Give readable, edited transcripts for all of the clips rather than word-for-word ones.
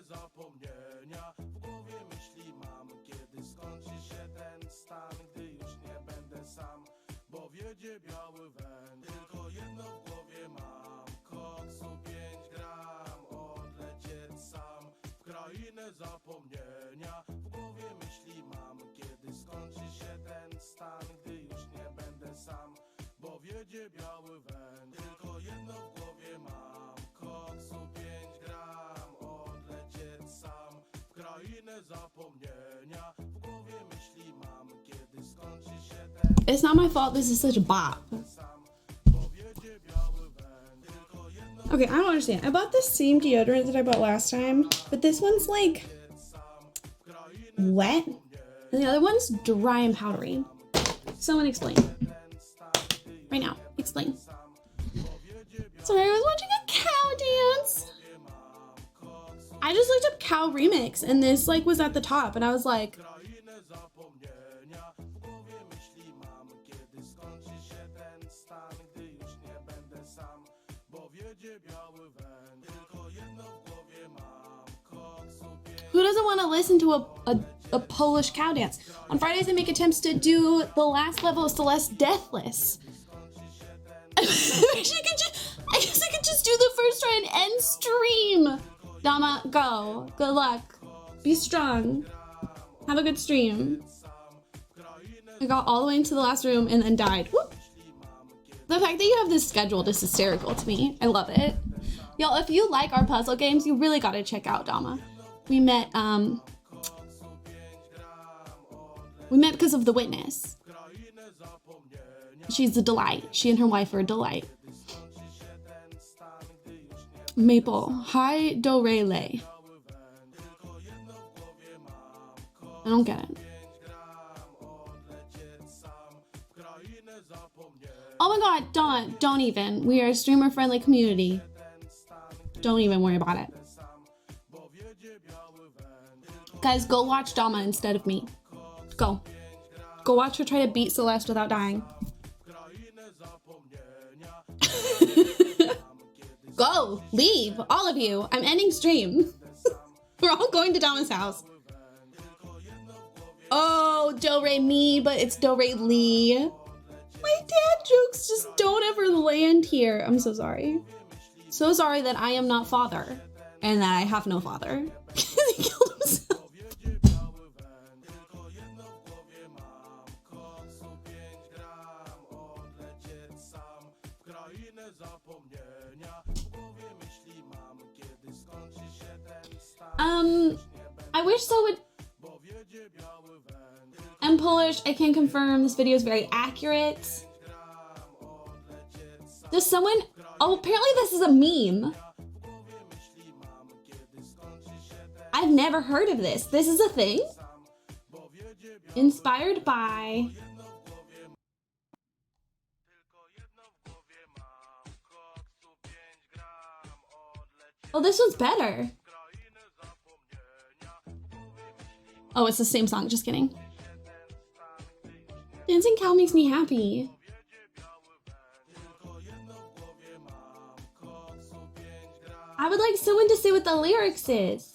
Zapomnienia w głowie myśli mam, kiedy skończy się ten stan, gdy już nie będę sam, bo wiedzie biały węd. Tylko jedno w głowie mam, koksu 5 gram, odlecieć sam w krainę zapomnienia. W głowie myśli mam, kiedy skończy się ten stan, gdy już nie będę sam, bo wiedzie biały węd. Tylko jedno w głowie mam, koksu 5 gram, odlecieć sam w krainę zapomnienia. W głowie myśli mam, kiedy skończy się ten. It's not my fault this is such a bop. Okay, I don't understand. I bought the same deodorant that I bought last time, but this one's like wet and the other one's dry and powdery. Someone explain. Right now, explain. Sorry, I was watching a cow dance. I just looked up cow remix and this like was at the top and I was like, who doesn't want to listen to a Polish cow dance? On Fridays, I make attempts to do the last level of Celeste Deathless. I guess I could just do the first try and end stream. Dama, go. Good luck. Be strong. Have a good stream. I got all the way into the last room and then died. Whoop. The fact that you have this scheduled is hysterical to me. I love it. Y'all, if you like our puzzle games, you really gotta check out Dama. We met because of The Witness. She's a delight. She and her wife are a delight. Maple. Hi, do, re, lay. I don't get it. Oh my god, don't even. We are a streamer-friendly community. Don't even worry about it. Guys, go watch Dama instead of me. Go. Go watch her try to beat Celeste without dying. Go. Leave. All of you. I'm ending stream. We're all going to Dama's house. Oh, do re mi, but it's do re li. My dad jokes just don't ever land here. I'm so sorry. So sorry that I am not father. And that I have no father. He killed himself. I wish so would. I'm Polish. I can confirm this video is very accurate. Does someone? Oh, apparently this is a meme. I've never heard of this. This is a thing? Inspired by... Oh, this one's better. Oh, it's the same song. Just kidding. Dancing cow makes me happy. I would like someone to say what the lyrics is.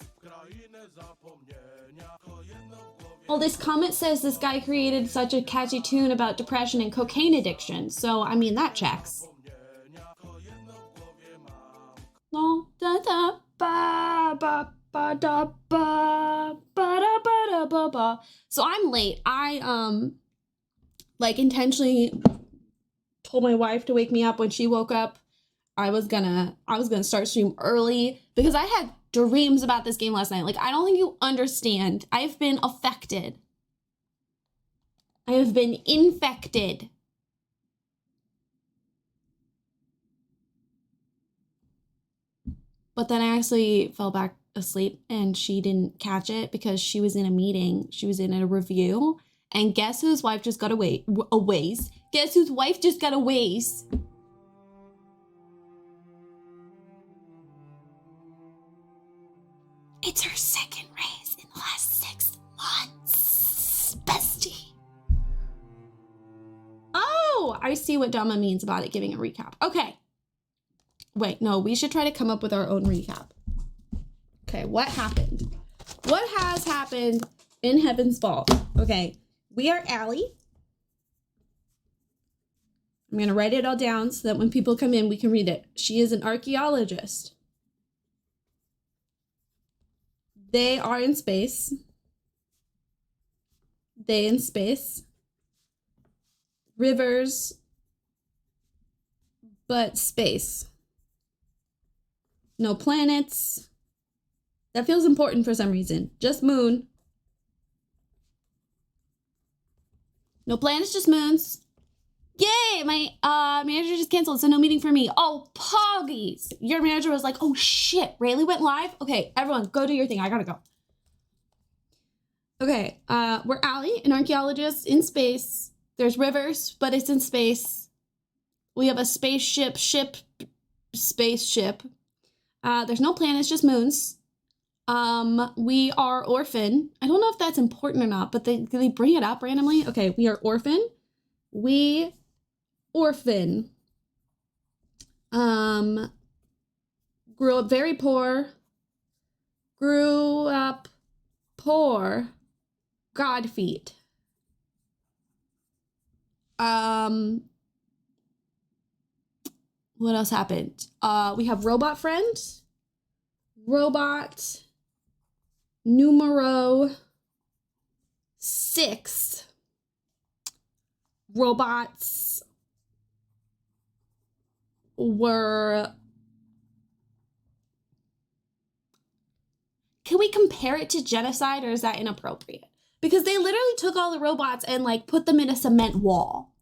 Well, this comment says this guy created such a catchy tune about depression and cocaine addiction. So, I mean, that checks. So I'm late. I like intentionally told my wife to wake me up when she woke up. I was gonna start stream early because I had dreams about this game last night. Like, I don't think you understand. I've been affected. I have been infected. But then I actually fell back asleep and she didn't catch it because she was in a meeting. She was in a review. And guess whose wife just got a ways? Guess whose wife just got a ways? It's her second raise in the last 6 months, bestie. Oh, I see what Dama means about it giving a recap. Okay. Wait, no, we should try to come up with our own recap. Okay, what happened? What has happened in Heaven's Vault? Okay, we are Allie. I'm going to write it all down so that when people come in, we can read it. She is an archaeologist. They are in space. They in space. Rivers, but space. No planets. That feels important for some reason. Just moon. No planets, just moons. Yay, my manager just canceled, so no meeting for me. Oh, poggies. Your manager was like, oh shit, Rayleigh went live? Okay, everyone, go do your thing. I gotta go. Okay, we're Allie, an archaeologist in space. There's rivers, but it's in space. We have a spaceship. There's no planets, just moons. We are orphan. I don't know if that's important or not, but they bring it up randomly. Okay, we are orphan. We orphan. Grew up very poor. Grew up poor. God feet. What else happened? We have robot friend. Robot numero 6. Robots were... Can we compare it to genocide, or is that inappropriate? Because they literally took all the robots and like put them in a cement wall.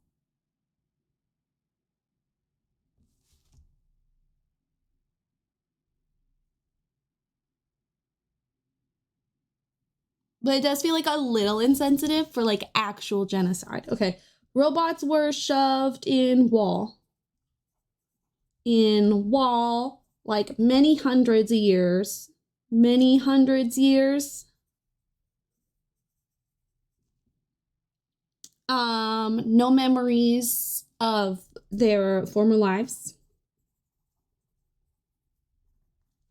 But it does feel like a little insensitive for like actual genocide. Okay, robots were shoved in wall. In wall, like many hundreds of years. Many hundreds years. No memories of their former lives.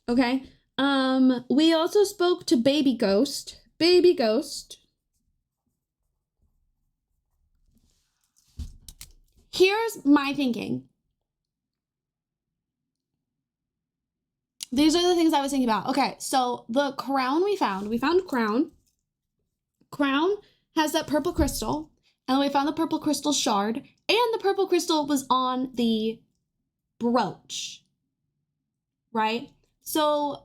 Okay. We also spoke to Baby Ghost. Baby Ghost. Here's my thinking. These are the things I was thinking about. Okay, so the crown we found crown. Crown has that purple crystal, and we found the purple crystal shard, and the purple crystal was on the brooch, right? So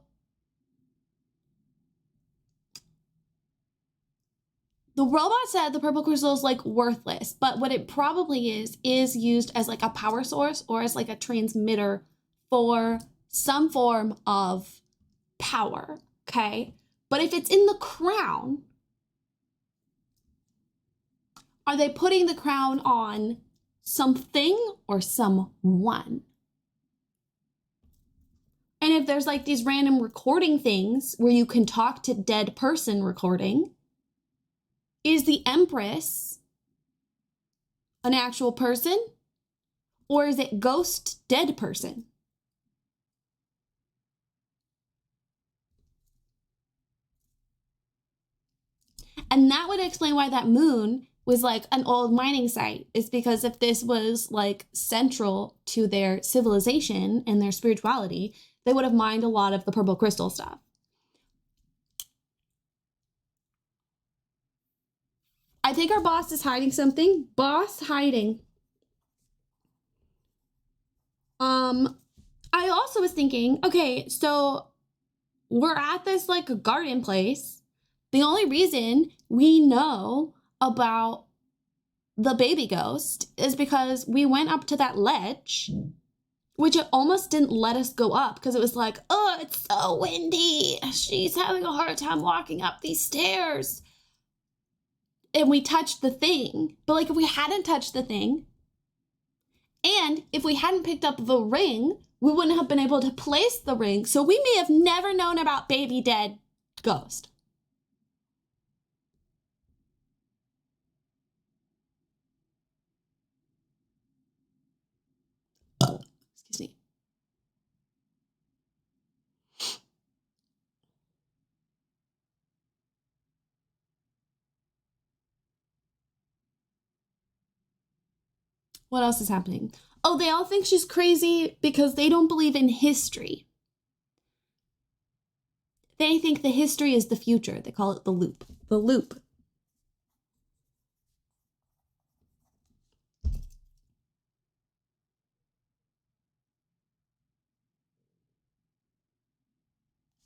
the robot said the purple crystal is like worthless, but what it probably is used as like a power source or as like a transmitter for some form of power, okay? But if it's in the crown, are they putting the crown on something or someone? And if there's like these random recording things where you can talk to dead person recording, is the Empress an actual person? Or is it ghost dead person? And that would explain why that moon was like an old mining site, is because if this was like central to their civilization and their spirituality, they would have mined a lot of the purple crystal stuff. I think our boss is hiding something. Boss hiding. I also was thinking, okay, so we're at this like garden place. The only reason we know about the baby ghost is because we went up to that ledge, which it almost didn't let us go up because it was like, oh, it's so windy. She's having a hard time walking up these stairs. And we touched the thing. But like if we hadn't touched the thing, and if we hadn't picked up the ring, we wouldn't have been able to place the ring. So we may have never known about baby dead ghost. What else is happening? Oh, they all think she's crazy because they don't believe in history. They think the history is the future. They call it the loop. The loop.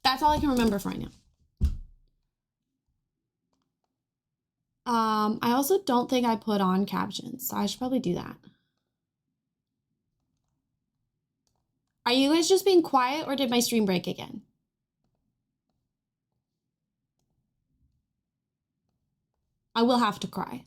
That's all I can remember for right now. I also don't think I put on captions, so I should probably do that. Are you guys just being quiet or did my stream break again? I will have to cry.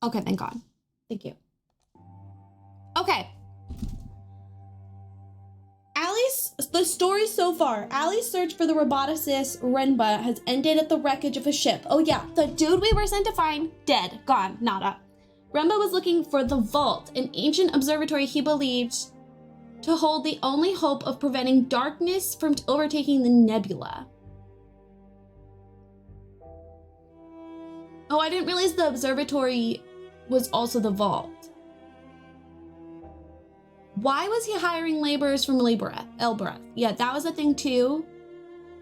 Okay, thank God. Thank you. Okay. The story so far, Allie's search for the roboticist Renba has ended at the wreckage of a ship. Oh yeah, the dude we were sent to find, dead, gone, nada. Renba was looking for the Vault, an ancient observatory he believed to hold the only hope of preventing darkness from overtaking the nebula. Oh, I didn't realize the observatory was also the Vault. Why was he hiring laborers from Elbereth? Yeah, that was a thing too.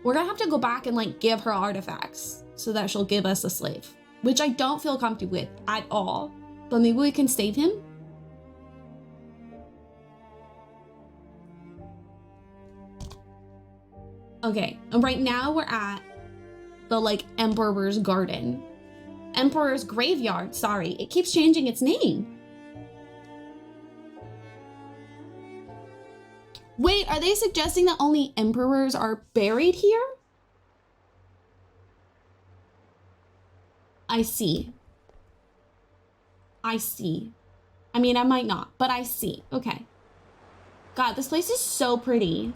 We're gonna have to go back and like give her artifacts so that she'll give us a slave, which I don't feel comfortable with at all. But maybe we can save him. Okay, and right now we're at the like Emperor's Garden. Emperor's Graveyard, sorry. It keeps changing its name. Wait, are they suggesting that only emperors are buried here? I see. I see. I mean, I might not, but I see. Okay. God, this place is so pretty.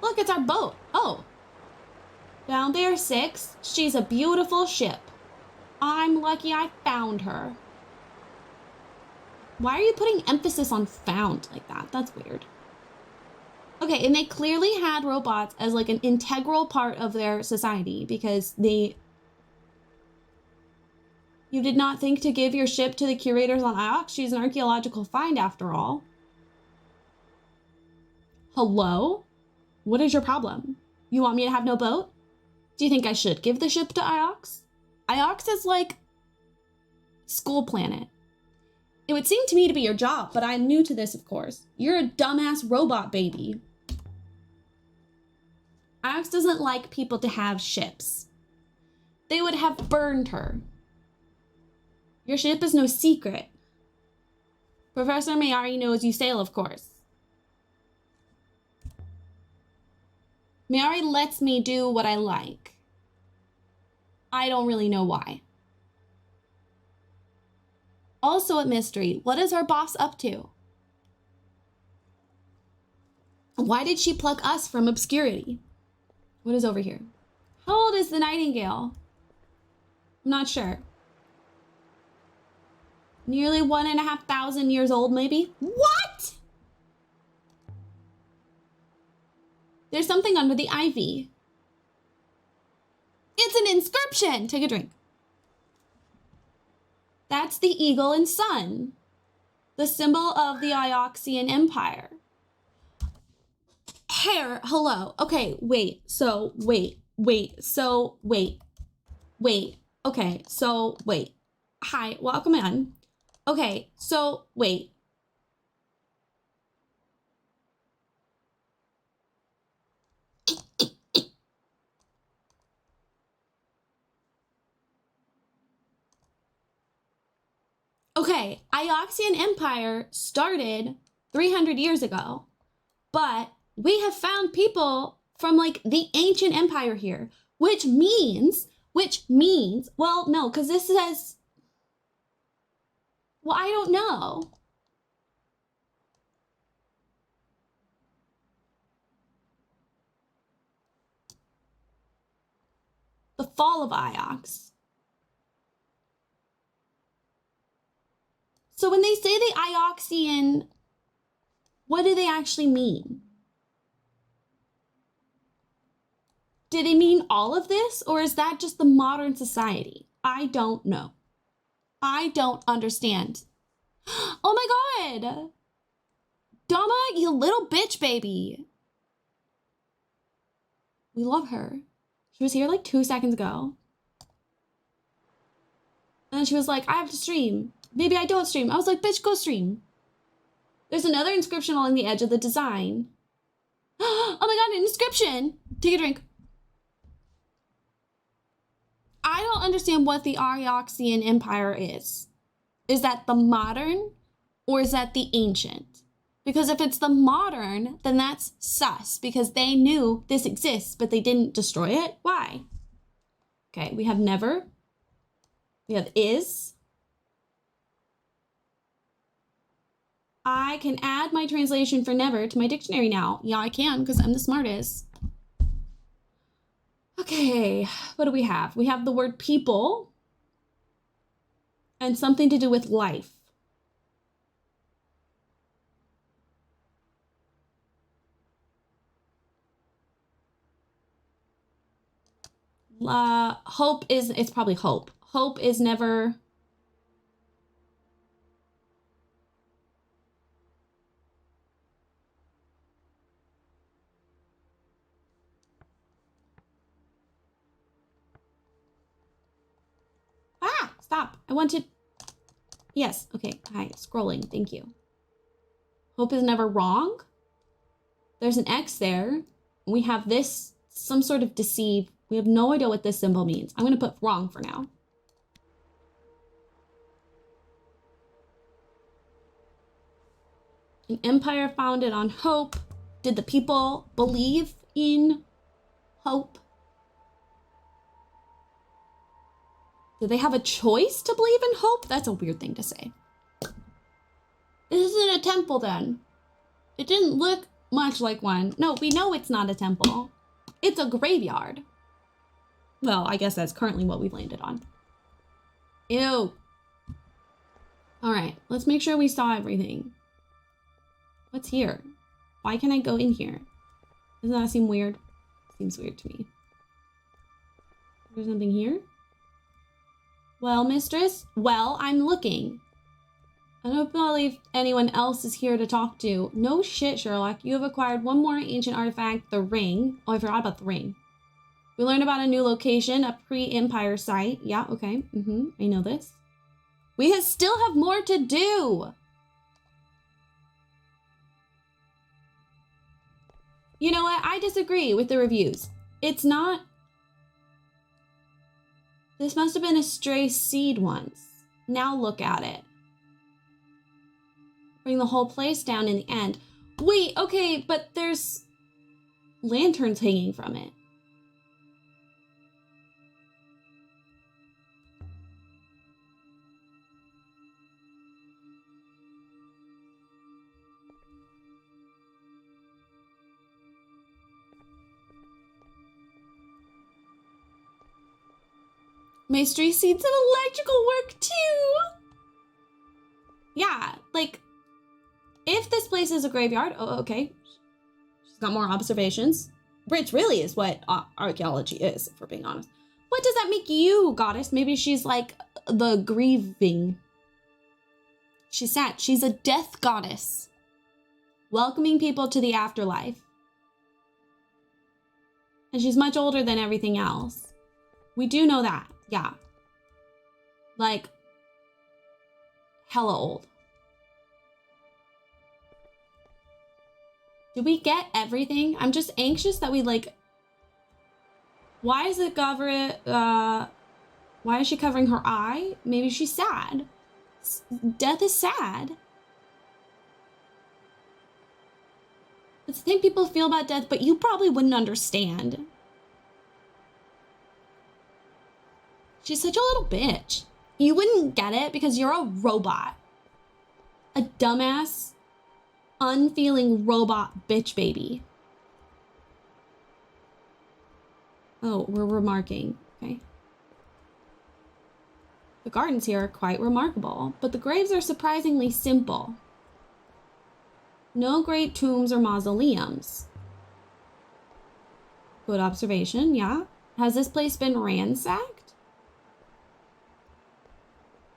Look, it's our boat. Oh. Down there, 6. She's a beautiful ship. I'm lucky I found her. Why are you putting emphasis on found like that? That's weird. Okay, and they clearly had robots as like an integral part of their society because you did not think to give your ship to the curators on Iox. She's an archaeological find after all. Hello? What is your problem? You want me to have no boat? Do you think I should give the ship to Iox? Iox is like school planet. It would seem to me to be your job, but I'm new to this, of course. You're a dumbass robot baby. Iox doesn't like people to have ships. They would have burned her. Your ship is no secret. Professor Mayari knows you sail, of course. Mayari lets me do what I like. I don't really know why. Also a mystery, what is our boss up to? Why did she pluck us from obscurity? What is over here? How old is the Nightingale? I'm not sure. Nearly 1,500 years old, maybe? What? There's something under the ivy. It's an inscription! Take a drink. That's the eagle and sun, the symbol of the Ioxian Empire. Hair, hello. Okay, wait, okay, so wait. Hi, welcome in. Okay, so wait. Okay, Ioxian Empire started 300 years ago, but we have found people from like the ancient empire here, which means, well, no, because this says, well, I don't know. The fall of Iox. So when they say the Ioxian, what do they actually mean? Do they mean all of this, or is that just the modern society? I don't know. I don't understand. Oh my god! Dama, you little bitch baby. We love her. She was here like 2 seconds ago. And then she was like, I have to stream. Maybe I don't stream. I was like, bitch, go stream. There's another inscription along the edge of the design. Oh my god, an inscription! Take a drink. I don't understand what the Arioxian Empire is. Is that the modern or is that the ancient? Because if it's the modern, then that's sus because they knew this exists, but they didn't destroy it. Why? Okay, we have never. We have is. I can add my translation for never to my dictionary now. Yeah, I can because I'm the smartest. Okay, what do we have? We have the word people and something to do with life. Hope is, it's probably hope. Hope is never. Ah, stop. I wanted. Yes, okay, hi, scrolling, thank you. Hope is never wrong. There's an X there. We have this, some sort of deceive. We have no idea what this symbol means. I'm gonna put wrong for now. An empire founded on hope. Did the people believe in hope? Do they have a choice to believe in hope? That's a weird thing to say. This isn't a temple then. It didn't look much like one. No, we know it's not a temple. It's a graveyard. Well, I guess that's currently what we've landed on. Ew. All right, let's make sure we saw everything. What's here? Why can't I go in here? Doesn't that seem weird? Seems weird to me. There's something here? Well, mistress? Well, I'm looking. I don't believe anyone else is here to talk to. No shit, Sherlock. You have acquired one more ancient artifact, the ring. Oh, I forgot about the ring. We learned about a new location, a pre-Empire site. Yeah, okay. I know this. We still have more to do. You know what? I disagree with the reviews. It's not. This must have been a stray seed once. Now look at it. Bring the whole place down in the end. Wait, okay, but there's lanterns hanging from it. Maestri seeds and electrical work too. Yeah, like, if this place is a graveyard, oh, okay. She's got more observations. Which really is what archaeology is, if we're being honest. What does that make you, goddess? Maybe she's like the grieving. She's sad. She's a death goddess. Welcoming people to the afterlife. And she's much older than everything else. We do know that. Yeah. Like, hella old. Did we get everything? I'm just anxious that we like. Why is it why is she covering her eye? Maybe she's sad. Death is sad. It's the thing people feel about death, but you probably wouldn't understand. She's such a little bitch. You wouldn't get it because you're a robot. A dumbass, unfeeling robot bitch baby. Oh, we're remarking. Okay. The gardens here are quite remarkable, but the graves are surprisingly simple. No great tombs or mausoleums. Good observation, yeah. Has this place been ransacked?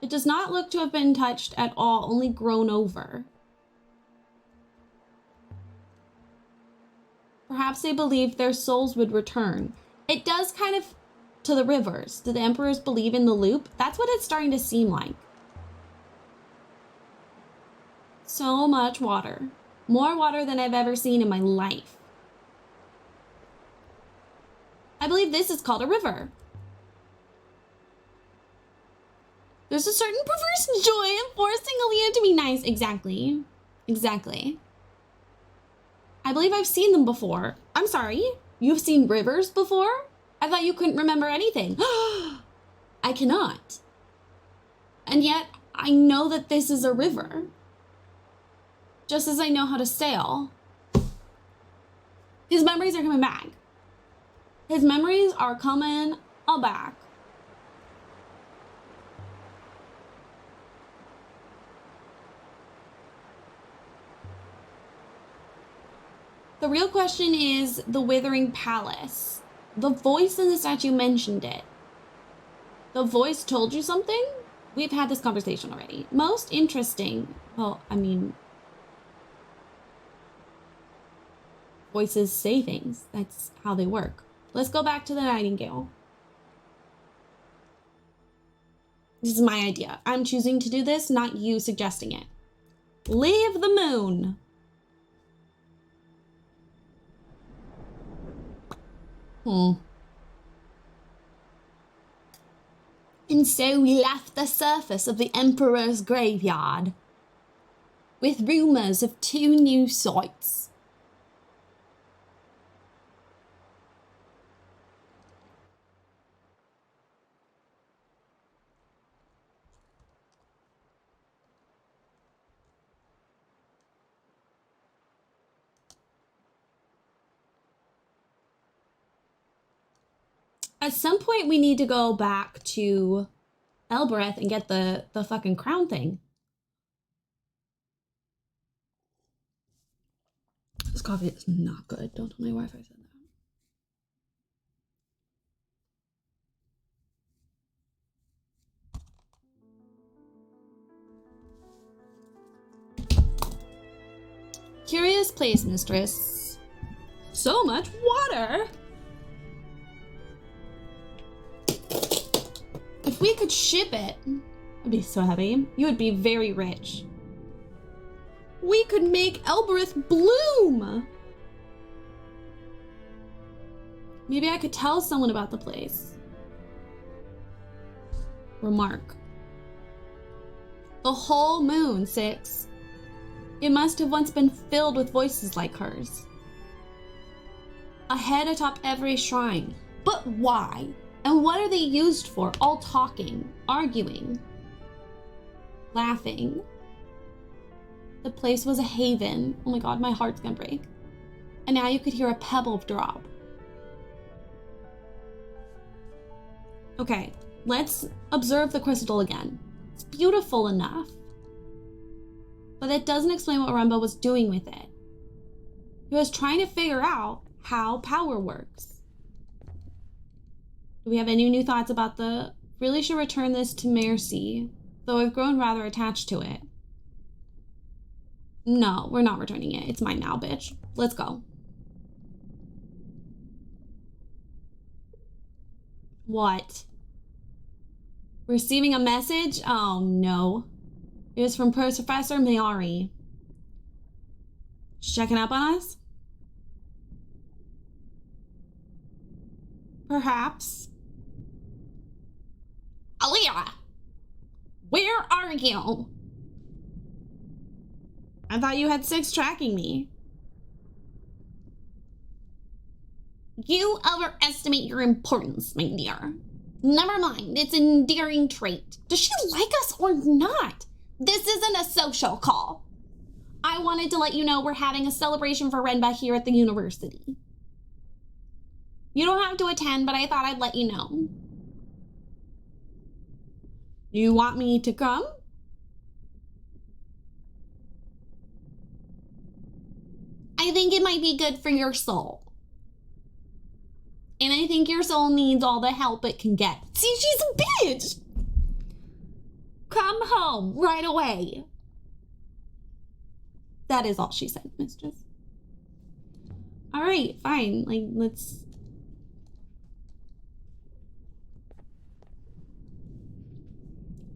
It does not look to have been touched at all, only grown over. Perhaps they believed their souls would return. It does kind of to the rivers. Do the emperors believe in the loop? That's what it's starting to seem like. So much water. More water than I've ever seen in my life. I believe this is called a river. There's a certain perverse joy in forcing Aaliyah to be nice. Exactly. Exactly. I believe I've seen them before. I'm sorry. You've seen rivers before? I thought you couldn't remember anything. I cannot. And yet, I know that this is a river. Just as I know how to sail. His memories are coming back. His memories are coming back. The real question is the Withering Palace. The voice in the statue mentioned it. The voice told you something? We've had this conversation already. Most interesting. Well, I mean, voices say things. That's how they work. Let's go back to the Nightingale. This is my idea. I'm choosing to do this, not you suggesting it. Leave the moon. And so we left the surface of the Emperor's graveyard with rumors of 2 new sites. At some point, we need to go back to Elbereth and get the fucking crown thing. This coffee is not good. Don't tell my wife I said that. Curious place, mistress. So much water. If we could ship it, I'd be so happy. You would be very rich. We could make Elbereth bloom. Maybe I could tell someone about the place. Remark. The whole moon, 6. It must have once been filled with voices like hers. A head atop every shrine. But why? And what are they used for? All talking, arguing, laughing. The place was a haven. Oh my god, my heart's gonna break. And now you could hear a pebble drop. Okay, let's observe the crystal again. It's beautiful enough. But that doesn't explain what Rumba was doing with it. He was trying to figure out how power works. Do we have any new thoughts about the... Really should return this to Mercy, though I've grown rather attached to it. No, we're not returning it. It's mine now, bitch. Let's go. What? Receiving a message? Oh, no. It was from Professor Mayari. She's checking up on us? Perhaps. Aaliyah! Where are you? I thought you had 6 tracking me. You overestimate your importance, my dear. Never mind, it's an endearing trait. Does she like us or not? This isn't a social call. I wanted to let you know we're having a celebration for Renba here at the university. You don't have to attend, but I thought I'd let you know. You want me to come? I think it might be good for your soul. And I think your soul needs all the help it can get. See, she's a bitch! Come home right away. That is all she said, mistress. All right, fine. Like, let's...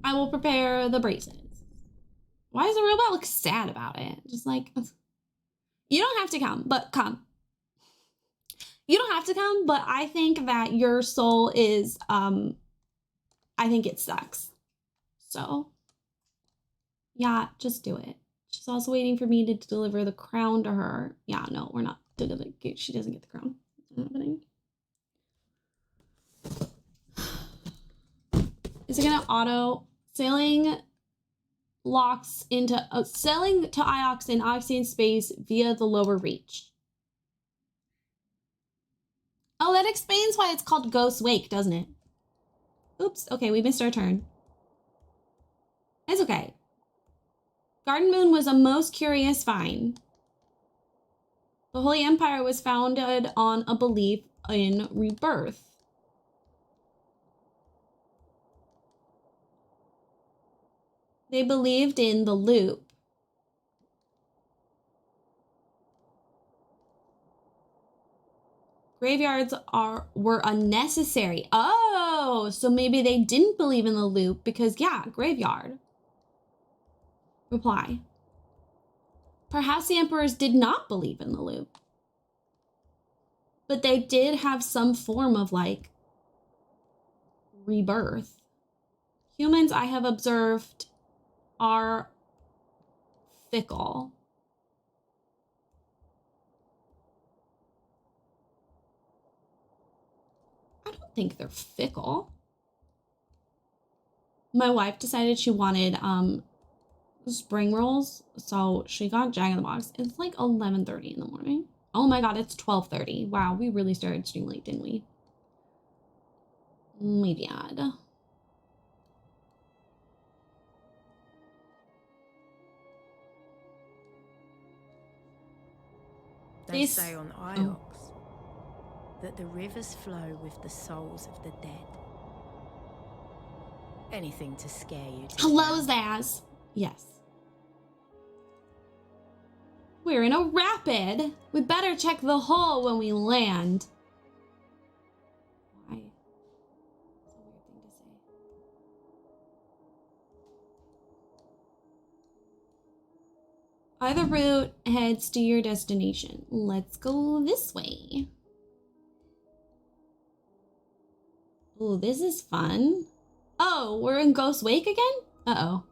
I will prepare the braces. Why does the robot look sad about it? Just like, you don't have to come, but come. You don't have to come, but I think that your soul is, I think it sucks. So, yeah, just do it. She's also waiting for me to deliver the crown to her. Yeah, no, we're not. She doesn't get the crown. It's not happening. Is it gonna auto sailing locks into sailing to Iox in Oxian space via the lower reach? Oh, that explains why it's called Ghost Wake, doesn't it? Oops. Okay, we missed our turn. It's okay. Garden Moon was a most curious find. The Holy Empire was founded on a belief in rebirth. They believed in the loop. Graveyards were unnecessary. Oh, so maybe they didn't believe in the loop because, yeah, graveyard. Reply. Perhaps the emperors did not believe in the loop. But they did have some form of, like, rebirth. Humans, I have observed, are fickle. I don't think they're fickle. My wife decided she wanted spring rolls, so she got Jack in the Box. It's like 11:30 in the morning. Oh my god, it's 12:30. Wow, we really started stream late, didn't we? My bad. They say on Iox that the rivers flow with the souls of the dead. Anything to scare you. Hello, Zaz. Yes. We're in a rapid. We better check the hull when we land. Why? That's a weird thing to say. Either route heads to your destination. Let's go this way. Oh, this is fun. Oh, we're in Ghost Wake again? Uh-oh.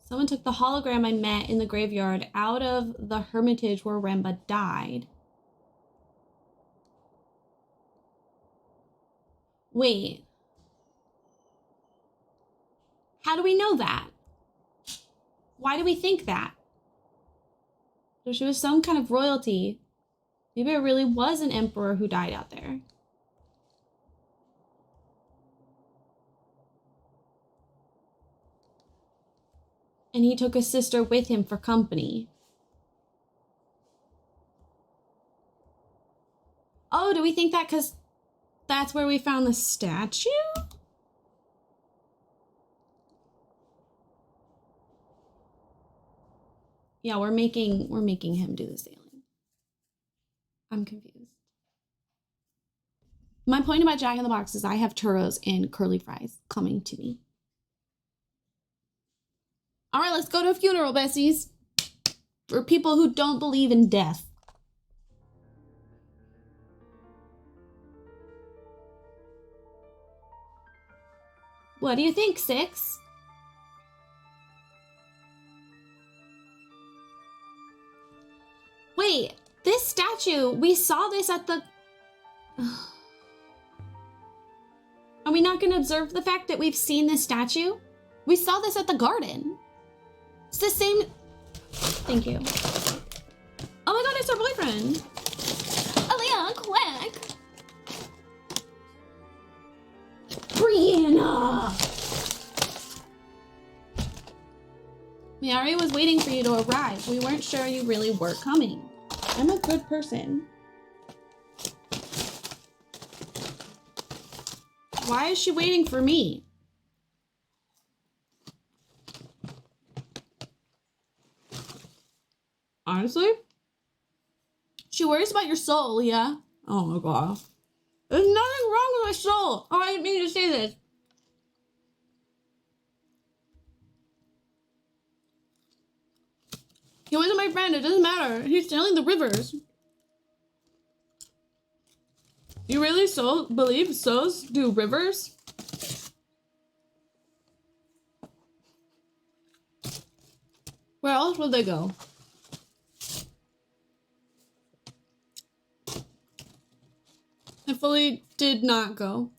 Someone took the hologram I met in the graveyard out of the hermitage where Remba died. Wait. How do we know that? Why do we think that? So she was some kind of royalty. Maybe it really was an emperor who died out there. And he took his sister with him for company. Oh, do we think that because that's where we found the statue? Yeah, we're making him do the sailing. I'm confused. My point about Jack in the Box is I have churros and curly fries coming to me. All right, let's go to a funeral, Bessies. For people who don't believe in death. What do you think, Six? Wait, this statue, we saw this at the... Are we not going to observe the fact that we've seen this statue? We saw this at the garden. It's the same... Thank you. Oh my god, it's our boyfriend. Aaliyah, quick! Miari was waiting for you to arrive. We weren't sure you really were coming. I'm a good person. Why is she waiting for me? Honestly? She worries about your soul, Leah. Oh my god. There's nothing wrong with my soul. Oh, I didn't mean to say this. He wasn't my friend. It doesn't matter. He's stealing the rivers. You really believe souls do rivers? Where else would they go? I fully did not go.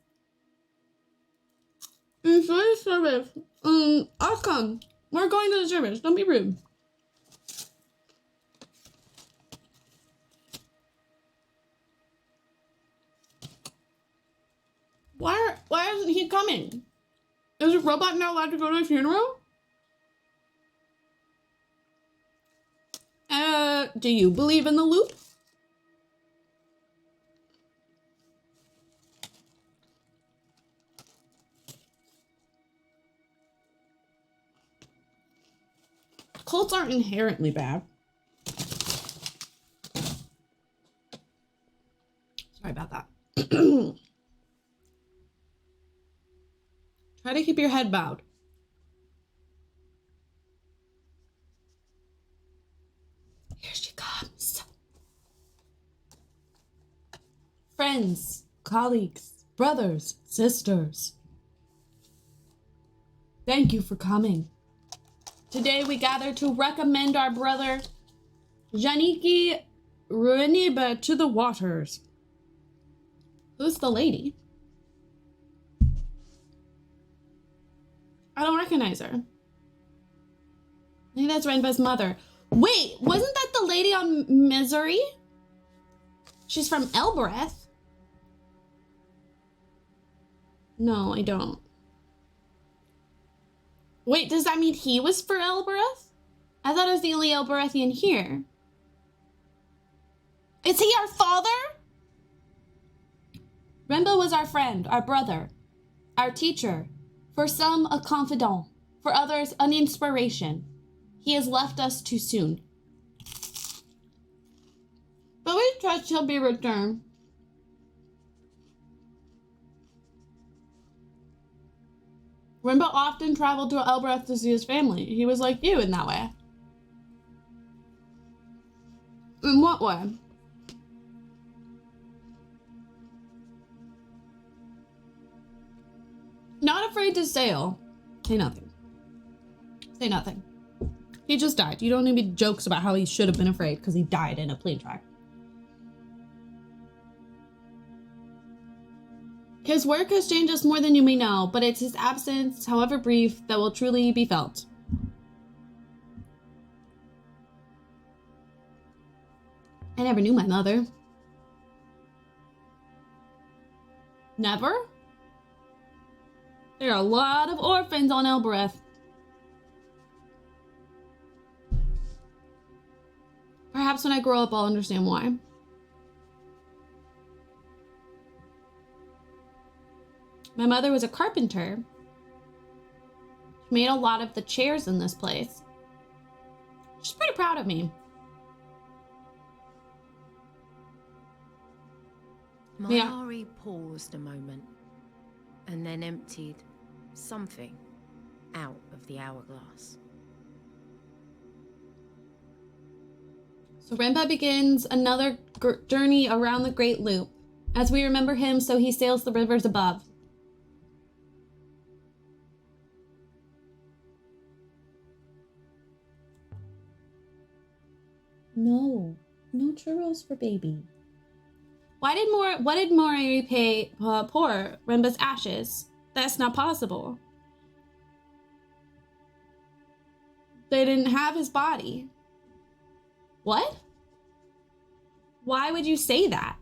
Enjoy the service. I'll come. We're going to the service. Don't be rude. Why isn't he coming? Is a robot not allowed to go to a funeral? Do you believe in the loop? Cults aren't inherently bad. Sorry about that. Try to keep your head bowed. Here she comes. Friends, colleagues, brothers, sisters. Thank you for coming. Today we gather to recommend our brother Janiki Ruiniba to the waters. Who's the lady? I don't recognize her. I think that's Renba's mother. Wait, wasn't that the lady on Misery? She's from Elbereth. No, I don't. Wait, does that mean he was for Elbereth? I thought it was the only Elberethian here. Is he our father? Renba was our friend, our brother, our teacher. For some, a confidant. For others, an inspiration. He has left us too soon. But we trust he'll be returned. Renba often traveled to Elbereth to see his family. He was like you in that way. In what way? Not afraid to sail. Say nothing. Say nothing. He just died. You don't need to make jokes about how he should have been afraid because he died in a plane track. His work has changed us more than you may know, but it's his absence, however brief, that will truly be felt. I never knew my mother. Never? There are a lot of orphans on Elbereth. Perhaps when I grow up, I'll understand why. My mother was a carpenter. She made a lot of the chairs in this place. She's pretty proud of me. Miari paused a moment and then emptied something out of the hourglass. So Renba begins another journey around the Great Loop. As we remember him, so he sails the rivers above. No churros for baby. What did Mori pay pour Renba's ashes? That's not possible. They didn't have his body. What? Why would you say that?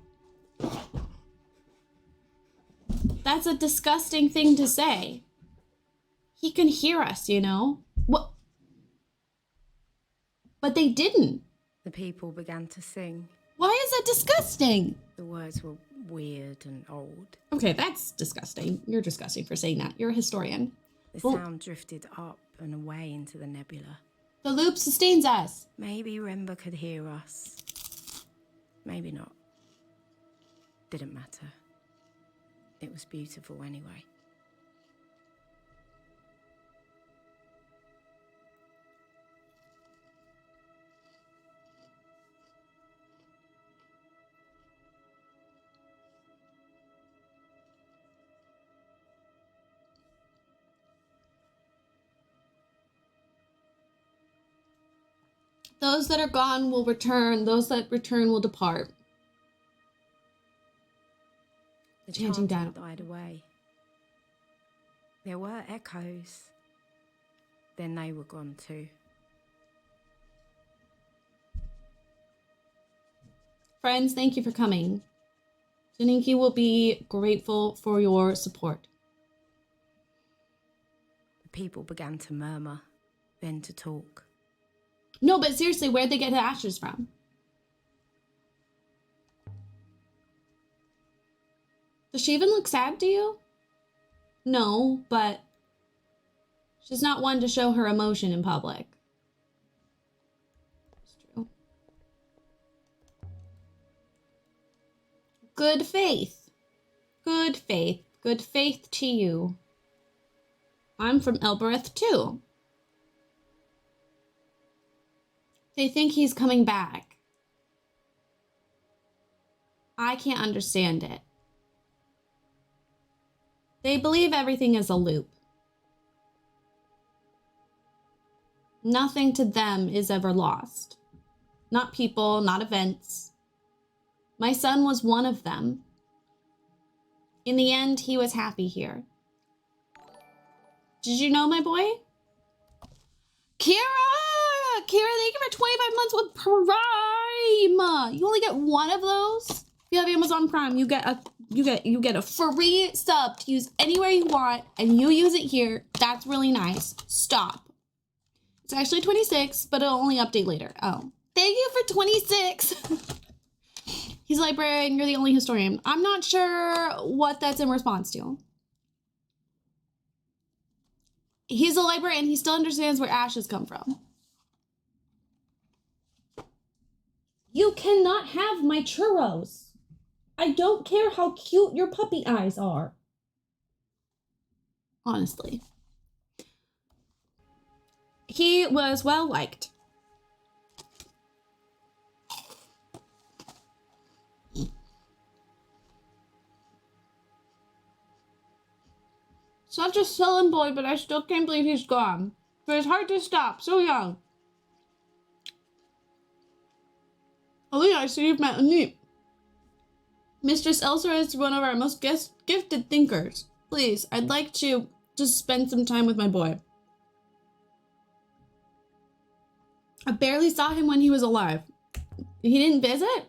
That's a disgusting thing to say. he can hear us, you know? What? But they didn't. The people began to sing. Why is that disgusting? The words were weird and old. Okay, that's disgusting. You're disgusting for saying that. You're a historian. The sound drifted up and away into the nebula. The loop sustains us. Maybe Remba could hear us. Maybe not. Didn't matter. It was beautiful anyway. Those that are gone will return. Those that return will depart. The Chanting chanting down. died away. There were echoes. Then they were gone too. Friends, thank you for coming. Janinki will be grateful for your support. The people began to murmur, then to talk. No, but seriously, where'd they get the ashes from? Does she even look sad to you? No, but she's not one to show her emotion in public. It's true. Good faith. Good faith. Good faith to you. I'm from Elbereth too. They think he's coming back. I can't understand it. They believe everything is a loop. Nothing to them is ever lost. Not people, not events. My son was one of them. In the end, he was happy here. Did you know my boy? Kira! Kira, thank you for 25 months with Prime. You only get one of those. If you have Amazon Prime, you get a free sub to use anywhere you want, and you use it here. That's really nice. Stop. It's actually 26, but it'll only update later. Oh, thank you for 26. He's a librarian. You're the only historian. I'm not sure what that's in response to. He's a librarian. He still understands where ashes come from. You cannot have my churros. I don't care how cute your puppy eyes are. Honestly. He was well liked. Such a sullen boy, but I still can't believe he's gone. But it's hard to stop, so young. Alina, I see you've met Anip. Mistress Elsa is one of our most gifted thinkers. Please, I'd like to just spend some time with my boy. I barely saw him when he was alive. He didn't visit?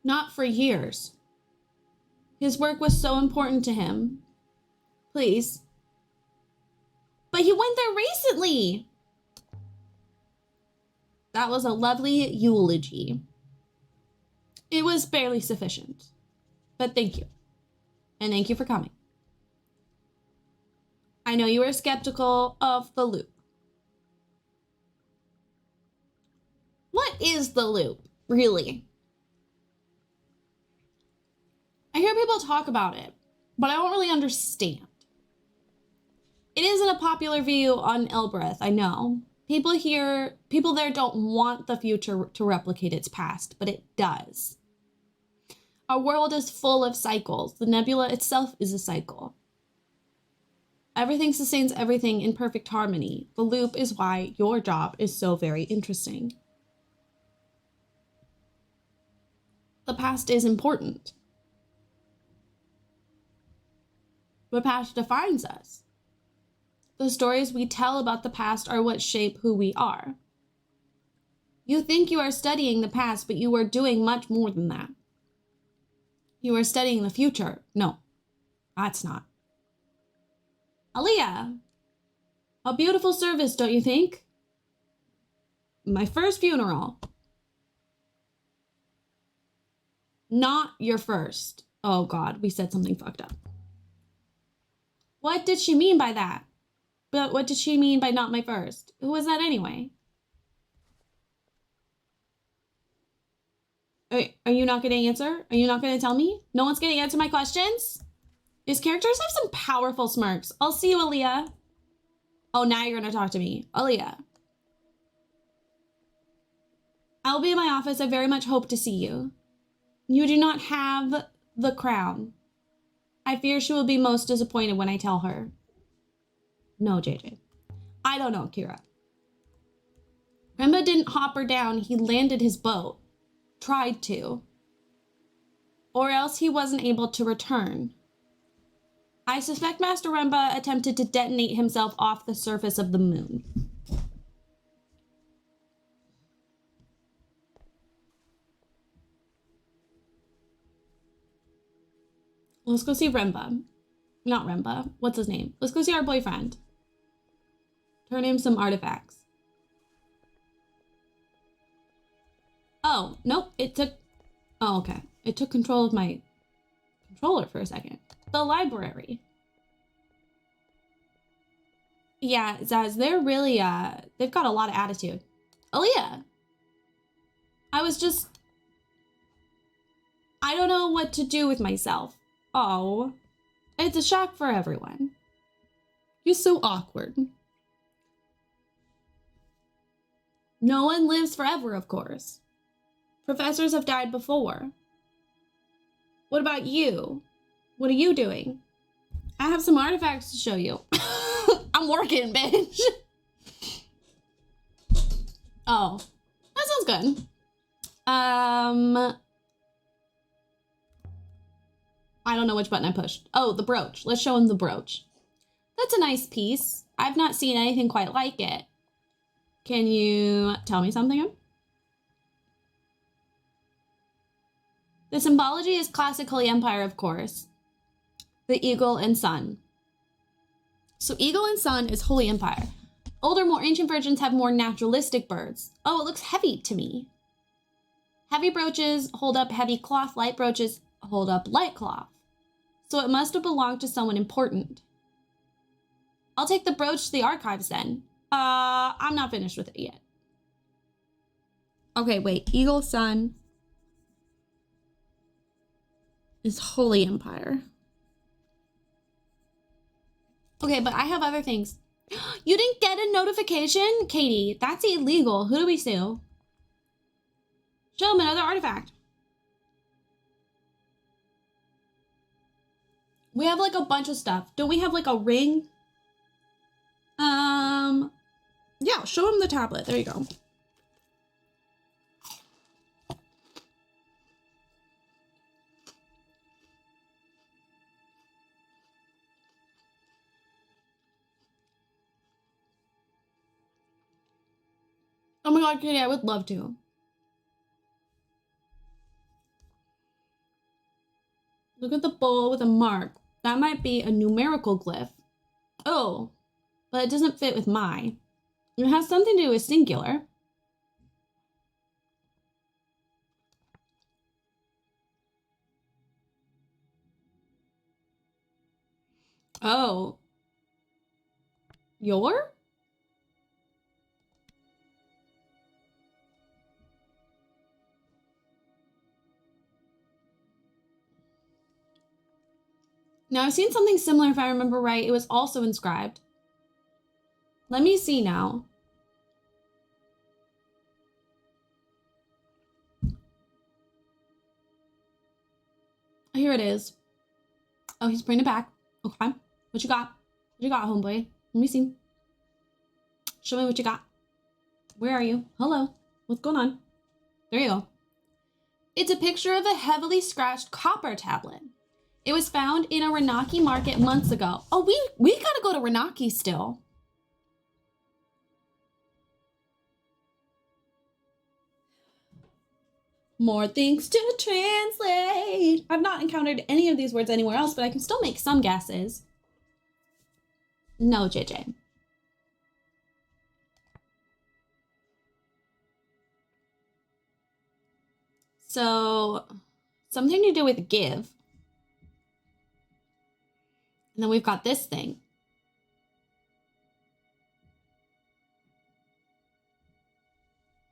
Not for years. His work was so important to him. Please. But he went there recently. That was a lovely eulogy. It was barely sufficient. But thank you. And thank you for coming. I know you were skeptical of the loop. What is the loop, really? I hear people talk about it, but I don't really understand. It isn't a popular view on Elbereth, I know. People there don't want the future to replicate its past, but it does. Our world is full of cycles. The nebula itself is a cycle. Everything sustains everything in perfect harmony. The loop is why your job is so very interesting. The past is important. The past defines us. The stories we tell about the past are what shape who we are. You think you are studying the past, but you are doing much more than that. You are studying the future. No, that's not. Aaliyah. A beautiful service, don't you think? My first funeral. Not your first. Oh God, we said something fucked up. What did she mean by that? But what did she mean by not my first? Who was that anyway? Are you not going to answer? Are you not going to tell me? No one's going to answer my questions? These characters have some powerful smirks. I'll see you, Aaliyah. Oh, now you're going to talk to me. Aaliyah. I'll be in my office. I very much hope to see you. You do not have the crown. I fear she will be most disappointed when I tell her. No, JJ. I don't know, Kira. Remba didn't hop her down. He landed his boat. Tried to. Or else he wasn't able to return. I suspect Master Remba attempted to detonate himself off the surface of the moon. Let's go see Remba. Not Remba. What's his name? Let's go see our boyfriend. Turn him some artifacts. Oh, nope. It took... Oh, okay. It took control of my controller for a second. The library. Yeah, Zaz, they're really, they've got a lot of attitude. Aaliyah. I don't know what to do with myself. Oh, it's a shock for everyone. You're so awkward. No one lives forever, of course. Professors have died before. What about you? What are you doing? I have some artifacts to show you. I'm working, bitch. Oh, that sounds good. I don't know which button I pushed. Oh, the brooch. Let's show him the brooch. That's a nice piece. I've not seen anything quite like it. Can you tell me something? The symbology is classic Holy Empire, of course. The eagle and sun. So eagle and sun is Holy Empire. Older, more ancient versions have more naturalistic birds. Oh, it looks heavy to me. Heavy brooches hold up heavy cloth. Light brooches hold up light cloth. So it must have belonged to someone important. I'll take the brooch to the archives then. I'm not finished with it yet. Okay, wait. Eagle sun is Holy Empire. Okay, but I have other things. You didn't get a notification? Katie, that's illegal. Who do we sue? Show him another artifact. We have like a bunch of stuff. Don't we have like a ring? Yeah, show him the tablet. There you go. Oh my God, Katie, I would love to. Look at the bowl with a mark. That might be a numerical glyph. Oh, but it doesn't fit with mine. It has something to do with singular. Oh. Your? Now, I've seen something similar, if I remember right. It was also inscribed. Let me see now. Here it is. Oh, he's bringing it back. Okay. What you got? What you got, homeboy? Let me see. Show me what you got. Where are you? Hello. What's going on? There you go. It's a picture of a heavily scratched copper tablet. It was found in a Renaki market months ago. Oh, we gotta go to Renaki still. More things to translate. I've not encountered any of these words anywhere else, but I can still make some guesses. No, JJ. So, something to do with give. And then we've got this thing.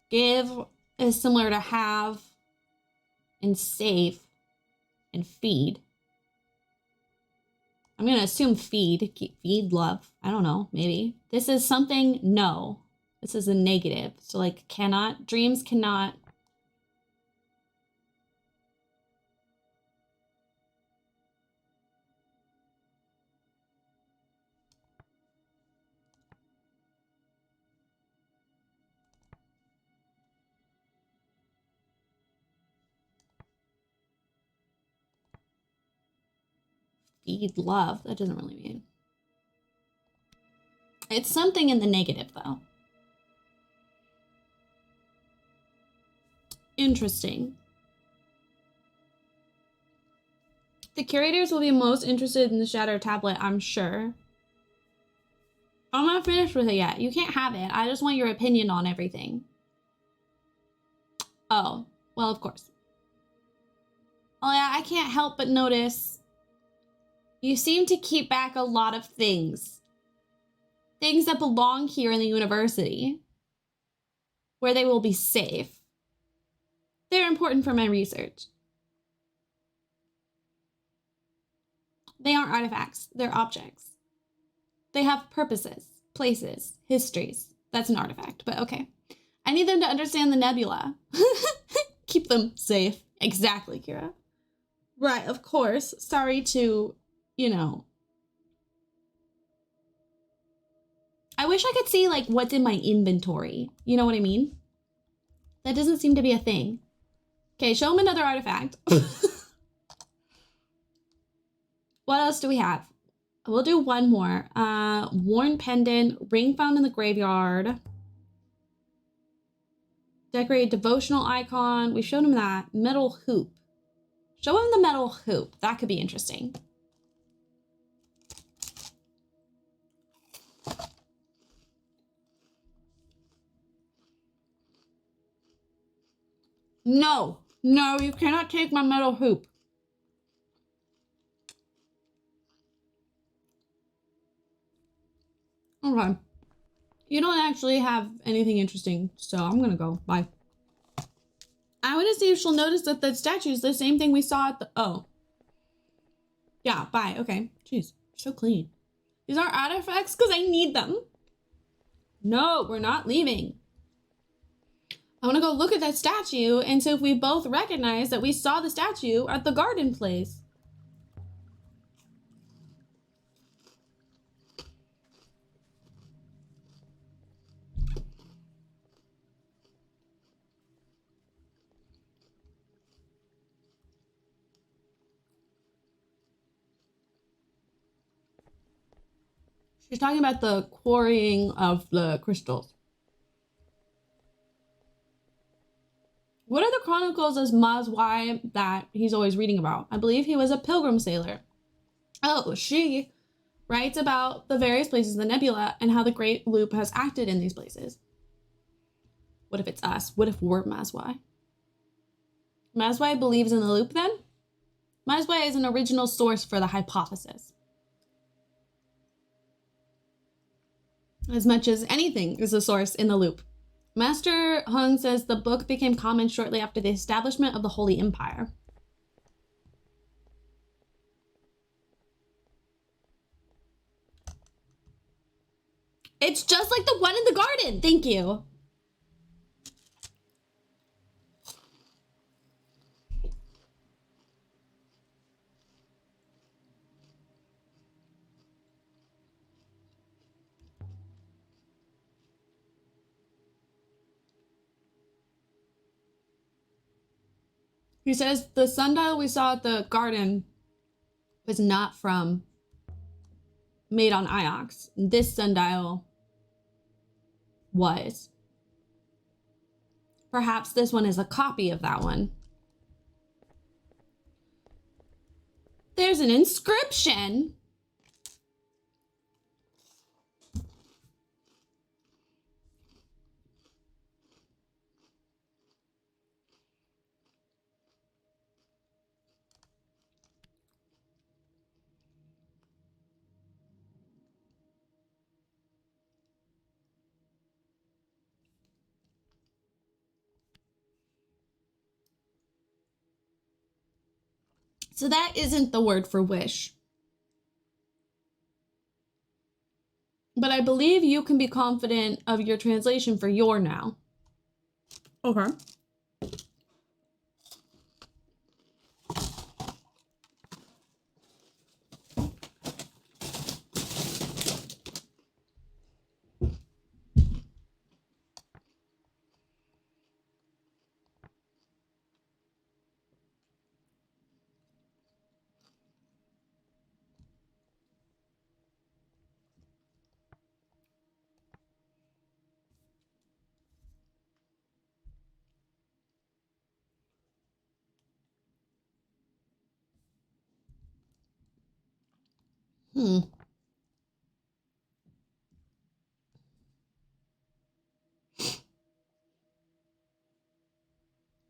Give is similar to have and save and feed. I'm going to assume feed. Feed, love. I don't know. Maybe. This is something, no. This is a negative. So like cannot. Dreams cannot. Feed love. That doesn't really mean. It's something in the negative, though. Interesting. The curators will be most interested in the Shatter tablet, I'm sure. I'm not finished with it yet. You can't have it. I just want your opinion on everything. Oh, well, of course. Oh, yeah, I can't help but notice you seem to keep back a lot of things. Things that belong here in the university, where they will be safe. They're important for my research. They aren't artifacts, they're objects. They have purposes, places, histories. That's an artifact, but okay. I need them to understand the nebula. Keep them safe. Exactly, Kira. Right, of course. Sorry to, you know. I wish I could see, like, what's in my inventory. You know what I mean? That doesn't seem to be a thing. Okay, show him another artifact. What else do we have? We'll do one more. Worn pendant, ring found in the graveyard. Decorate devotional icon. We showed him that. Metal hoop. Show him the metal hoop. That could be interesting. No, no, you cannot take my metal hoop. Okay. You don't actually have anything interesting, so I'm gonna go. Bye. I want to see if she'll notice that the statue is the same thing we saw at the... Oh. Yeah, bye. Okay. Jeez, so clean. These are artifacts because I need them. No, we're not leaving. I want to go look at that statue and see if we both recognize that we saw the statue at the garden place. She's talking about the quarrying of the crystals. What are the chronicles as Mazwai that he's always reading about? I believe he was a pilgrim sailor. Oh, she writes about the various places in the nebula and how the Great Loop has acted in these places. What if it's us? What if we're Mazwai? Mazwai believes in the loop then? Mazwai is an original source for the hypothesis. As much as anything is a source in the loop. Master Hung says the book became common shortly after the establishment of the Holy Empire. It's just like the one in the garden. Thank you. He says the sundial we saw at the garden was not made on Iox. This sundial was. Perhaps this one is a copy of that one. There's an inscription. So that isn't the word for wish. But I believe you can be confident of your translation for your now. Okay.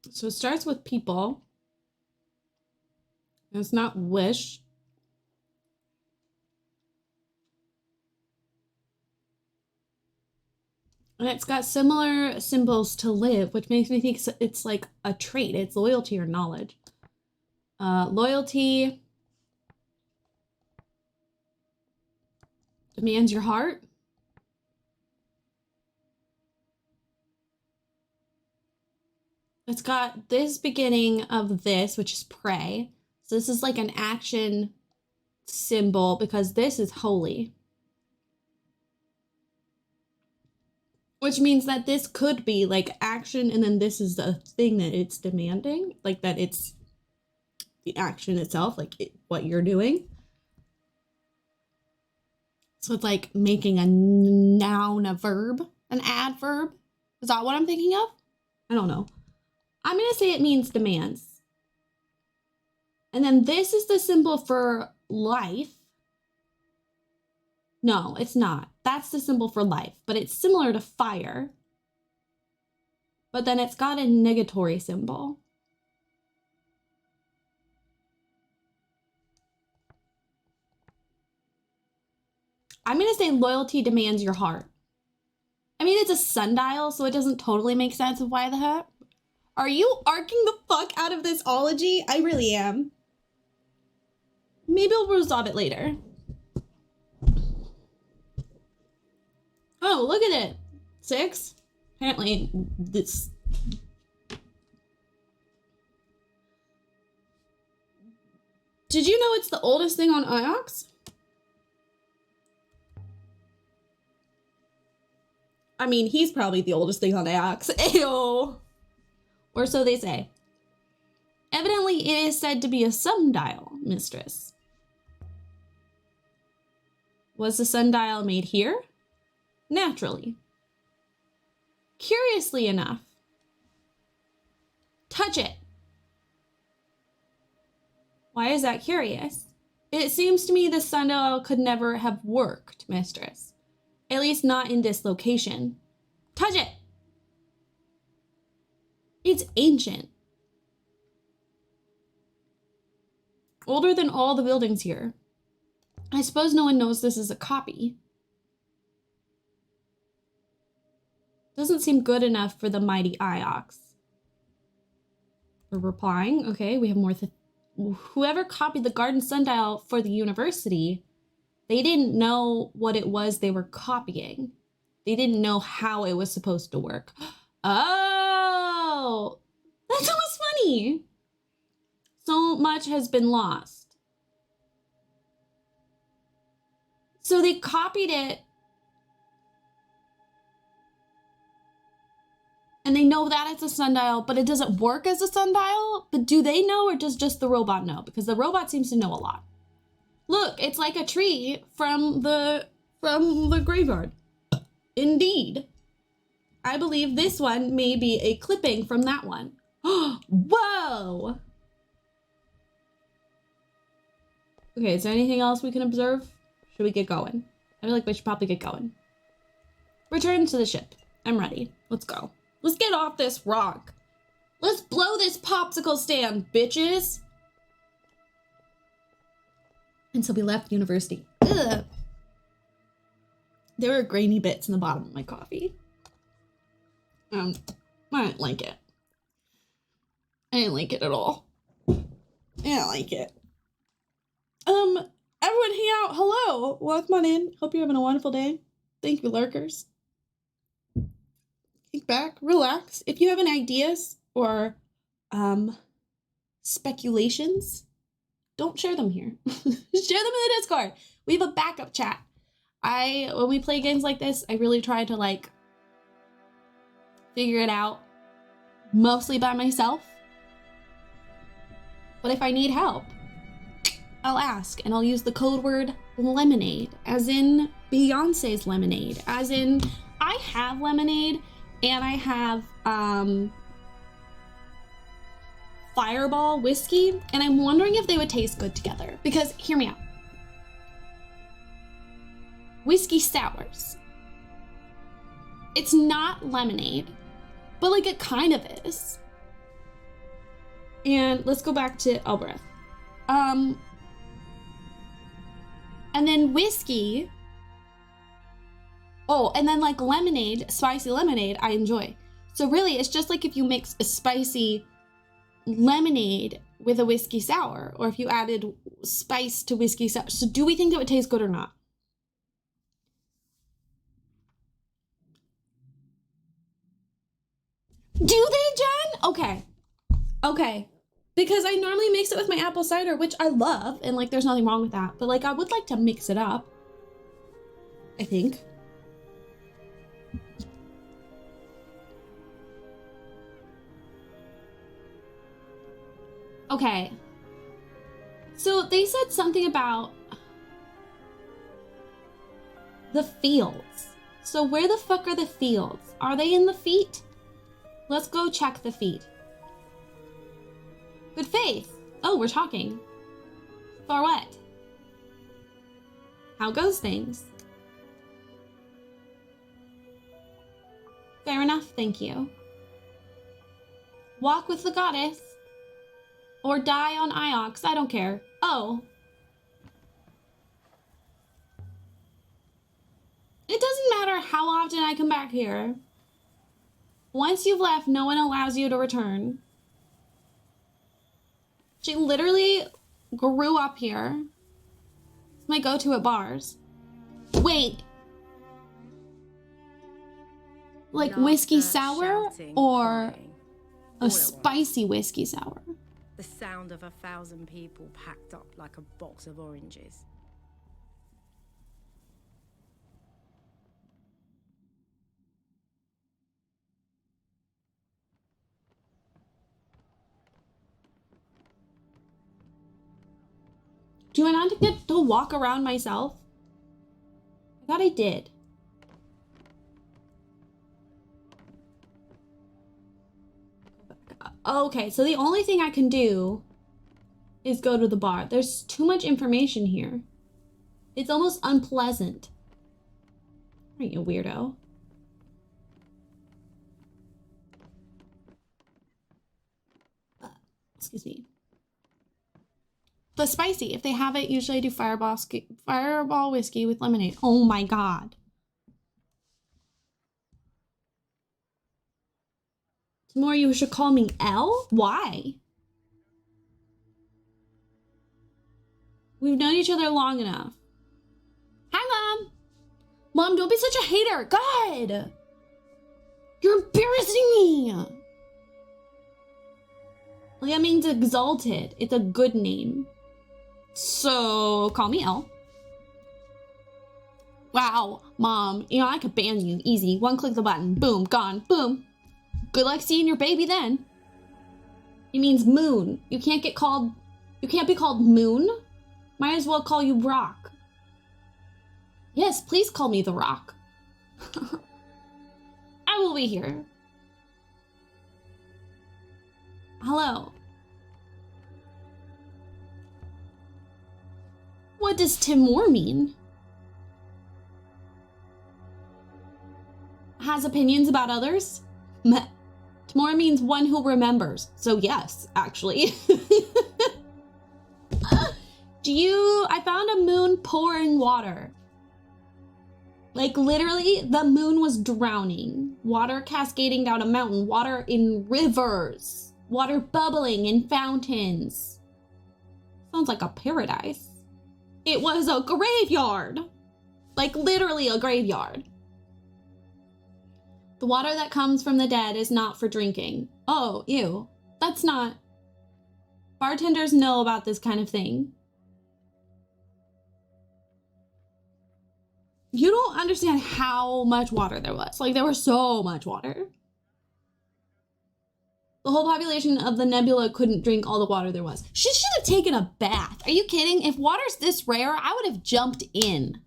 So it starts with people. It's not wish. And it's got similar symbols to live, which makes me think it's like a trait. It's loyalty or knowledge. Loyalty demands your heart. It's got this beginning of this, which is pray. So this is like an action symbol because this is holy. Which means that this could be like action and then this is the thing that it's demanding. Like that it's the action itself, like what you're doing. So it's like making a noun a verb, an adverb. Is that what I'm thinking of? I don't know. I'm going to say it means demands. And then this is the symbol for life. No, it's not. That's the symbol for life, but it's similar to fire. But then it's got a negatory symbol. I'm going to say loyalty demands your heart. I mean, it's a sundial, so it doesn't totally make sense of why the heck. Are you arcing the fuck out of this ology? I really am. Maybe we'll resolve it later. Oh, look at it. 6? Apparently, this... Did you know it's the oldest thing on Iox? I mean, he's probably the oldest thing on Iox. Ew. Or so they say. Evidently, it is said to be a sundial, mistress. Was the sundial made here? Naturally. Curiously enough. Touch it. Why is that curious? It seems to me the sundial could never have worked, mistress. At least not in this location. Touch it! It's ancient. Older than all the buildings here. I suppose no one knows this is a copy. Doesn't seem good enough for the mighty Iox. We're replying. Okay, we have more. Whoever copied the garden sundial for the university, they didn't know what it was they were copying. They didn't know how it was supposed to work. Oh, that's almost funny. So much has been lost. So they copied it. And they know that it's a sundial, but it doesn't work as a sundial. But do they know, or does just the robot know? Because the robot seems to know a lot. Look, it's like a tree from the graveyard. Indeed. I believe this one may be a clipping from that one. Whoa! Okay, is there anything else we can observe? Should we get going? I feel like we should probably get going. Return to the ship. I'm ready. Let's go. Let's get off this rock. Let's blow this popsicle stand, bitches. And so we left university. Ugh. There were grainy bits in the bottom of my coffee. I didn't like it. I didn't like it at all. I don't like it. Everyone hang out. Hello. Welcome on in. Hope you're having a wonderful day. Thank you, lurkers. Kick back, relax. If you have any ideas or speculations, don't share them here. Share them in the Discord. We have a backup chat. When we play games like this, I really try to like figure it out mostly by myself. But if I need help, I'll ask, and I'll use the code word lemonade, as in Beyonce's lemonade, as in I have lemonade and I have Fireball whiskey, and I'm wondering if they would taste good together. Because hear me out. Whiskey sours. It's not lemonade, but like it kind of is. And let's go back to Elbreth. And then whiskey. Oh, and then like lemonade, spicy lemonade, I enjoy. So really, it's just like if you mix a spicy lemonade with a whiskey sour, or if you added spice to whiskey sour. So do we think that would taste good or not? Do they, Jen? Okay. Okay. Because I normally mix it with my apple cider, which I love, and like there's nothing wrong with that. But like I would like to mix it up, I think. Okay. So they said something about the fields. So where the fuck are the fields? Are they in the feet? Let's go check the feet. Good faith. Oh, we're talking. For what? How goes things? Fair enough, thank you. Walk with the goddess. Or die on Iox, I don't care. Oh. It doesn't matter how often I come back here. Once you've left, no one allows you to return. She literally grew up here. It's my go-to at bars. Wait. Like whiskey sour or a spicy whiskey sour? The sound of 1,000 people packed up like a box of oranges. Do I not get to walk around myself? I thought I did. Okay, so the only thing I can do is go to the bar. There's too much information here. It's almost unpleasant. Aren't you a weirdo? Excuse me. The spicy, if they have it, usually I do fireball whiskey with lemonade. Oh my god. Tomorrow you should call me Elle? Why? We've known each other long enough. Hi, Mom. Mom, don't be such a hater. God. You're embarrassing me. That means exalted. It's a good name. So, call me Elle. Wow, Mom. You know, I could ban you. Easy. One click of the button. Boom. Gone. Boom. Good luck seeing your baby then. It means moon. You can't be called Moon. Might as well call you Rock. Yes, please call me the Rock. I will be here. Hello. What does Timur mean? Has opinions about others? Meh. Timur means one who remembers. So yes, actually. I found a moon pouring water. Like literally, the moon was drowning. Water cascading down a mountain. Water in rivers. Water bubbling in fountains. Sounds like a paradise. It was a graveyard. Like literally a graveyard. The water that comes from the dead is not for drinking. Oh, ew. That's not. Bartenders know about this kind of thing. You don't understand how much water there was. Like, there was so much water. The whole population of the nebula couldn't drink all the water there was. She should have taken a bath. Are you kidding? If water's this rare, I would have jumped in.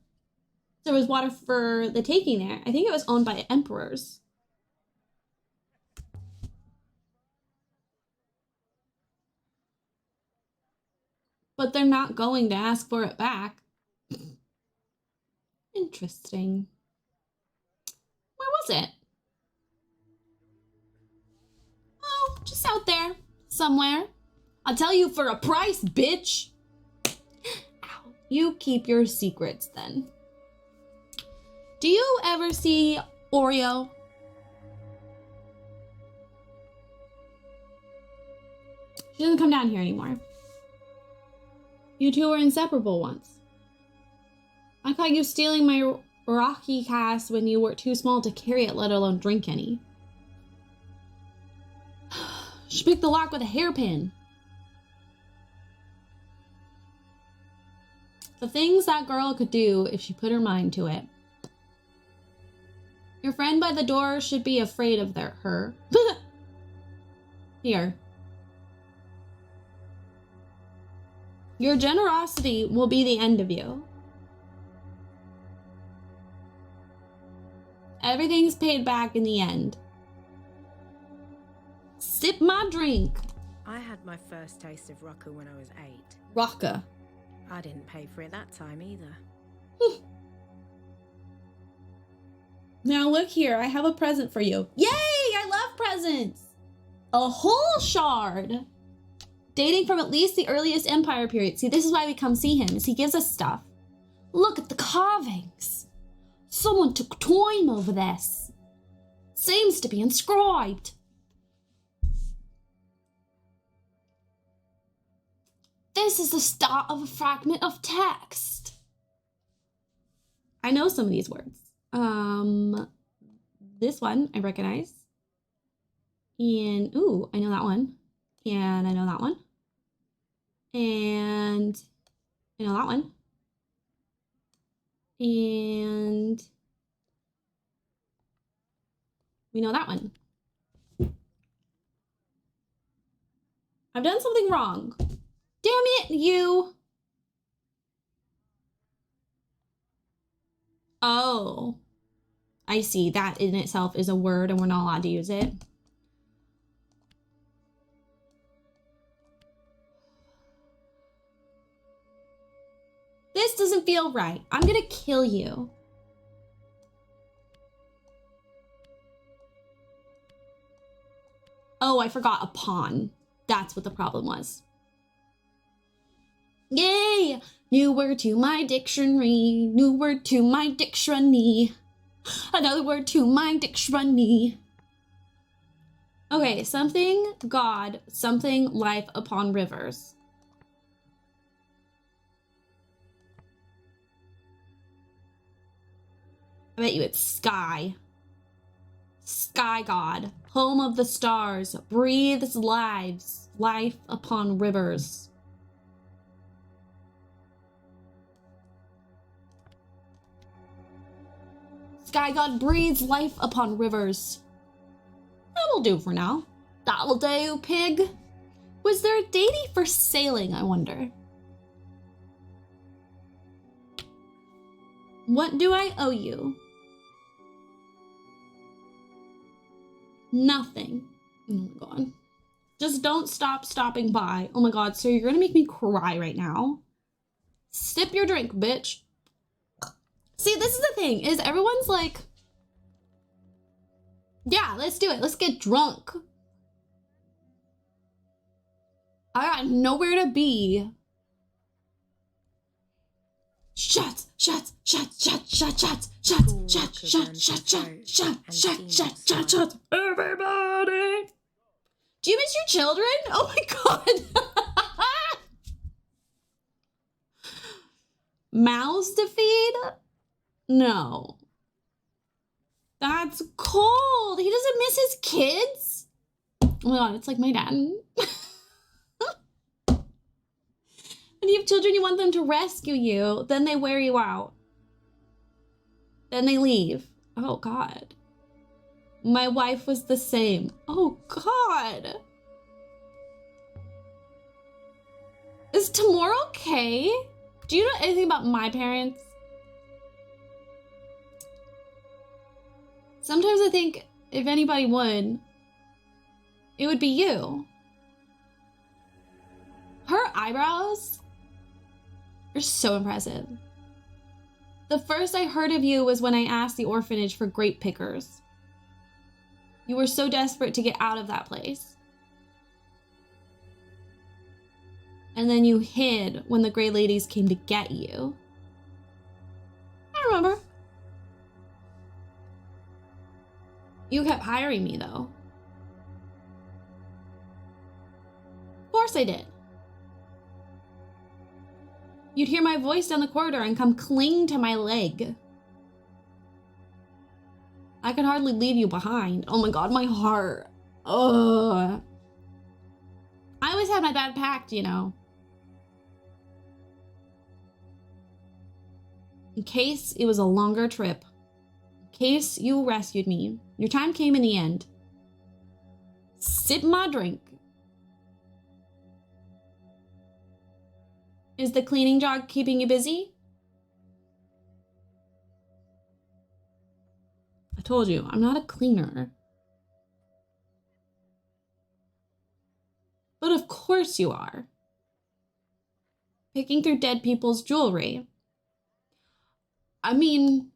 There was water for the taking there. I think it was owned by emperors. But they're not going to ask for it back. Interesting. Where was it? Oh, just out there. Somewhere. I'll tell you for a price, bitch. Ow. You keep your secrets then. Do you ever see Oreo? She doesn't come down here anymore. You two were inseparable once. I caught you stealing my Rocky cast when you were too small to carry it, let alone drink any. She picked the lock with a hairpin. The things that girl could do if she put her mind to it. Your friend by the door should be afraid of her. Here. Your generosity will be the end of you. Everything's paid back in the end. Sip my drink. I had my first taste of Rocca when I was 8. Rocca. I didn't pay for it that time either. Now look here, I have a present for you. Yay! I love presents! A whole shard. Dating from at least the earliest Empire period. See, this is why we come see him, is he gives us stuff. Look at the carvings. Someone took time over this. Seems to be inscribed. This is the start of a fragment of text. I know some of these words. This one I recognize. And, ooh, I know that one. And I know that one. And I know that one. And we know that one. I've done something wrong. Damn it, you. Oh, I see. That in itself is a word and we're not allowed to use it. This doesn't feel right. I'm gonna kill you. Oh, I forgot a pawn. That's what the problem was. Yay! New word to my dictionary. New word to my dictionary. Another word to my dictionary. Okay, something God, something life upon rivers. I bet you it's sky. Sky God, home of the stars, breathes life upon rivers. Sky God breathes life upon rivers. That'll do for now. That'll do, pig. Was there a deity for sailing, I wonder? What do I owe you? Nothing. Oh my god. Just don't stop stopping by. Oh my god, so you're gonna make me cry right now. Sip your drink, bitch. See, this is the thing, is everyone's like, yeah, let's do it. Let's get drunk. I got nowhere to be. Shots, shots, shots, shots, shots, shots, shots, shots, shots, shots, shots, shots, shots, shots, shots, shots, everybody. Do you miss your children? Oh my god. Mouths to feed? No. That's cold. He doesn't miss his kids? Oh my god, it's like my dad. When you have children, you want them to rescue you. Then they wear you out. Then they leave. Oh god. My wife was the same. Oh god. Is Tamora okay? Do you know anything about my parents? Sometimes I think if anybody would, it would be you. Her eyebrows are so impressive. The first I heard of you was when I asked the orphanage for grape pickers. You were so desperate to get out of that place. And then you hid when the Grey Ladies came to get you. I remember. You kept hiring me, though. Of course I did. You'd hear my voice down the corridor and come cling to my leg. I could hardly leave you behind. Oh my god, my heart. Ugh. I always had my bag packed, you know. In case it was a longer trip. In case you rescued me. Your time came in the end. Sip my drink. Is the cleaning job keeping you busy? I told you, I'm not a cleaner. But of course you are. Picking through dead people's jewelry. I mean,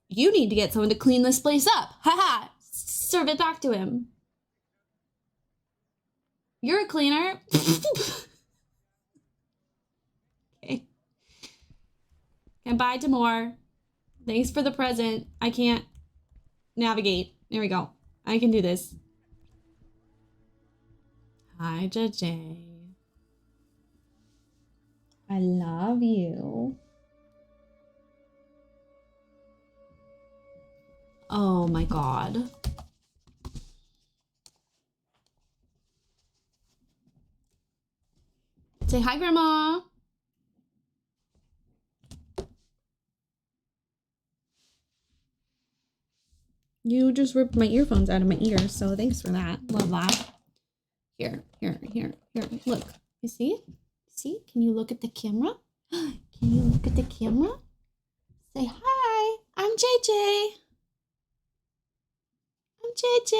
you need to get someone to clean this place up. Haha, serve it back to him. You're a cleaner. Okay. And bye, Tamor. Thanks for the present. I can't navigate. There we go. I can do this. Hi, JJ. I love you. Oh my god. Say hi, Grandma. You just ripped my earphones out of my ears, so thanks for that. Love that. Here. Look. You see? See? Can you look at the camera? Can you look at the camera? Say hi. I'm JJ. I'm JJ.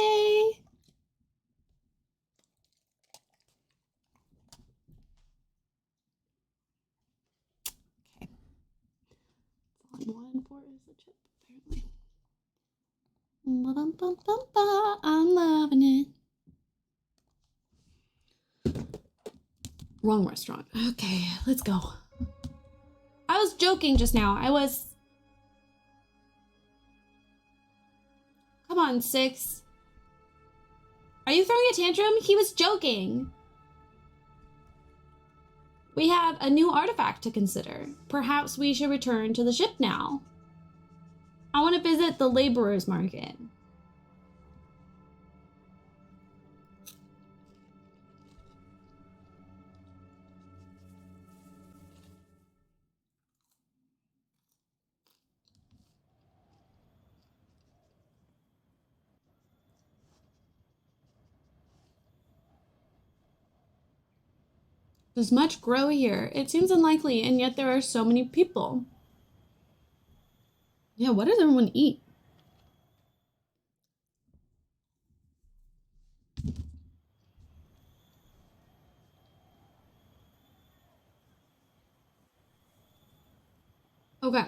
Okay. All I wanted for is a chip, apparently. Ba-dum-bum-bum-ba. I'm loving it. Wrong restaurant. Okay, let's go. I was joking just now. Come on, 6. Are you throwing a tantrum? He was joking. We have a new artifact to consider. Perhaps we should return to the ship now. I want to visit the laborers' market. Does much grow here? It seems unlikely, and yet there are so many people. Yeah, what does everyone eat? Okay.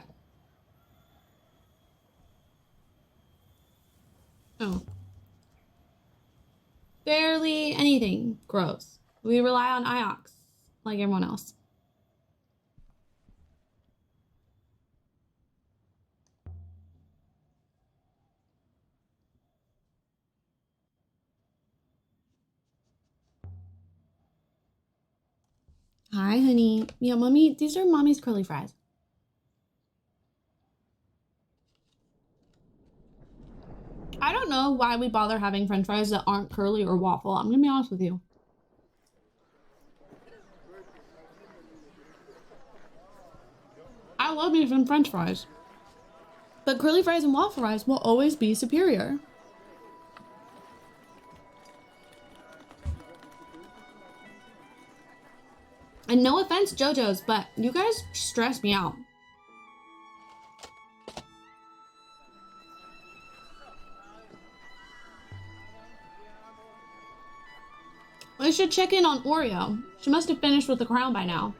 Oh. Barely anything grows. We rely on Iox, like everyone else. Hi, honey. Yeah, mommy, these are mommy's curly fries. I don't know why we bother having french fries that aren't curly or waffle. I'm gonna be honest with you. I love me some french fries. But curly fries and waffle fries will always be superior. And no offense, JoJo's, but you guys stress me out. We should check in on Oreo. She must have finished with the crown by now.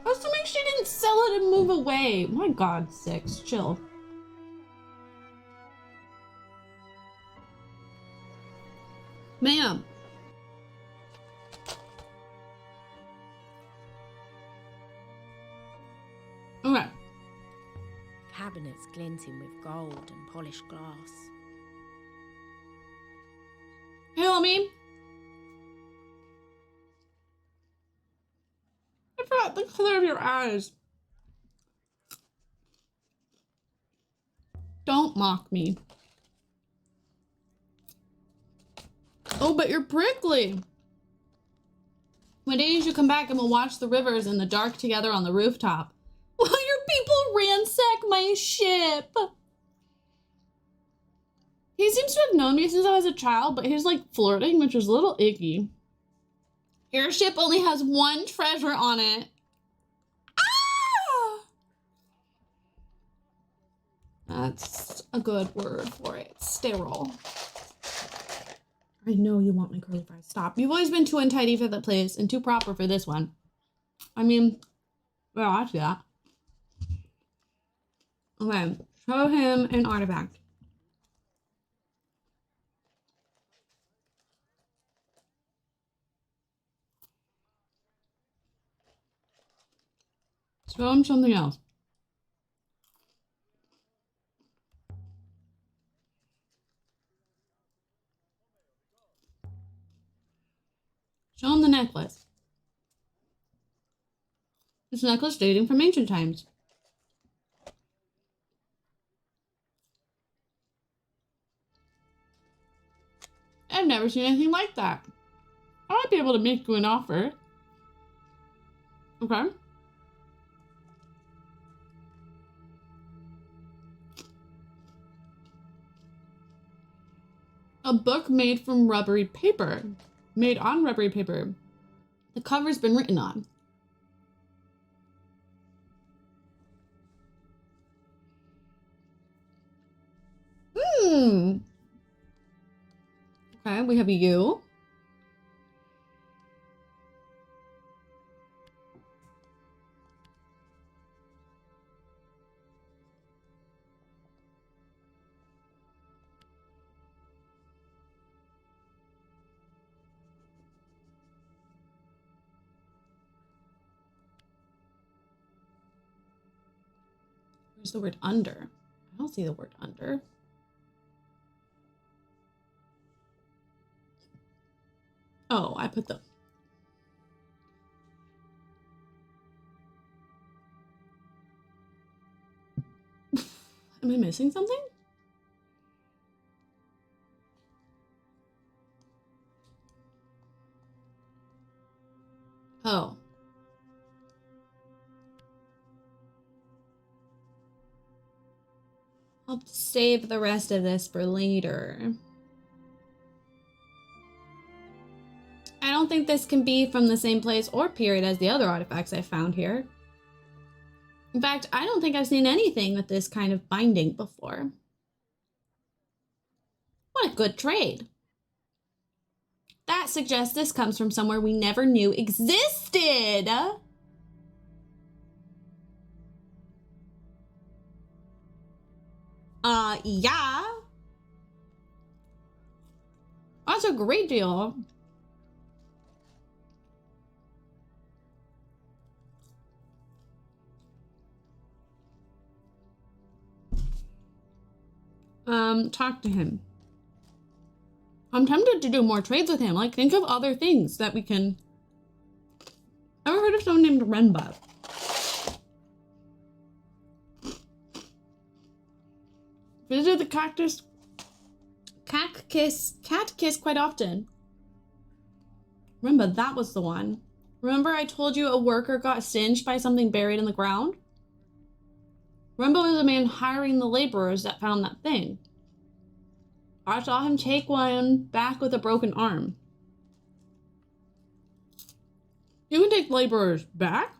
Assuming she didn't sell it and move away. My God, 6, chill. Ma'am. Okay. Cabinets glinting with gold and polished glass. Hey, homie. I forgot the color of your eyes. Don't mock me. Oh, but you're prickly. One day you should come back and we'll watch the rivers in the dark together on the rooftop. While your people ransack my ship. He seems to have known me since I was a child, but he's like flirting, which is a little icky. Your ship only has one treasure on it. Ah! That's a good word for it. Sterile. I know you want my curly fries. Stop. You've always been too untidy for the place and too proper for this one. I mean, well, I see that. Okay, show him an artifact. Show him something else. Show him the necklace. This necklace dating from ancient times. I've never seen anything like that. I might be able to make you an offer. Okay. A book made from rubbery paper. Made on rubbery paper. The cover's been written on. Okay, we have you. Where's the word under? I don't see the word under. Oh, I put the... Am I missing something? Oh. I'll save the rest of this for later. I don't think this can be from the same place or period as the other artifacts I found here. In fact, I don't think I've seen anything with this kind of binding before. What a good trade. That suggests this comes from somewhere we never knew existed. Yeah. That's a great deal. Talk to him. I'm tempted to do more trades with him. Like, think of other things that we can... Ever heard of someone named Renba? Visit the cat kiss quite often. Remember, that was the one. Remember I told you a worker got singed by something buried in the ground? Remember was the man hiring the laborers that found that thing. I saw him take one back with a broken arm. You can take laborers back?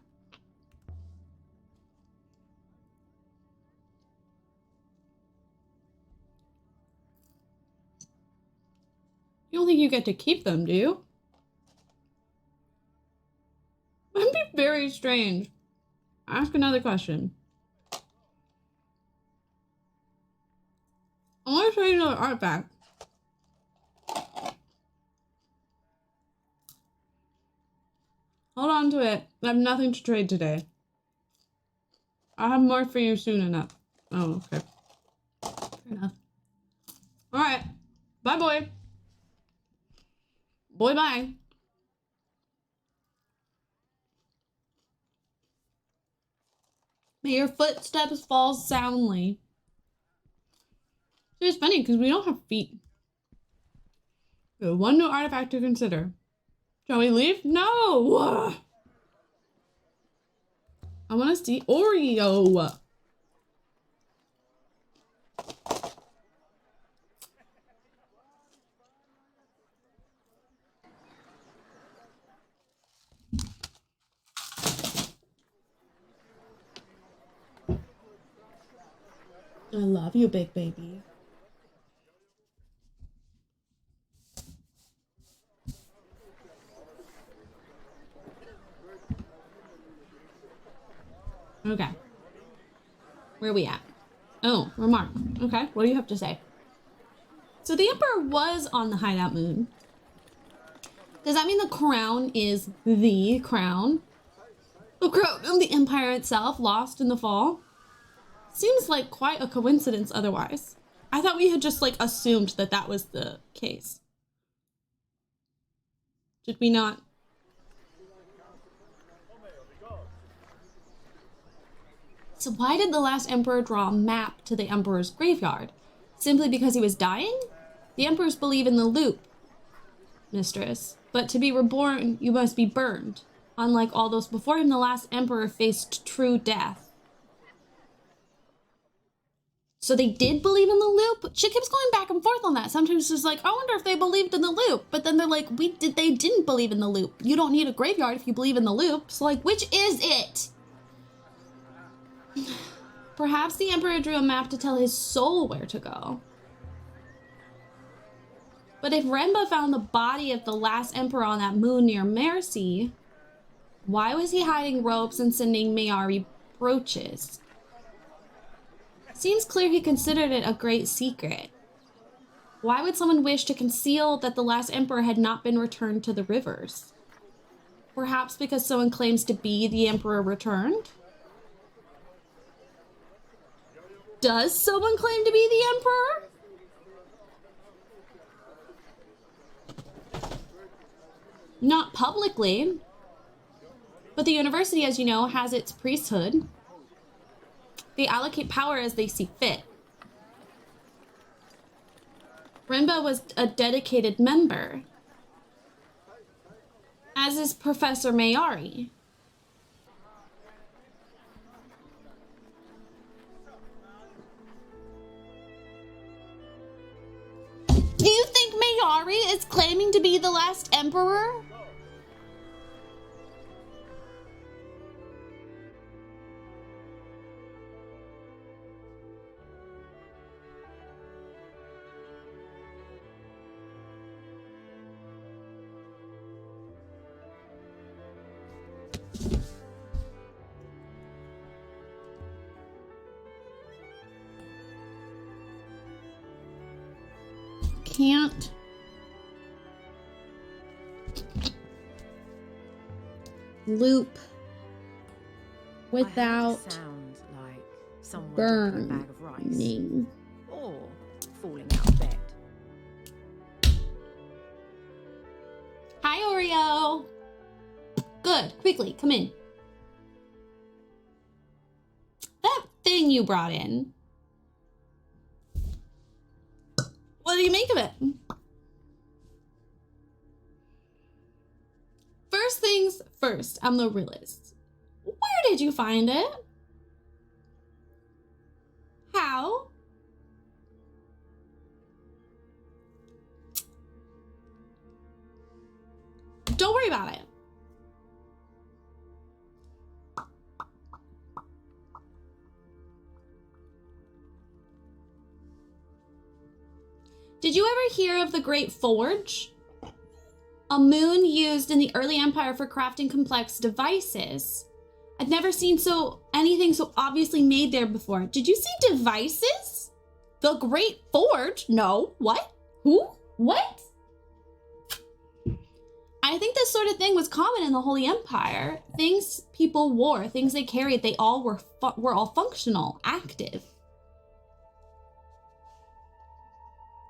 You don't think you get to keep them, do you? That'd be very strange. Ask another question. I want to show you another artifact. Hold on to it. I have nothing to trade today. I'll have more for you soon enough. Oh, okay. Fair enough. Alright. Bye, boy. Boy, bye. May your footsteps fall soundly. It's funny because we don't have feet. We have one new artifact to consider. Shall we leave? No! I want to see Oreo. I love you, big baby. Okay. Where are we at? Oh, remark. Okay, what do you have to say? So the Emperor was on the hideout moon. Does that mean the crown is the crown? The crown of the Empire itself, lost in the fall? Seems like quite a coincidence otherwise. I thought we had just like assumed that that was the case. Did we not? So why did the last Emperor draw a map to the Emperor's graveyard? Simply because he was dying? The Emperors believe in the loop, mistress. But to be reborn, you must be burned. Unlike all those before him, the last Emperor faced true death. So they did believe in the loop? She keeps going back and forth on that. Sometimes she's like, I wonder if they believed in the loop. But then they're like, they didn't believe in the loop. You don't need a graveyard if you believe in the loop. So like, which is it? Perhaps the Emperor drew a map to tell his soul where to go. But if Renba found the body of the last Emperor on that moon near Mercy, why was he hiding ropes and sending Mayari brooches? Seems clear he considered it a great secret. Why would someone wish to conceal that the last Emperor had not been returned to the rivers? Perhaps because someone claims to be the Emperor returned? Does someone claim to be the Emperor? Not publicly. But the university, as you know, has its priesthood. They allocate power as they see fit. Renba was a dedicated member, as is Professor Mayari. Do you think Mayari is claiming to be the last Emperor? Can't loop without sound like someone dropping a bag of rice burning. or falling out of bed. Hi, Oreo. Good. Quickly, come in. That thing you brought in. What do you make of it? First things first, I'm the realist. Where did you find it? How? Don't worry about it. Did you ever hear of the Great Forge? A moon used in the early empire for crafting complex devices. I'd never seen anything so obviously made there before. Did you see devices? The Great Forge? No. What? Who? What? I think this sort of thing was common in the Holy Empire. Things people wore, things they carried, they all were all functional, active.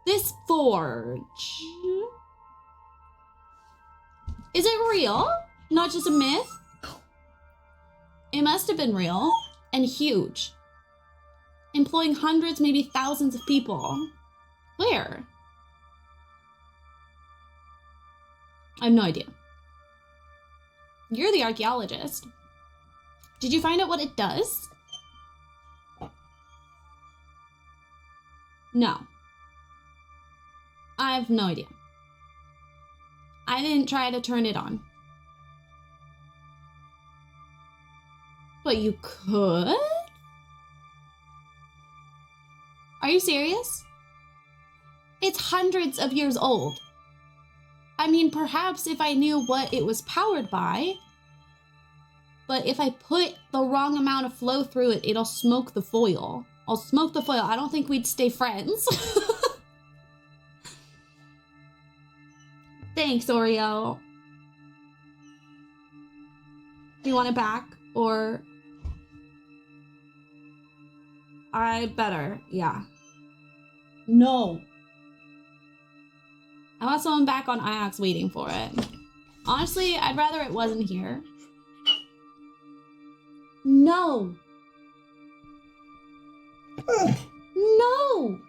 This forge. Is it real? Not just a myth? It must have been real and huge. Employing hundreds, maybe thousands of people. Where? I have no idea. You're the archaeologist. Did you find out what it does? No. I have no idea. I didn't try to turn it on. But you could? Are you serious? It's hundreds of years old. I mean, perhaps if I knew what it was powered by, but if I put the wrong amount of flow through it, it'll smoke the foil. I'll smoke the foil. I don't think we'd stay friends. Thanks, Oreo. Do you want it back? Or... I better, yeah. No. I want someone back on Iox waiting for it. Honestly, I'd rather it wasn't here. No. No.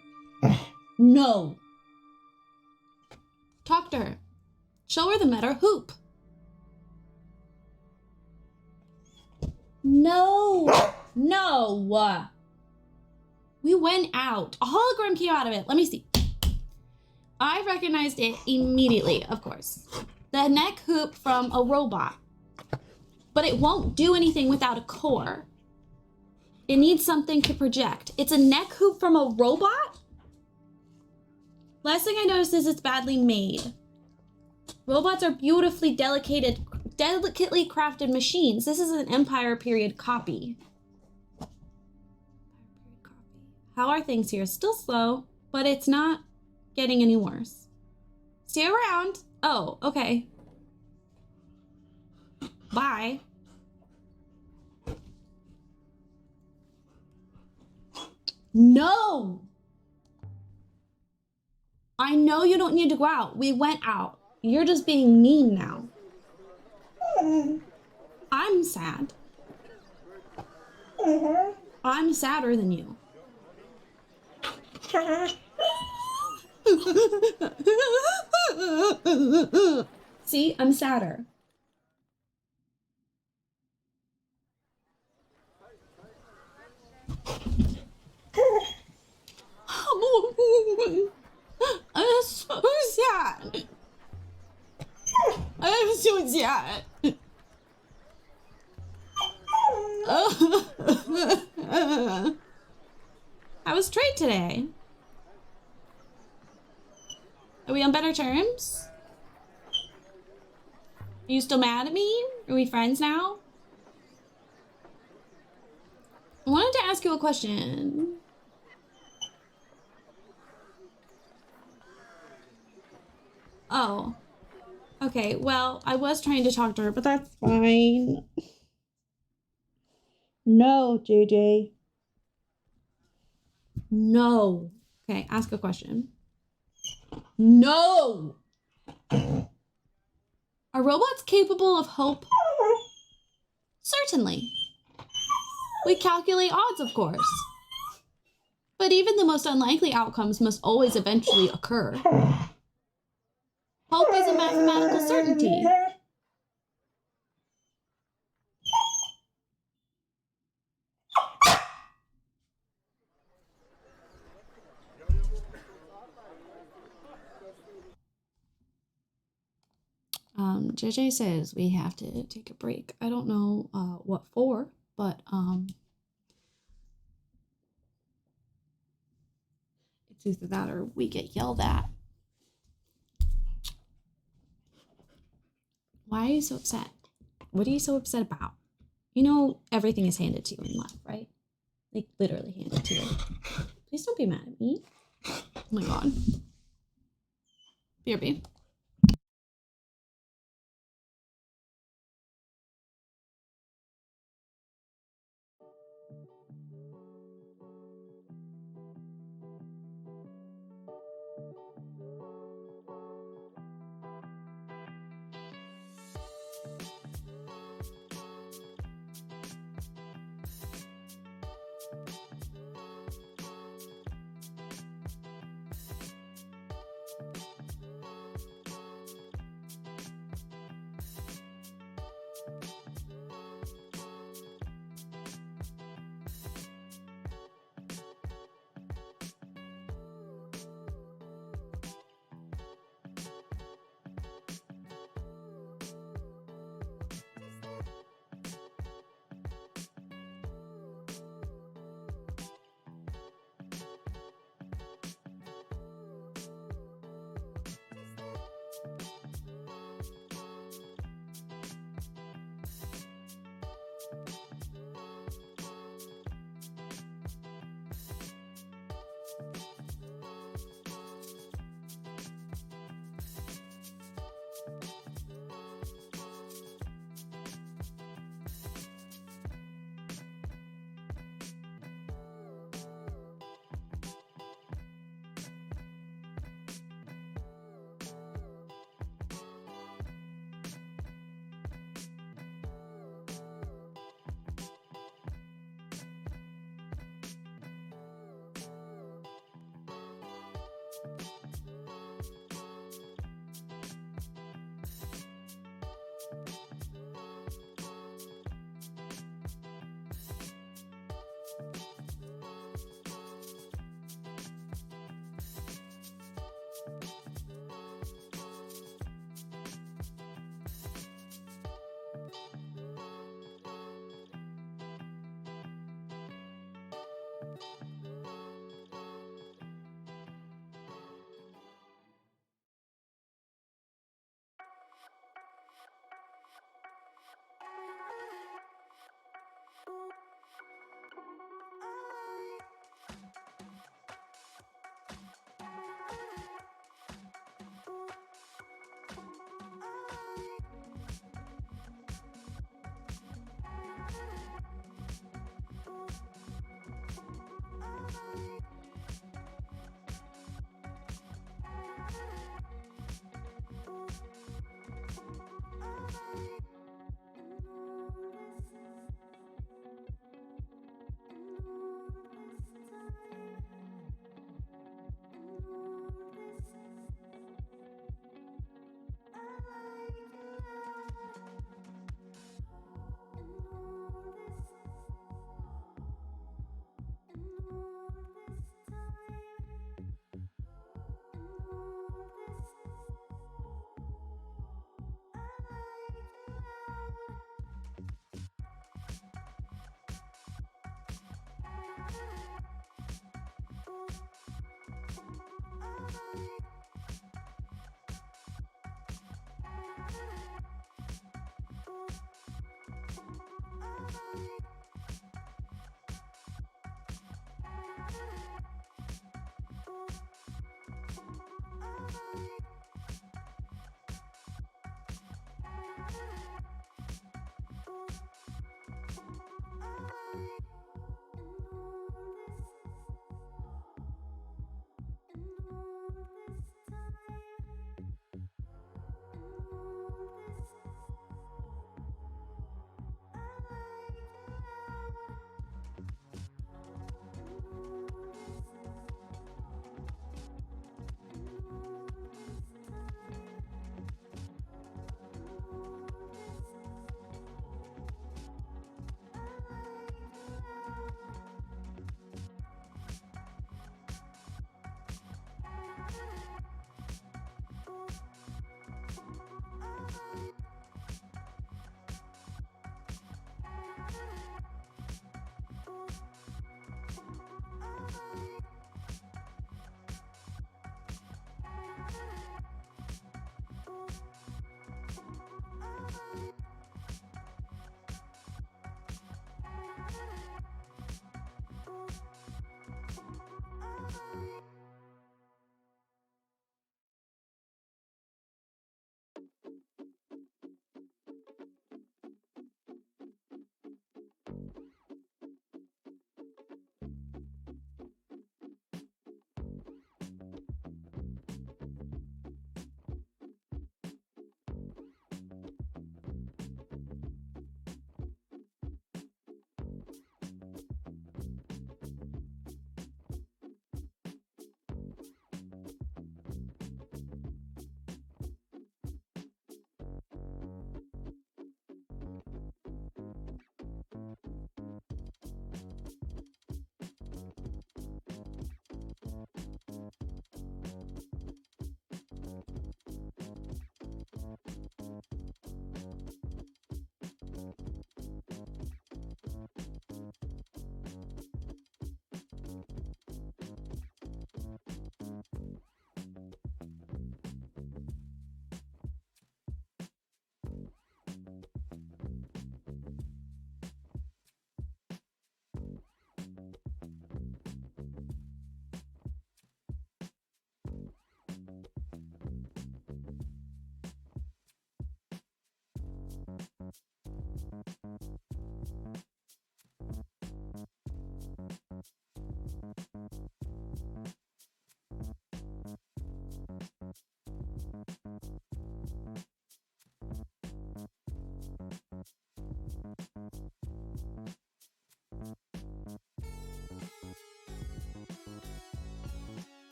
No. Talk to her. Show her the meta hoop. No. No. We went out. A hologram came out of it. Let me see. I recognized it immediately, of course. The neck hoop from a robot. But it won't do anything without a core. It needs something to project. It's a neck hoop from a robot? Last thing I noticed is it's badly made. Robots are beautifully delicately crafted machines. This is an Empire period copy. How are things here? Still slow, but it's not getting any worse. Stay around. Oh, okay. Bye. No! I know you don't need to go out. We went out. You're just being mean now. I'm sad. I'm sadder than you. See, I'm sadder. I'm so sad. I'm so sad. How was trade today? Are we on better terms? Are you still mad at me? Are we friends now? I wanted to ask you a question. Oh. Okay, well, I was trying to talk to her, but that's fine. No, JJ. No. Okay, ask a question. No! Are robots capable of hope? Certainly. We calculate odds, of course. But even the most unlikely outcomes must always eventually occur. Hope is a mathematical certainty. JJ says we have to take a break. I don't know what for, but it's either that or we get yelled at. Why are you so upset? What are you so upset about? You know everything is handed to you in life, right? Like literally handed to you. Please don't be mad at me. Oh my god. BRB.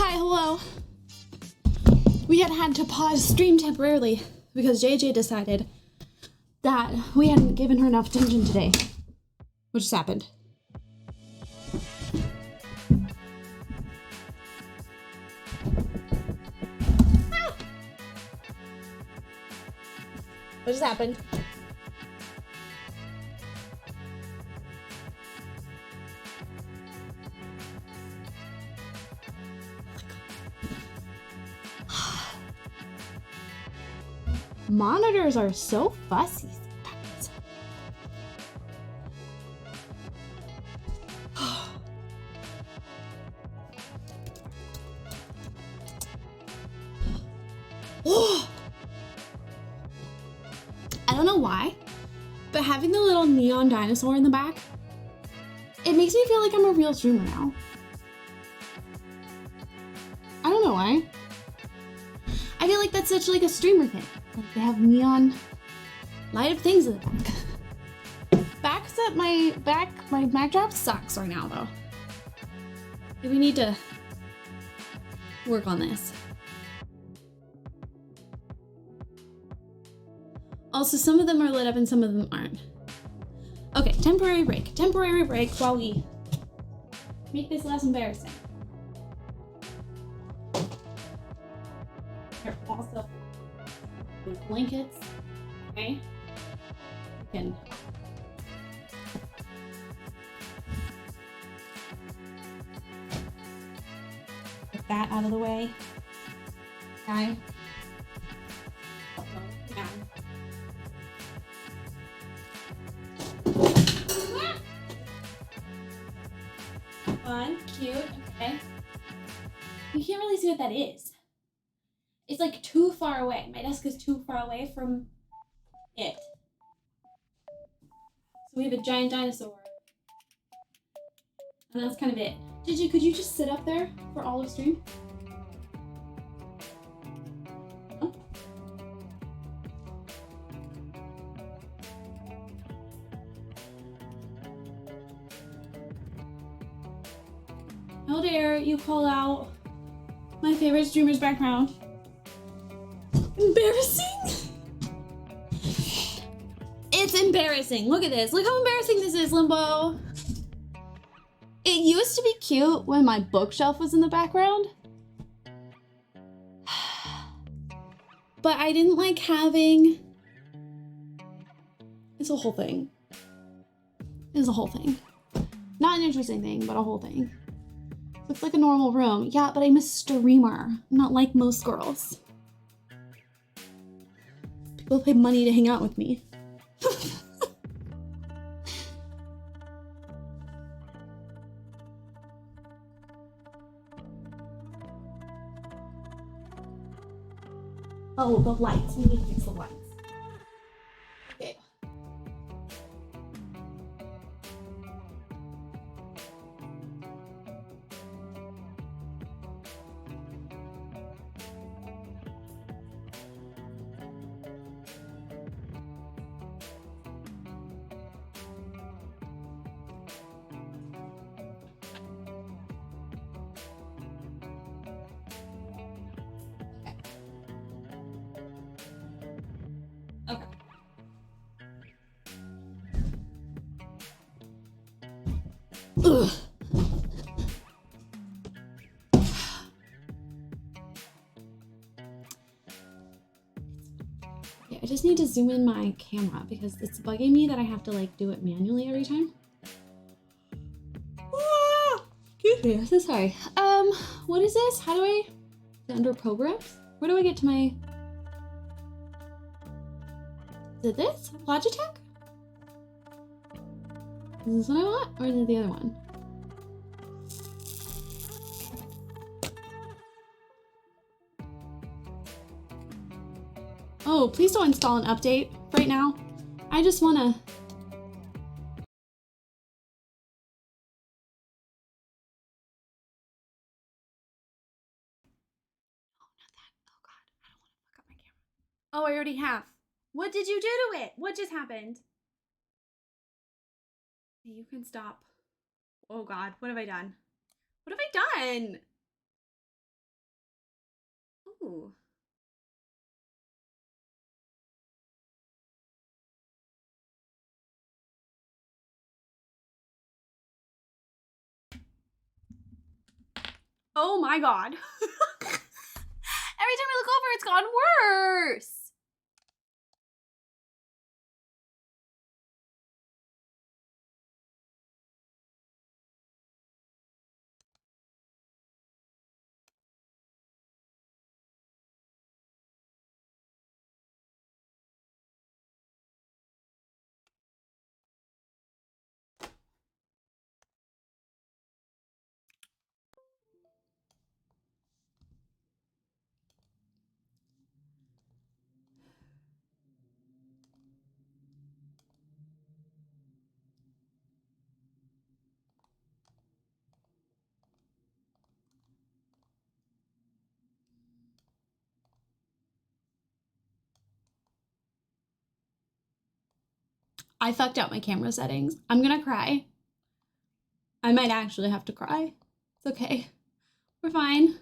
Hi, hello. We had to pause stream temporarily because JJ decided that we hadn't given her enough attention today, which just happened. Ah! What just happened? Monitors are so fussy sometimes. I don't know why, but having the little neon dinosaur in the back, it makes me feel like I'm a real streamer now. I don't know why. I feel like that's such like a streamer thing. Like they have neon light up things in the back. My backdrop sucks right now though. We need to work on this. Also, some of them are lit up and some of them aren't. Okay, temporary break. Temporary break while we make this less embarrassing. Here, also, with blankets, okay? You can get that out of the way, okay? Yeah. Fun, cute, okay. You can't really see what that is. It's like too far away. My desk is too far away from it. So we have a giant dinosaur. And that's kind of it. Gigi, could you just sit up there for all of stream? Oh. How dare you call out my favorite streamer's background? Embarrassing? It's embarrassing. Look at this. Look how embarrassing this is, Limbo. It used to be cute when my bookshelf was in the background. But I didn't like having... It's a whole thing. It's a whole thing. Not an interesting thing, but a whole thing. Looks like a normal room. Yeah, but I'm a streamer. I'm not like most girls. People pay money to hang out with me. Oh, the lights. We need to fix the lights. Okay. Okay. Ugh. Yeah, I just need to zoom in my camera because it's bugging me that I have to like do it manually every time. Excuse me, I'm so sorry. What is this? How do I... Under programs? Where do I get to my... Is it this? Logitech? Is this what I want? Or is it the other one? Oh, please don't install an update right now. I just wanna... Oh, I already have. What did you do to it? What just happened? You can stop. Oh God, what have I done? What have I done? Ooh. Oh my god. Every time I look over, it's gotten worse. I fucked up my camera settings. I'm gonna cry. I might actually have to cry. It's okay. We're fine.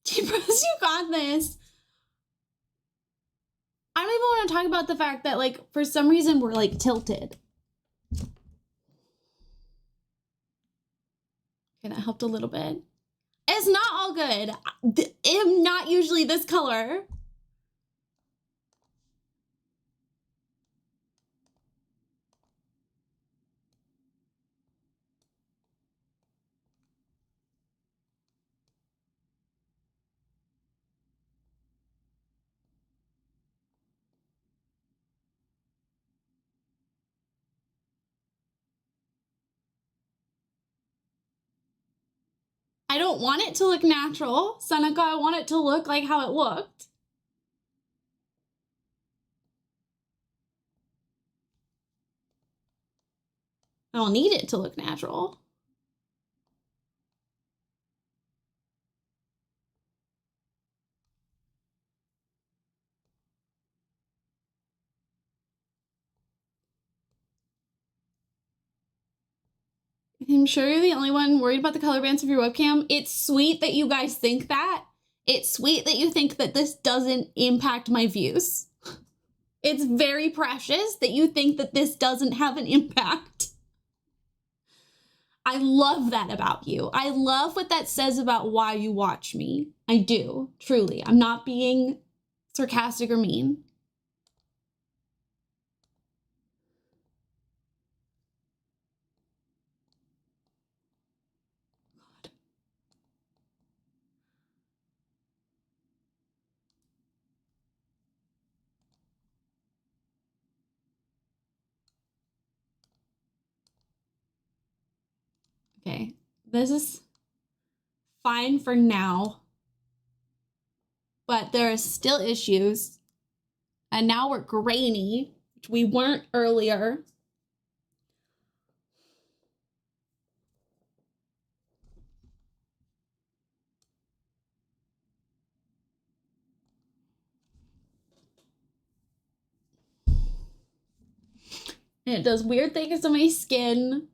T-Bros, you got this. I don't even want to talk about the fact that, like, for some reason we're, like, tilted. Okay, that helped a little bit. It's not all good. I'm not usually this color. I don't want it to look natural, Seneca. I want it to look like how it looked. I don't need it to look natural. I'm sure you're the only one worried about the color bands of your webcam. It's sweet that you guys think that. It's sweet that you think that this doesn't impact my views. It's very precious that you think that this doesn't have an impact. I love that about you. I love what that says about why you watch me. I do, truly. I'm not being sarcastic or mean. Okay, this is fine for now, but there are still issues. And now we're grainy, which we weren't earlier. And it does weird things to my skin.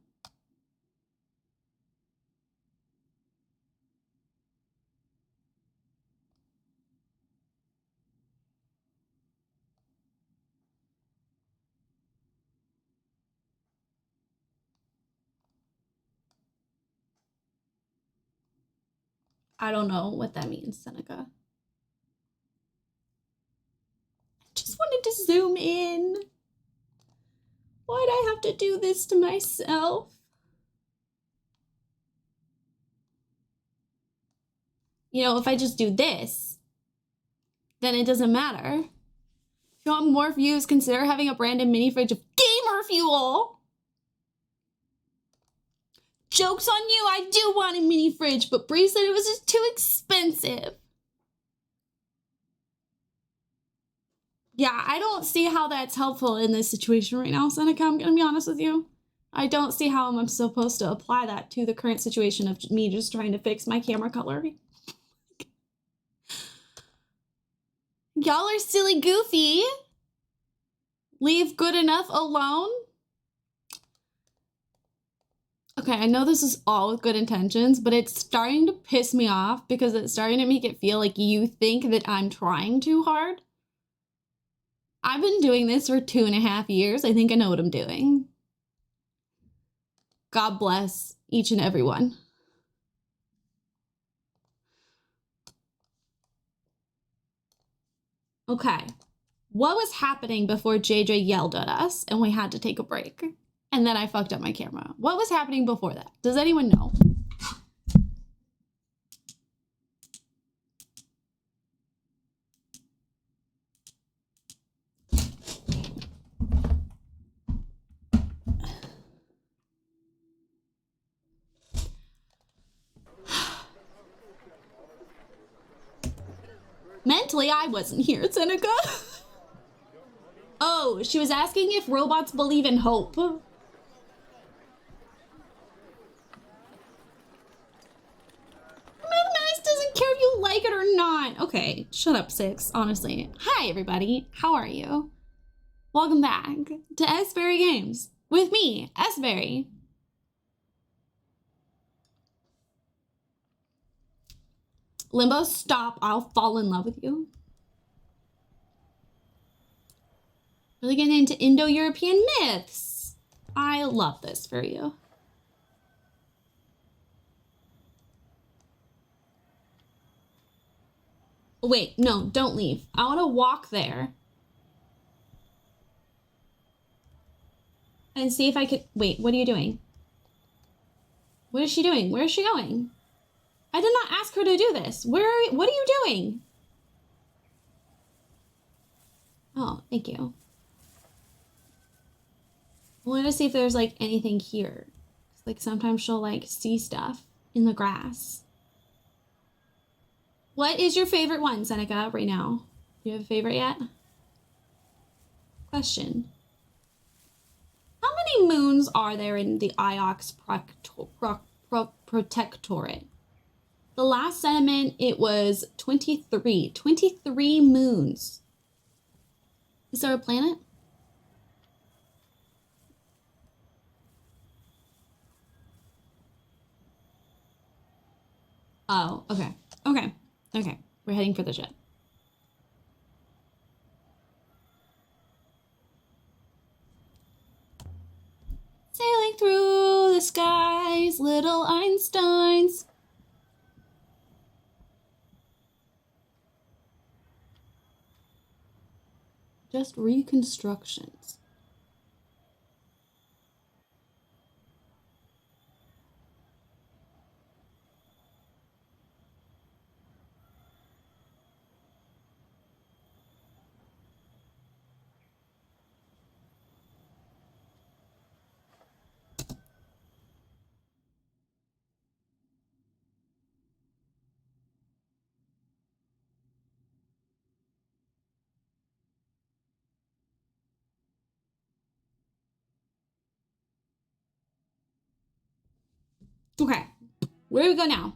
I don't know what that means, Seneca. I just wanted to zoom in. Why'd I have to do this to myself? You know, if I just do this, then it doesn't matter. If you want more views, consider having a branded mini fridge of gamer fuel. Joke's on you, I do want a mini fridge, but Bree said it was just too expensive. Yeah, I don't see how that's helpful in this situation right now, Seneca, I'm gonna be honest with you. I don't see how I'm supposed to apply that to the current situation of me just trying to fix my camera color. Y'all are silly goofy. Leave good enough alone. Okay, I know this is all with good intentions, but it's starting to piss me off because it's starting to make it feel like you think that I'm trying too hard. I've been doing this for 2.5 years. I think I know what I'm doing. God bless each and every one. Okay, what was happening before JJ yelled at us and we had to take a break? And then I fucked up my camera. What was happening before that? Does anyone know? Mentally, I wasn't here, Seneca. Oh, she was asking if robots believe in hope. Mathematics doesn't care if you like it or not. Okay, shut up, Six, honestly. Hi, everybody. How are you? Welcome back to S-Berry Games with me, S-Berry. Limbo, stop. I'll fall in love with you. Really getting into Indo-European myths. I love this for you. Wait, no, don't leave. I want to walk there. And see if I could... Wait, what are you doing? What is she doing? Where is she going? I did not ask her to do this. What are you doing? Oh, thank you. I wanted to see if there's like anything here. Like sometimes she'll like see stuff in the grass. What is your favorite one, Seneca, right now? Do you have a favorite yet? Question. How many moons are there in the Iox Protectorate? The last settlement, it was 23. 23 moons. Is there a planet? Oh, okay. Okay. Okay. We're heading for the ship. Sailing through the skies, little Einsteins. Just reconstructions. Okay, where do we go now?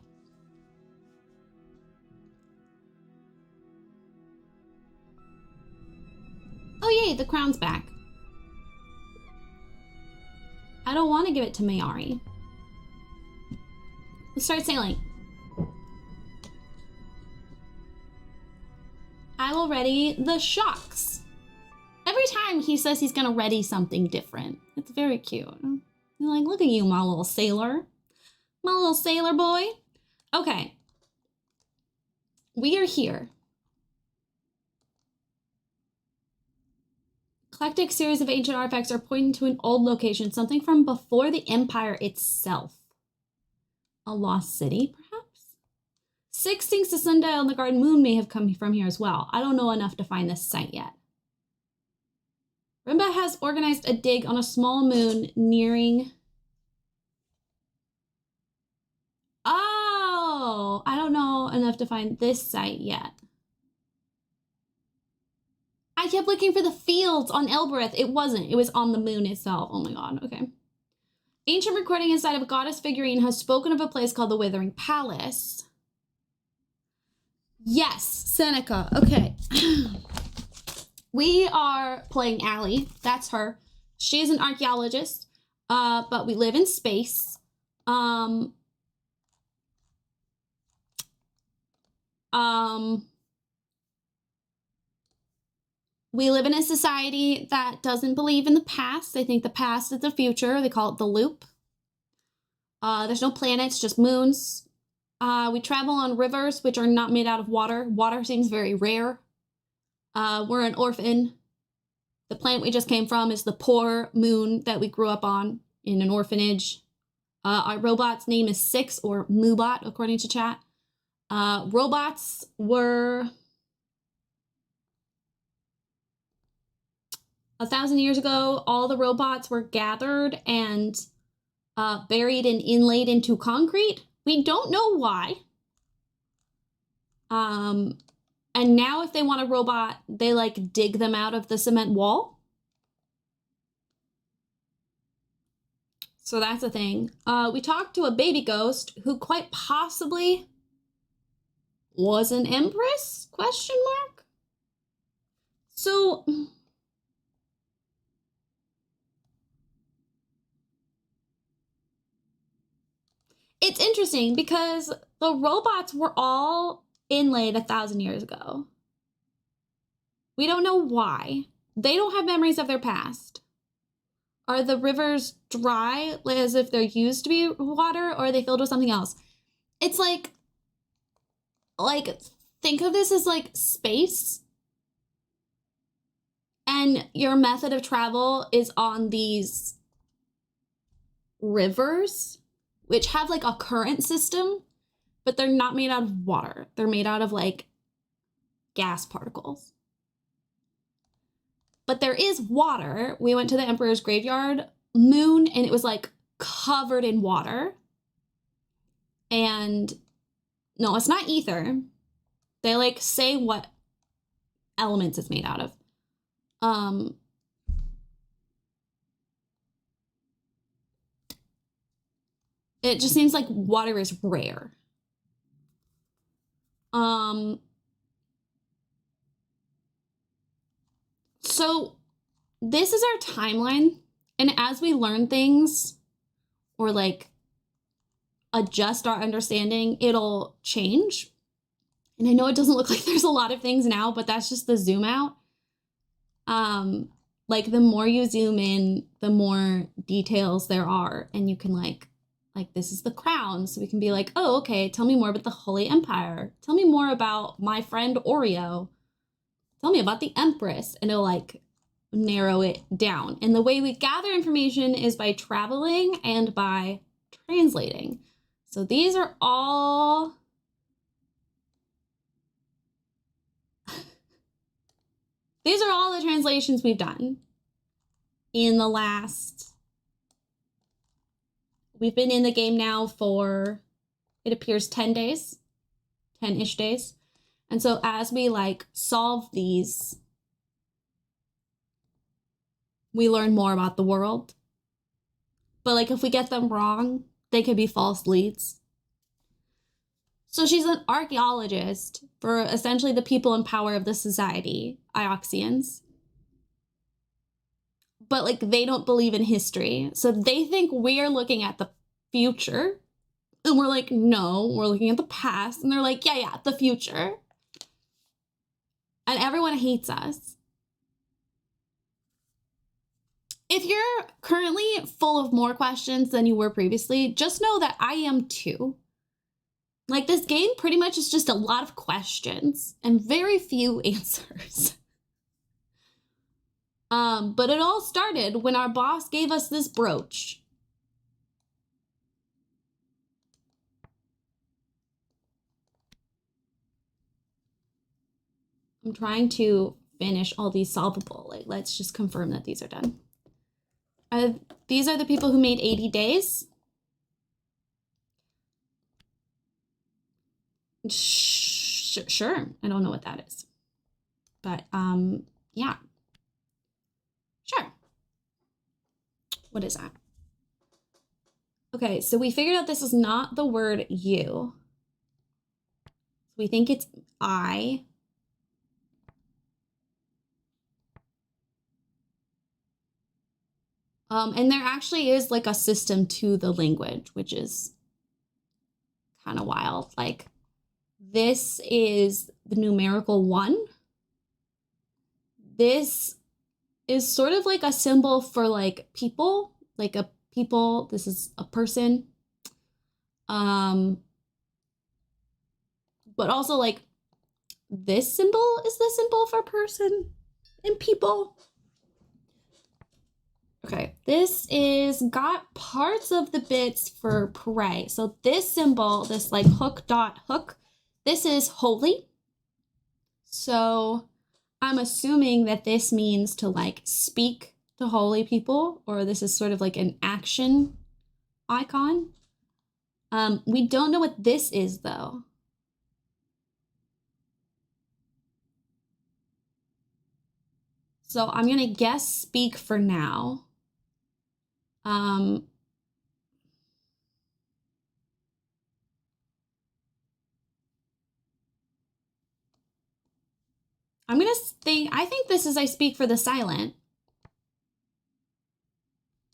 Oh yay, the crown's back. I don't want to give it to Mayari. Let's start sailing. I will ready the shocks. Every time he says he's gonna ready something different. It's very cute. You're like, look at you, my little sailor. My little sailor boy. Okay. we are here. Eclectic series of ancient artifacts are pointing to an old location, something from before the Empire itself. A lost city, perhaps? 6 things to sundial and the garden moon may have come from here as well. I don't know enough to find this site yet. Rimba has organized a dig on a small moon nearing... Oh, I don't know enough to find this site yet. I kept looking for the fields on Elbereth. It wasn't. It was on the moon itself. Oh my god. Okay. Ancient recording inside of a goddess figurine has spoken of a place called the Withering Palace. Yes, Seneca. Okay. We are playing Allie. That's her. She is an archaeologist, but we live in space. We live in a society that doesn't believe in the past. They think the past is the future. They call it the loop. There's no planets, just moons. We travel on rivers, which are not made out of water. Water seems very rare. We're an orphan. The planet we just came from is the poor moon that we grew up on in an orphanage. Our robot's name is Six, or Moobot, according to chat. Robots were... 1,000 years ago, all the robots were gathered and buried and inlaid into concrete. We don't know why. And now if they want a robot, they like dig them out of the cement wall. So that's a thing. We talked to a baby ghost who quite possibly was an empress? Question mark. So... It's interesting because the robots were all inlaid 1,000 years ago. We don't know why. They don't have memories of their past. Are the rivers dry as if they're used to be water, or are they filled with something else? It's like think of this as like space. And your method of travel is on these rivers, which have like a current system, but they're not made out of water. They're made out of like gas particles. But there is water. We went to the Emperor's Graveyard moon and it was like covered in water. And no, it's not ether. They like say what elements it's made out of. It just seems like water is rare. So this is our timeline. And as we learn things or like adjust our understanding, it'll change. And I know it doesn't look like there's a lot of things now, but that's just the zoom out. Like the more you zoom in, the more details there are. And you can like this is the crown. So we can be like, oh, okay, tell me more about the Holy Empire. Tell me more about my friend Oreo. Tell me about the Empress. And it'll like narrow it down. And the way we gather information is by traveling and by translating. So these are all... These are all the translations we've done in the last... We've been in the game now for, it appears, 10 days, 10-ish days. And so as we like solve these, we learn more about the world. But like if we get them wrong, they could be false leads. So she's an archaeologist for essentially the people in power of the society, Ioxians. But like they don't believe in history. So they think we're looking at the future. And we're like, no, we're looking at the past. And they're like, yeah, the future. And everyone hates us. If you're currently full of more questions than you were previously, just know that I am too. Like, this game pretty much is just a lot of questions and very few answers. But it all started when our boss gave us this brooch. I'm trying to finish all these solvable. Like, let's just confirm that these are done. These are the people who made 80 days. Sure. I don't know what that is. But, yeah. Sure. What is that? Okay, so we figured out this is not the word you. We think it's I. And there actually is like a system to the language, which is kind of wild. Like, this is the numerical 1. This is sort of like a symbol for like people, like a people. This is a person. But also like this symbol is the symbol for person and people. Okay, this is got parts of the bits for pray. So this symbol, this like hook dot hook, this is holy. So I'm assuming that this means to like speak to holy people, or this is sort of like an action icon. We don't know what this is though. So I'm gonna guess speak for now. I'm gonna think, I think this is I speak for the silent.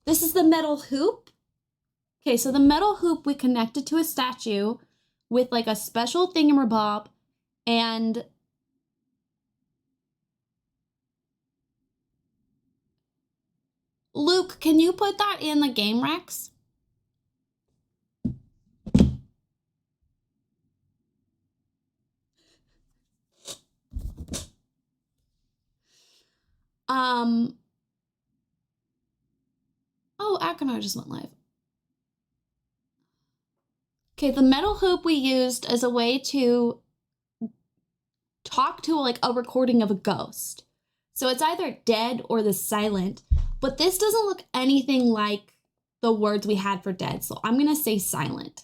This is the metal hoop. Okay, so the metal hoop we connected to a statue with like a special thingamabob, and Luke, can you put that in the game, Rex? Oh, Achenar just went live. Okay, the metal hoop we used as a way to talk to like a recording of a ghost. So it's either dead or the silent, but this doesn't look anything like the words we had for dead. So I'm gonna say silent.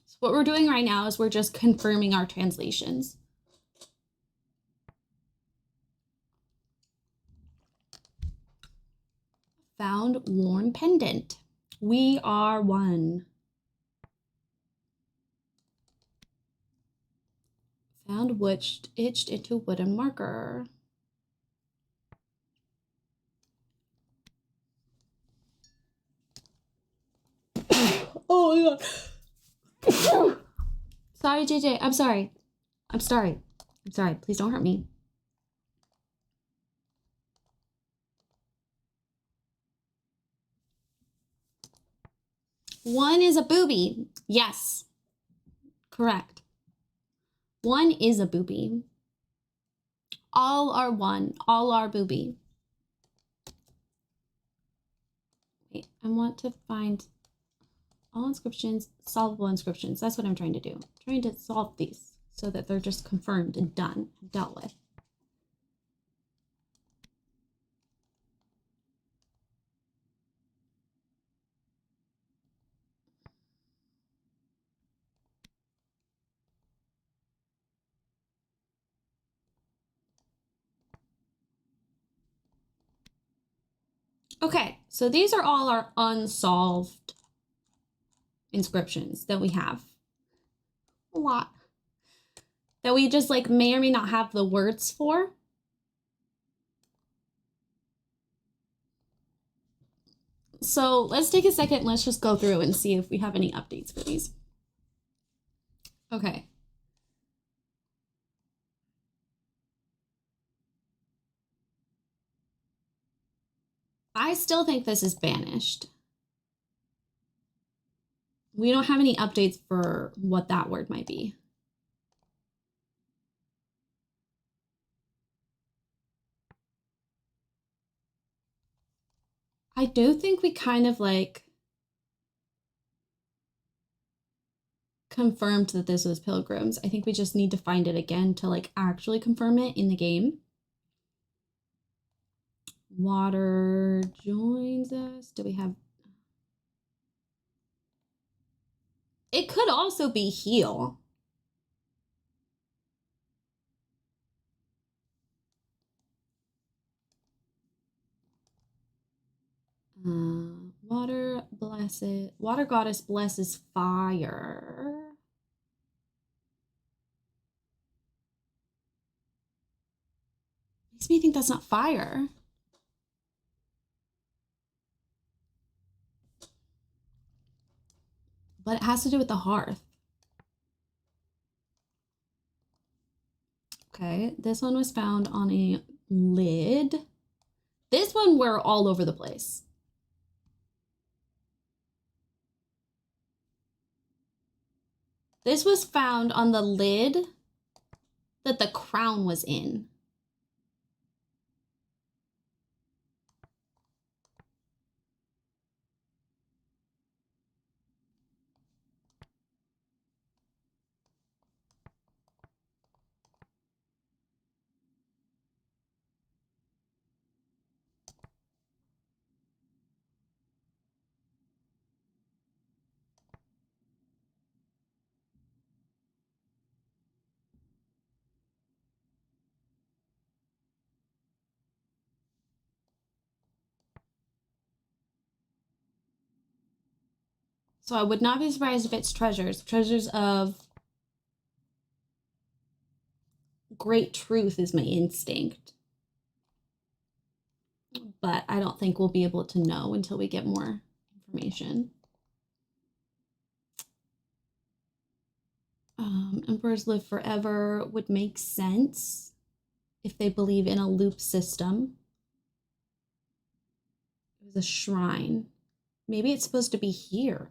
So what we're doing right now is we're just confirming our translations. Found worn pendant. We are one. Found wood etched into wooden marker. Oh my god. Sorry, JJ. I'm sorry. I'm sorry. I'm sorry. Please don't hurt me. One is a booby. Yes. Correct. One is a booby. All are one. All are booby. Wait, I want to find all inscriptions, solvable inscriptions. That's what I'm trying to do. I'm trying to solve these so that they're just confirmed and done, dealt with. Okay, so these are all our unsolved inscriptions that we have. A lot. That we just like may or may not have the words for. So let's take a second. Let's just go through and see if we have any updates for these. Okay. I still think this is banished. We don't have any updates for what that word might be. I do think we kind of like confirmed that this was pilgrims. I think we just need to find it again to like actually confirm it in the game. Water joins us. Do we have... It could also be heal. Water blesses... Water goddess blesses fire. Makes me think that's not fire. But it has to do with the hearth. Okay, this one was found on a lid. This one we're all over the place. This was found on the lid that the crown was in. So I would not be surprised if it's treasures. Treasures of great truth is my instinct. But I don't think we'll be able to know until we get more information. Emperors live forever would make sense if they believe in a loop system. It was a shrine. Maybe it's supposed to be here.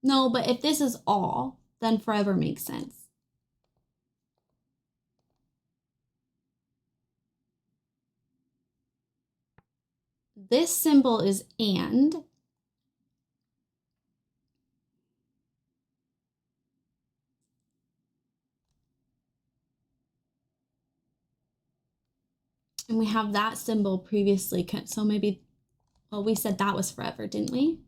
No, but if this is all, then forever makes sense. This symbol is and. And we have that symbol previously, so maybe, well, we said that was forever, didn't we?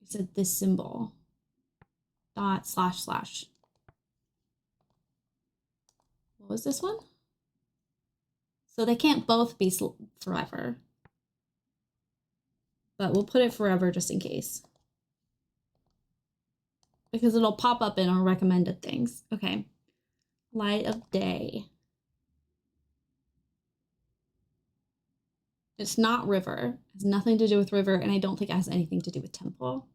We said this symbol, dot, slash, slash. What was this one? So they can't both be forever. But we'll put it forever just in case. Because it'll pop up in our recommended things. Okay. Light of day. It's not river. It has nothing to do with river, and I don't think it has anything to do with temple.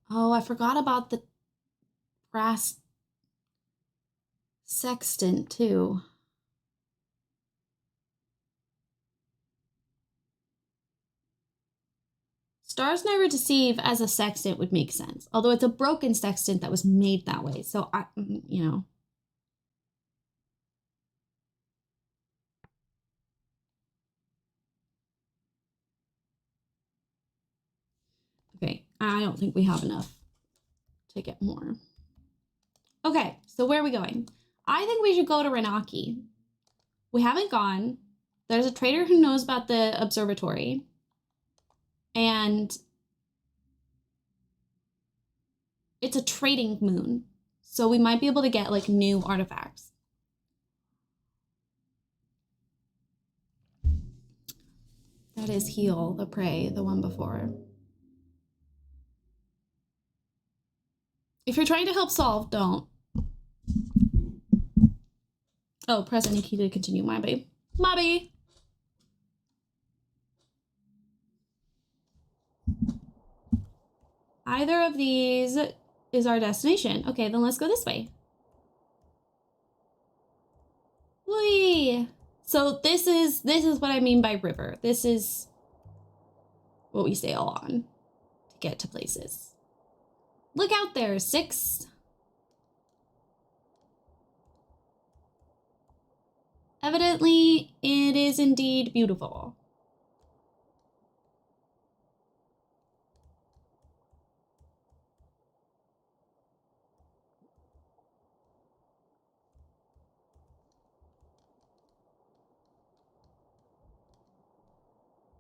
Oh, I forgot about the brass sextant too. Stars never deceive as a sextant would make sense. Although it's a broken sextant that was made that way. So, you know. Okay, I don't think we have enough to get more. Okay, so where are we going? I think we should go to Renaki. We haven't gone. There's a trader who knows about the observatory. And it's a trading moon. So we might be able to get like new artifacts. That is Heal, the Prey, the one before. If you're trying to help solve, don't. Oh, press any key to continue, my babe. Mobby! Either of these is our destination. Okay, then let's go this way. Whee! So this is what I mean by river. This is what we sail on to get to places. Look out there, 6. Evidently, it is indeed beautiful.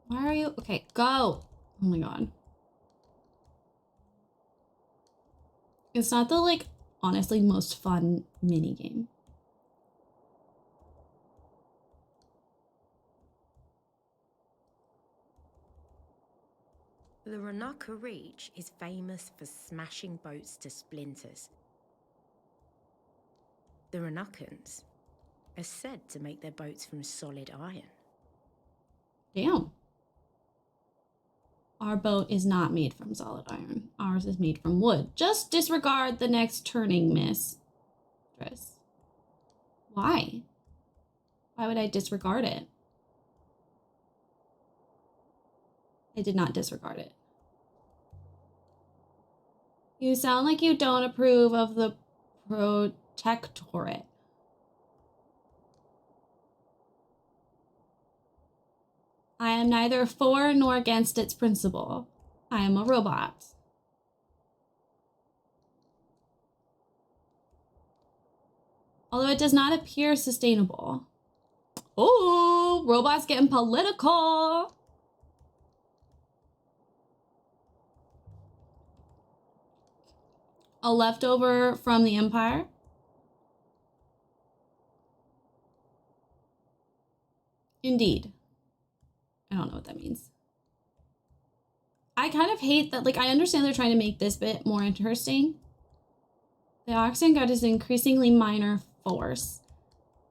Why are you? Okay, go. Oh my god. It's not the, like, honestly most fun mini game. The Ranaka Reach is famous for smashing boats to splinters. The Ranakans are said to make their boats from solid iron. Damn. Our boat is not made from solid iron. Ours is made from wood. Just disregard the next turning, miss. Why? Why would I disregard it? I did not disregard it. You sound like you don't approve of the protectorate. I am neither for nor against its principle. I am a robot. Although it does not appear sustainable. Oh, robots getting political. A leftover from the Empire. Indeed. I don't know what that means. I kind of hate that, like, I understand they're trying to make this bit more interesting. The Oxygen God is an increasingly minor force.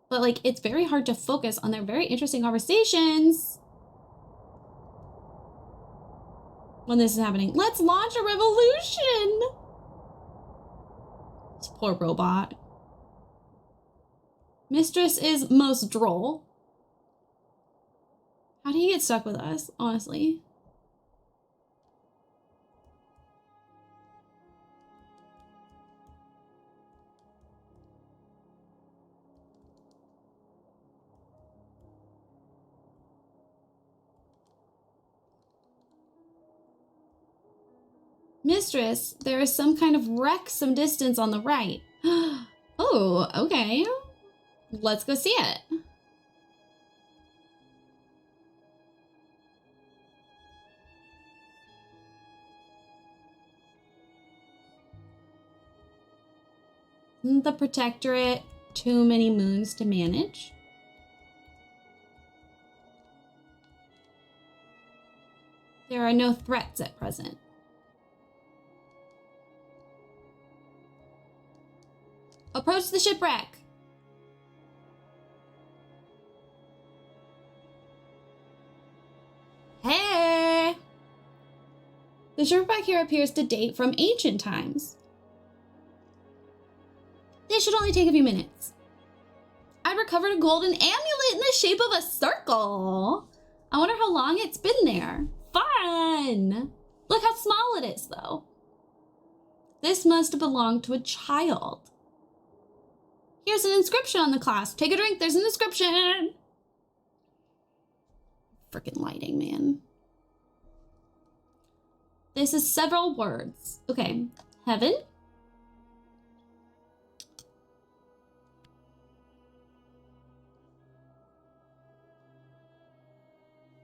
But, like, it's very hard to focus on their very interesting conversations when this is happening. Let's launch a revolution! This poor robot. Mistress is most droll. How do you get stuck with us, honestly? Mistress, there is some kind of wreck some distance on the right. Oh, okay. Let's go see it. Isn't the Protectorate too many moons to manage? There are no threats at present. Approach the shipwreck. Hey! The shipwreck here appears to date from ancient times. This should only take a few minutes. I recovered a golden amulet in the shape of a circle. I wonder how long it's been there. Fun! Look how small it is, though. This must have belonged to a child. Here's an inscription on the clasp. Take a drink, there's an inscription. Freaking lighting, man. This is several words. Okay, heaven.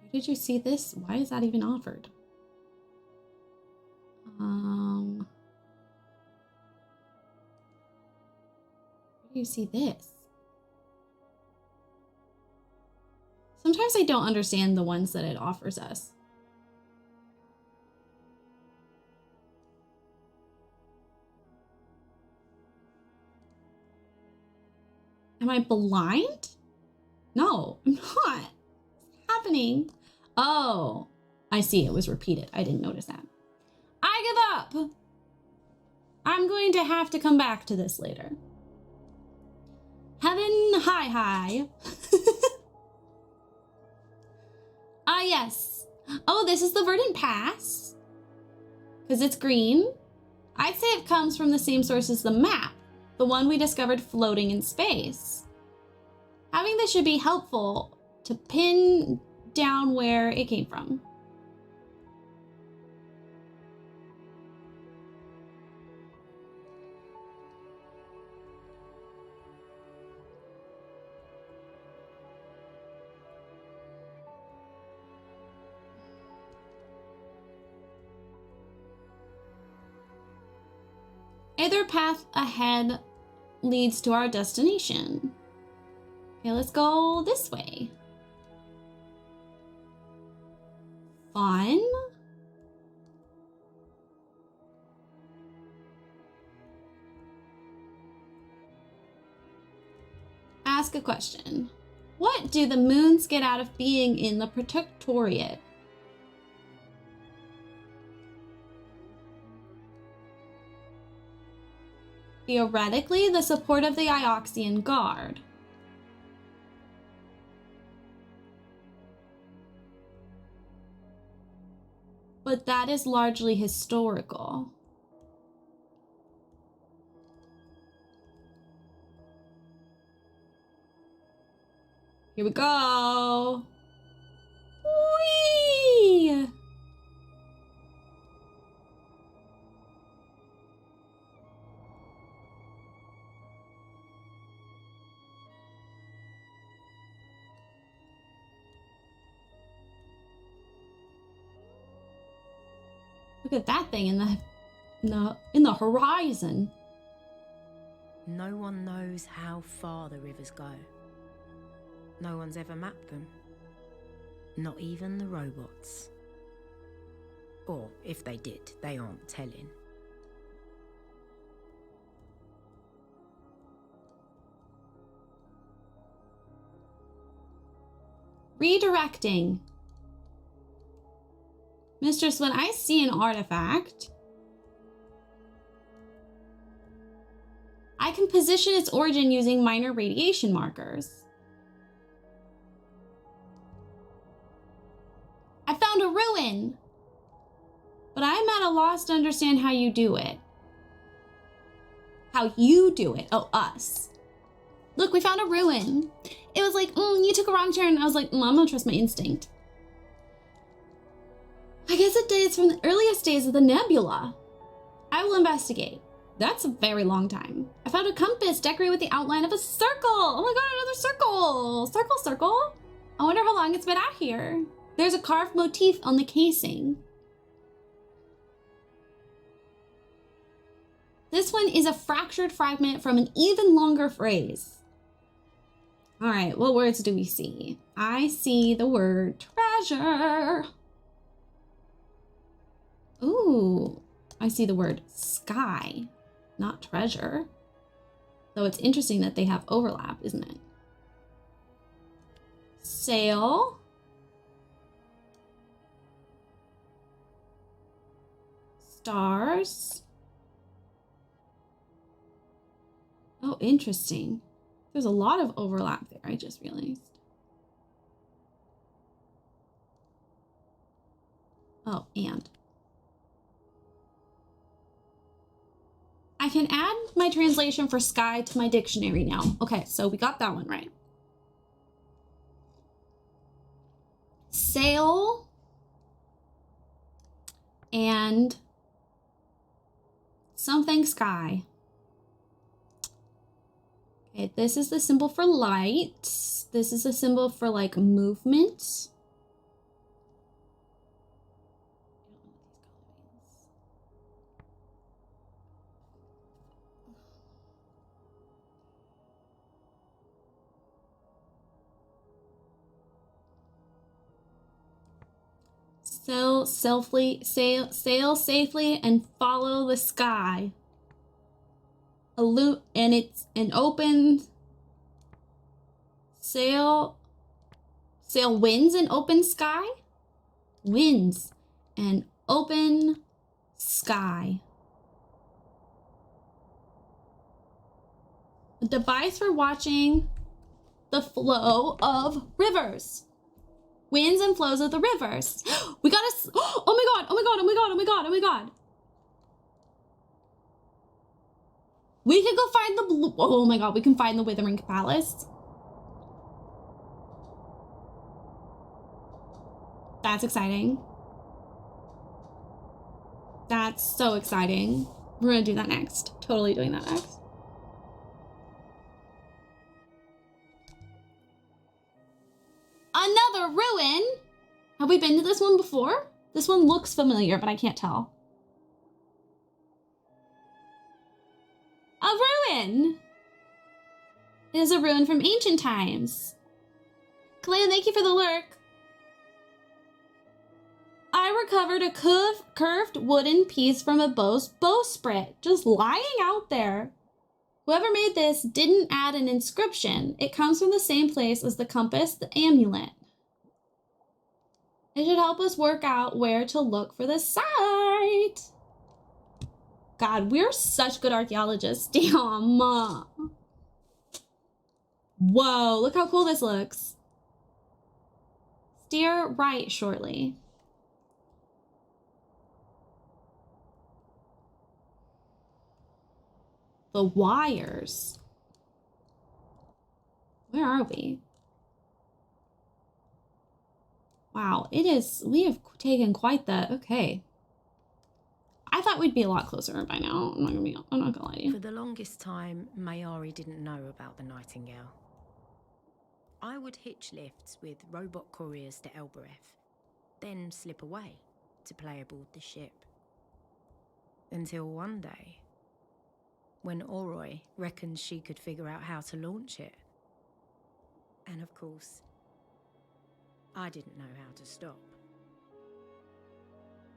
Where did you see this? Why is that even offered? Where do you see this? Sometimes I don't understand the ones that it offers us. Am I blind? No, I'm not. What's happening? Oh, I see. It was repeated. I didn't notice that. I give up. I'm going to have to come back to this later. Heaven, hi. Ah, yes. Oh, this is the Verdant Pass. Because it's green. I'd say it comes from the same source as the map, the one we discovered floating in space. Having this should be helpful to pin down where it came from. Either path ahead leads to our destination. Okay, let's go this way. Fun. Ask a question. What do the moons get out of being in the Protectorate? Theoretically, the support of the Ioxian Guard. But that is largely historical. Here we go. Whee! Look at that thing in the horizon. No one knows how far the rivers go. No one's ever mapped them. Not even the robots. Or if they did, they aren't telling. Redirecting. Mistress, when I see an artifact, I can position its origin using minor radiation markers. I found a ruin, but I'm at a loss to understand how you do it. How you do it. Oh, us. Look, we found a ruin. It was like, you took a wrong turn. I was like, I'm gonna trust my instinct. I guess it dates from the earliest days of the nebula. I will investigate. That's a very long time. I found a compass decorated with the outline of a circle. Oh my god, another circle. Circle, circle. I wonder how long it's been out here. There's a carved motif on the casing. This one is a fractured fragment from an even longer phrase. All right, what words do we see? I see the word treasure. Ooh, I see the word sky, not treasure. So it's interesting that they have overlap, isn't it? Sail. Stars. Oh, interesting. There's a lot of overlap there, I just realized. Oh, and. I can add my translation for sky to my dictionary now. Okay, so we got that one right. Sail and something sky. Okay, this is the symbol for light. This is a symbol for like movement. Sail safely and follow the sky. And it's an open Sail winds and open sky? Winds and open sky. A device for watching the flow of rivers. Winds and flows of the rivers. We got a, oh my god, oh my god, oh my god, oh my god, oh my god. We could go find the blue, oh my god, we can find the Withering Palace. That's exciting. That's so exciting. We're gonna do that next. Totally doing that next. Another ruin. Have we been to this one before? This one looks familiar, but I can't tell. A ruin. It is a ruin from ancient times. Clan, thank you for the lurk. I recovered a curved wooden piece from a bowsprit, just lying out there. Whoever made this didn't add an inscription. It comes from the same place as the compass, the amulet. It should help us work out where to look for the site. God, we're such good archaeologists. Damn. Whoa, look how cool this looks. Steer right shortly. The wires. Where are we? Wow, it is, we have taken quite the, okay. I thought we'd be a lot closer by now. I'm not gonna lie to you. For the longest time, Mayari didn't know about the Nightingale. I would hitch lifts with robot couriers to Elbereth, then slip away to play aboard the ship. Until one day, when Oroi reckoned she could figure out how to launch it. And of course, I didn't know how to stop.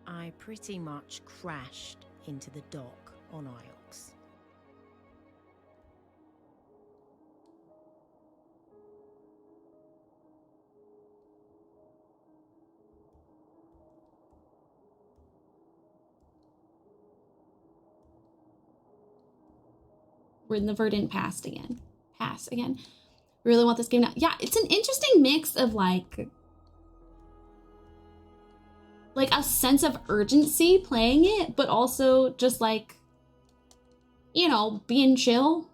I pretty much crashed into the dock on Iox. We're in the Verdant Pass again. We really want this game now. Yeah, it's an interesting mix of like a sense of urgency playing it, but also just like, you know, being chill.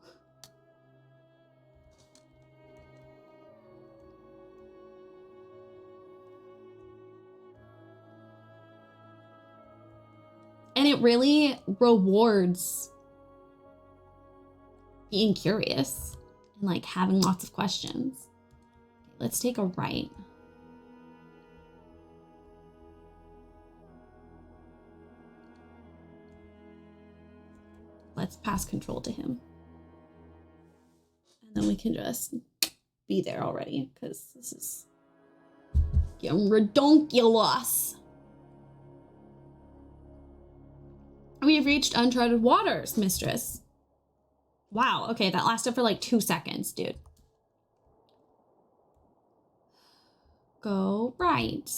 And it really rewards being curious and like having lots of questions. Let's take a right. Let's pass control to him. And then we can just be there already, because this is getting redonkulous. We have reached uncharted waters, mistress. Wow, okay, that lasted for like 2 seconds, dude. Go right.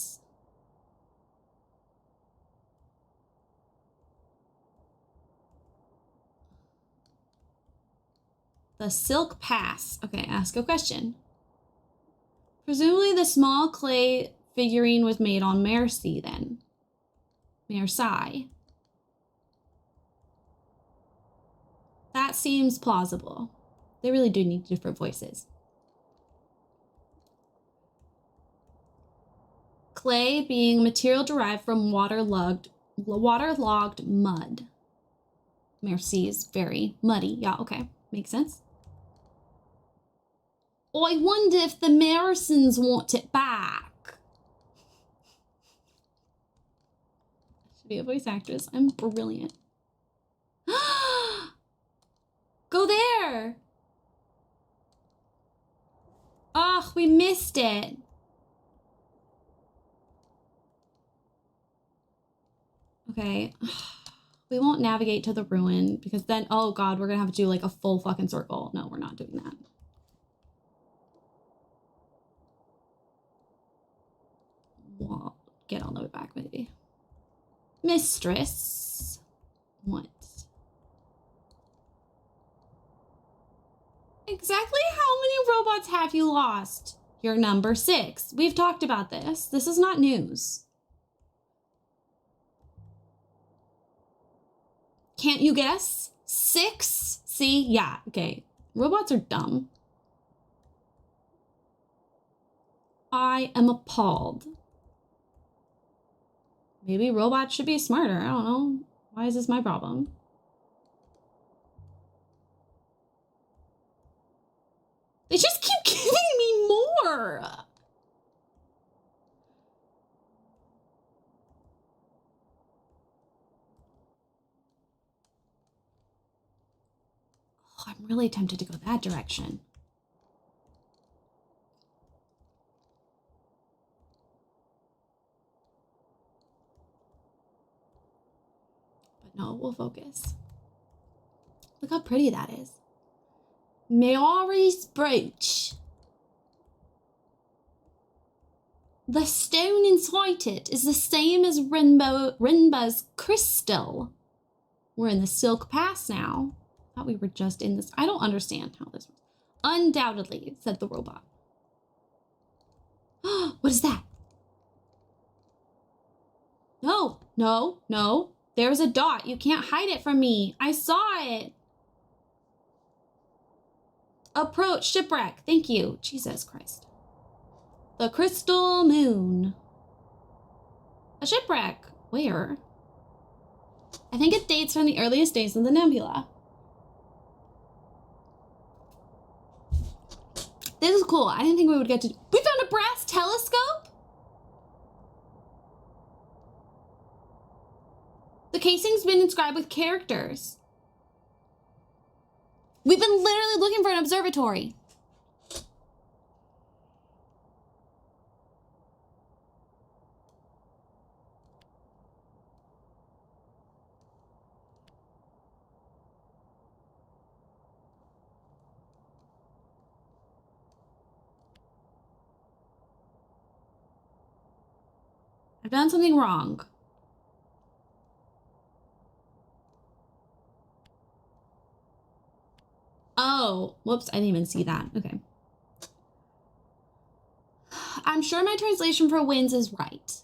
The Silk Pass. Okay, ask a question. Presumably the small clay figurine was made on Mercy then. Mercy. That seems plausible. They really do need different voices. Clay being material derived from waterlogged mud. Mercy is very muddy. Yeah, okay. Makes sense. I wonder if the Marysons want it back. Should be a voice actress. I'm brilliant. Go there. Ugh, we missed it. Okay. We won't navigate to the ruin because then, oh God, we're gonna have to do like a full fucking circle. No, we're not doing that. get all the way back, maybe. Mistress. What? Exactly how many robots have you lost? You're number 6. We've talked about this. This is not news. Can't you guess? 6? See? Yeah, okay. Robots are dumb. I am appalled. Maybe robots should be smarter. I don't know. Why is this my problem? They just keep giving me more. Oh, I'm really tempted to go that direction. But no, we'll focus. Look how pretty that is. Maori's brooch. The stone inside it is the same as Rinba's crystal. We're in the Silk Pass now. I thought we were just in this. I don't understand how this works. Undoubtedly, said the robot. What is that? No, no, no. There's a dot. You can't hide it from me. I saw it. Approach shipwreck. Thank you. Jesus Christ. The Crystal Moon. A shipwreck. Where? I think it dates from the earliest days of the nebula. This is cool. I didn't think we would get to... We found a brass telescope? The casing's been inscribed with characters. We've been literally looking for an observatory. I've done something wrong. Oh, whoops, I didn't even see that. Okay. I'm sure my translation for winds is right.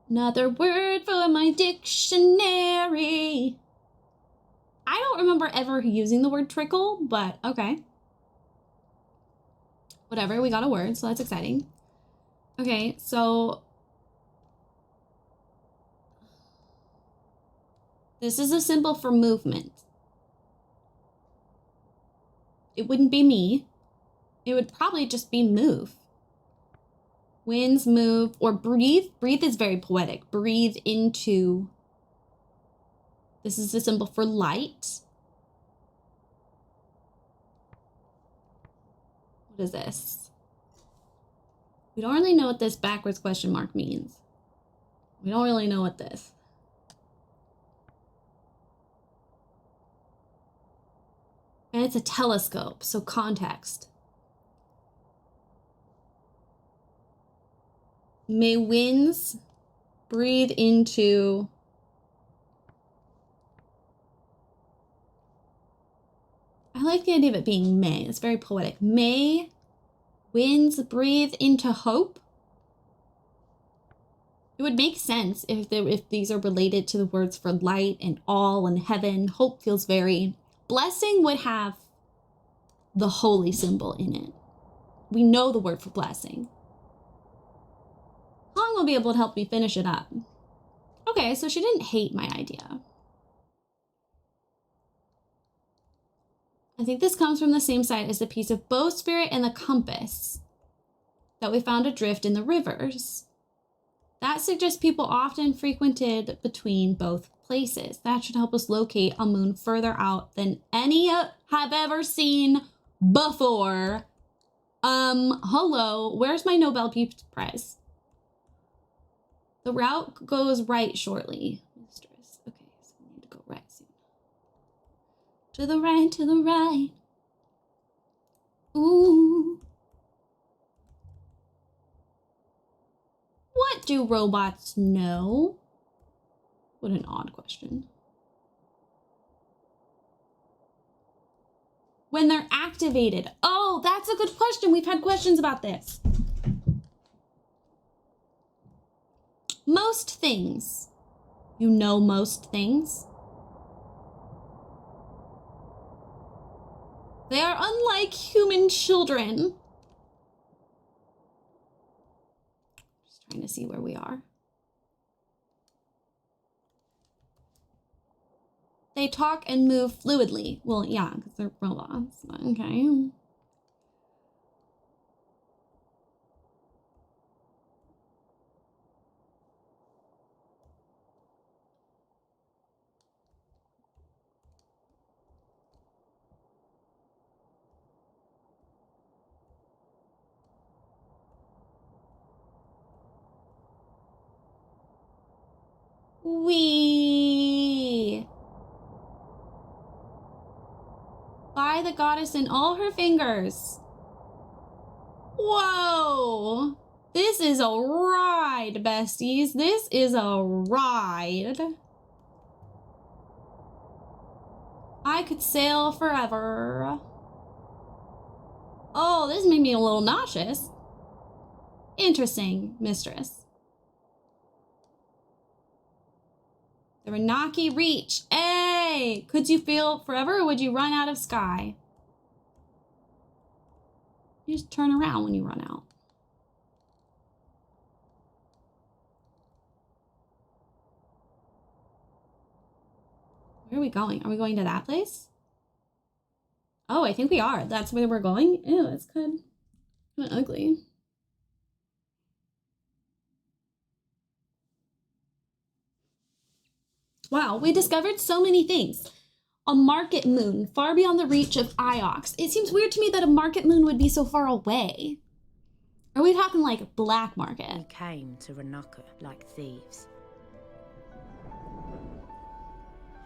Another word for my dictionary. I don't remember ever using the word trickle, but okay. Whatever, we got a word, so that's exciting. Okay, so this is a symbol for movement. It wouldn't be me. It would probably just be move. Winds, move, or breathe. Breathe is very poetic. Breathe into. This is the symbol for light. What is this? We don't really know what this backwards question mark means. We don't really know what this. And it's a telescope, so context. May winds breathe into. I like the idea of it being May. It's very poetic. May winds breathe into hope. It would make sense if these are related to the words for light and all and heaven. Hope feels very... Blessing would have the holy symbol in it. We know the word for blessing. Hong will be able to help me finish it up. Okay, so she didn't hate my idea. I think this comes from the same site as the piece of bowsprit and the compass that we found adrift in the rivers. That suggests people often frequented between both places. That should help us locate a moon further out than any have ever seen before. Hello, where's my Nobel Peace Prize? The route goes right shortly. Mistress. Okay, so we need to go right soon. To the right, to the right. Ooh. What do robots know? What an odd question. When they're activated. Oh, that's a good question. We've had questions about this. Most things. You know most things. They are unlike human children. Just trying to see where we are. They talk and move fluidly. Well, yeah, because they're robots. Okay. We by the goddess in all her fingers. Whoa! This is a ride, besties. This is a ride. I could sail forever. Oh, this made me a little nauseous. Interesting, mistress. The Renaki Reach. Hey! Could you feel forever or would you run out of sky? You just turn around when you run out. Where are we going? Are we going to that place? Oh, I think we are. That's where we're going? Ew, that's kind of ugly. Wow, we discovered so many things. A market moon, far beyond the reach of Iox. It seems weird to me that a market moon would be so far away. Are we talking like black market? We came to Renaka like thieves,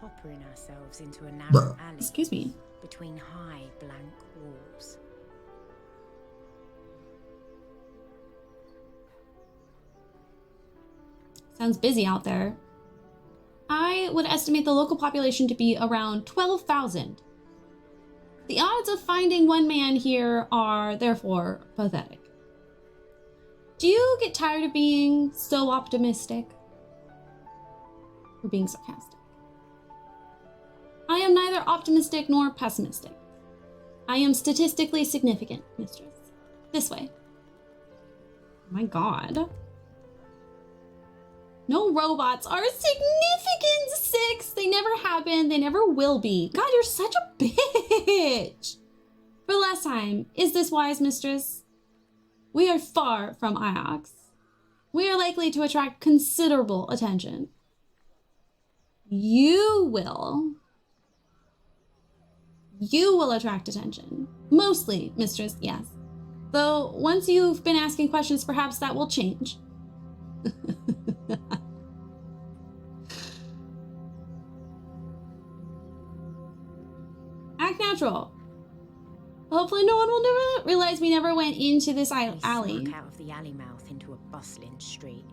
hoppering ourselves into a narrow alley. Excuse me. Between high blank walls. Sounds busy out there. I would estimate the local population to be around 12,000. The odds of finding one man here are therefore pathetic. Do you get tired of being so optimistic? Or being sarcastic? I am neither optimistic nor pessimistic. I am statistically significant, mistress. This way. Oh my god. No robots are significant 6. They never have been. They never will be. God, you're such a bitch. For the last time, is this wise, mistress? We are far from Iox. We are likely to attract considerable attention. You will attract attention. Mostly, mistress, yes. Though, once you've been asking questions, perhaps that will change. Act natural. Hopefully no one will never realize we never went into this alley. Snuck out of the alley mouth into a bustling street.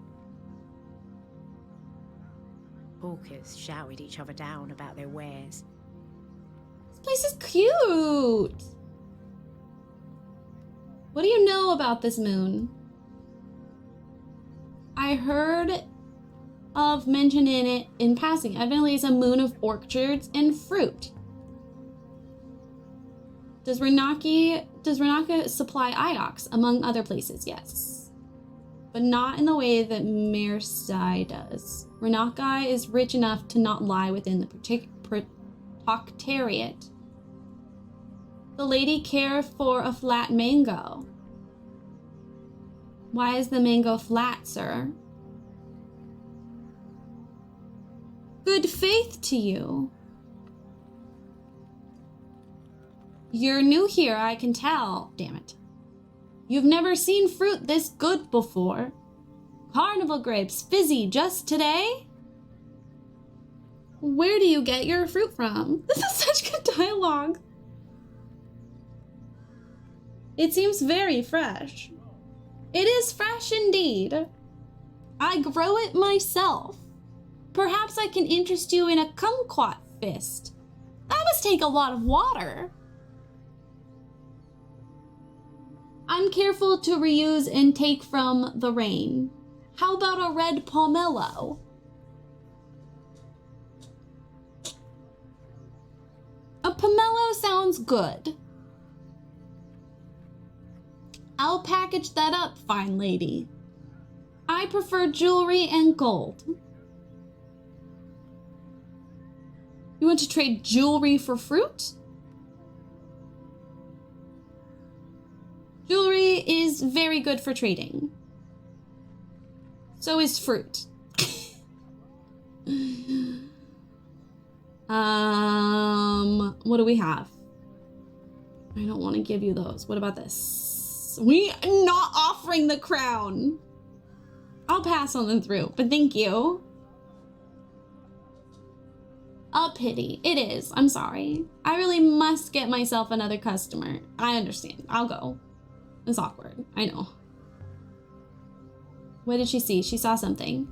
Hawkers shouted each other down about their wares. This place is cute. What do you know about this moon? I heard of mention in it in passing. Evidently, it's a moon of orchards and fruit. Does Renaka supply Iox, among other places? Yes. But not in the way that Mersai does. Renaka is rich enough to not lie within the Proctariat. The lady care for a flat mango. Why is the mango flat, sir? Good faith to you. You're new here, I can tell. Damn it. You've never seen fruit this good before. Carnival grapes, fizzy just today? Where do you get your fruit from? This is such good dialogue. It seems very fresh. It is fresh indeed. I grow it myself. Perhaps I can interest you in a kumquat fist. That must take a lot of water. I'm careful to reuse and take from the rain. How about a red pomelo? A pomelo sounds good. I'll package that up, fine lady. I prefer jewelry and gold. You want to trade jewelry for fruit? Jewelry is very good for trading. So is fruit. What do we have? I don't want to give you those. What about this? We are not offering the crown. I'll pass on them through, but thank you. A pity. It is. I'm sorry. I really must get myself another customer. I understand. I'll go. It's awkward. I know. What did she see? She saw something.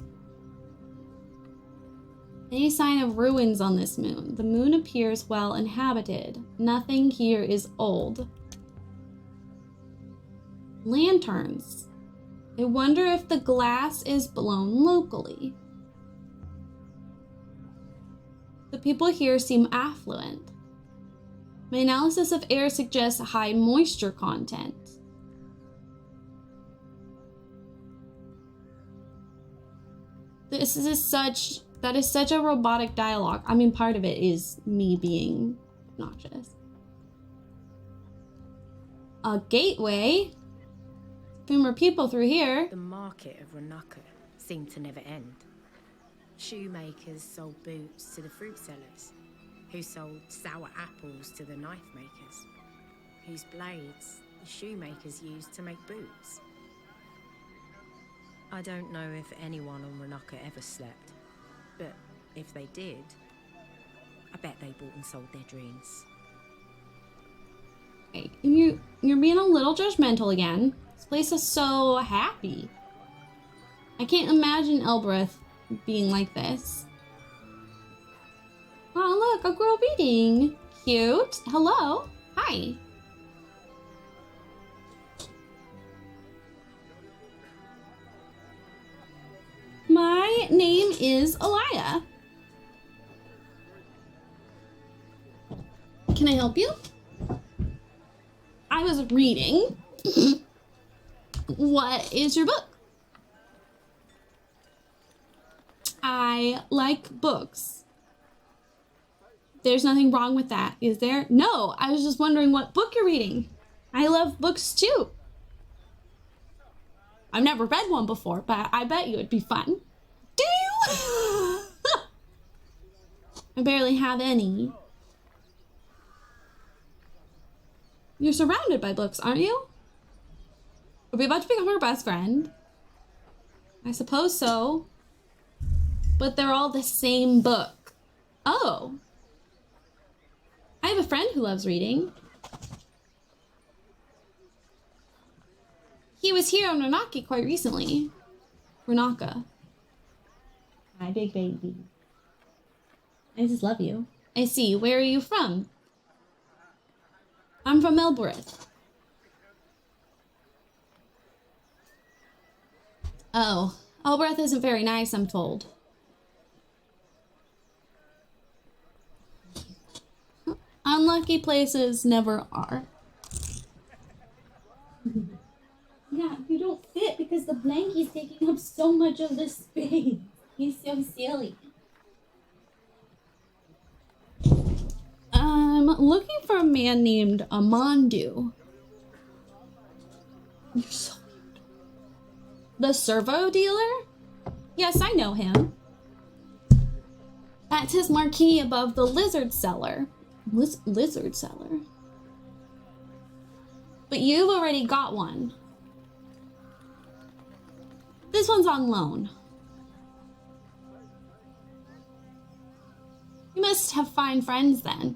Any sign of ruins on this moon? The moon appears well inhabited. Nothing here is old. Lanterns. I wonder if the glass is blown locally. The people here seem affluent. My analysis of air suggests high moisture content. That is such a robotic dialogue. I mean, part of it is me being obnoxious. A gateway? Few more people through here. The market of Renaka seemed to never end. Shoemakers sold boots to the fruit sellers, who sold sour apples to the knife makers, whose blades the shoemakers used to make boots. I don't know if anyone on Renaka ever slept, but if they did, I bet they bought and sold their dreams. Hey, you're being a little judgmental again. This place is so happy. I can't imagine Elbereth being like this. Oh, look, a girl reading. Cute. Hello. Hi. My name is Alaya. Can I help you? I was reading. What is your book? I like books. There's nothing wrong with that, is there? No, I was just wondering what book you're reading. I love books too. I've never read one before, but I bet you it'd be fun. Do you? I barely have any. You're surrounded by books, aren't you? Are we about to become her best friend? I suppose so. But they're all the same book. Oh. I have a friend who loves reading. He was here on Renaki quite recently. Renaka. Hi, big baby. I just love you. I see. Where are you from? I'm from Elbereth. Oh, Elbereth isn't very nice, I'm told. Unlucky places never are. Yeah, you don't fit because the blankie's taking up so much of the space. He's so silly. I'm looking for a man named Amandu. You're so weird. The servo dealer? Yes, I know him. That's his marquee above the lizard cellar. Lizard cellar? But you've already got one. This one's on loan. You must have fine friends then.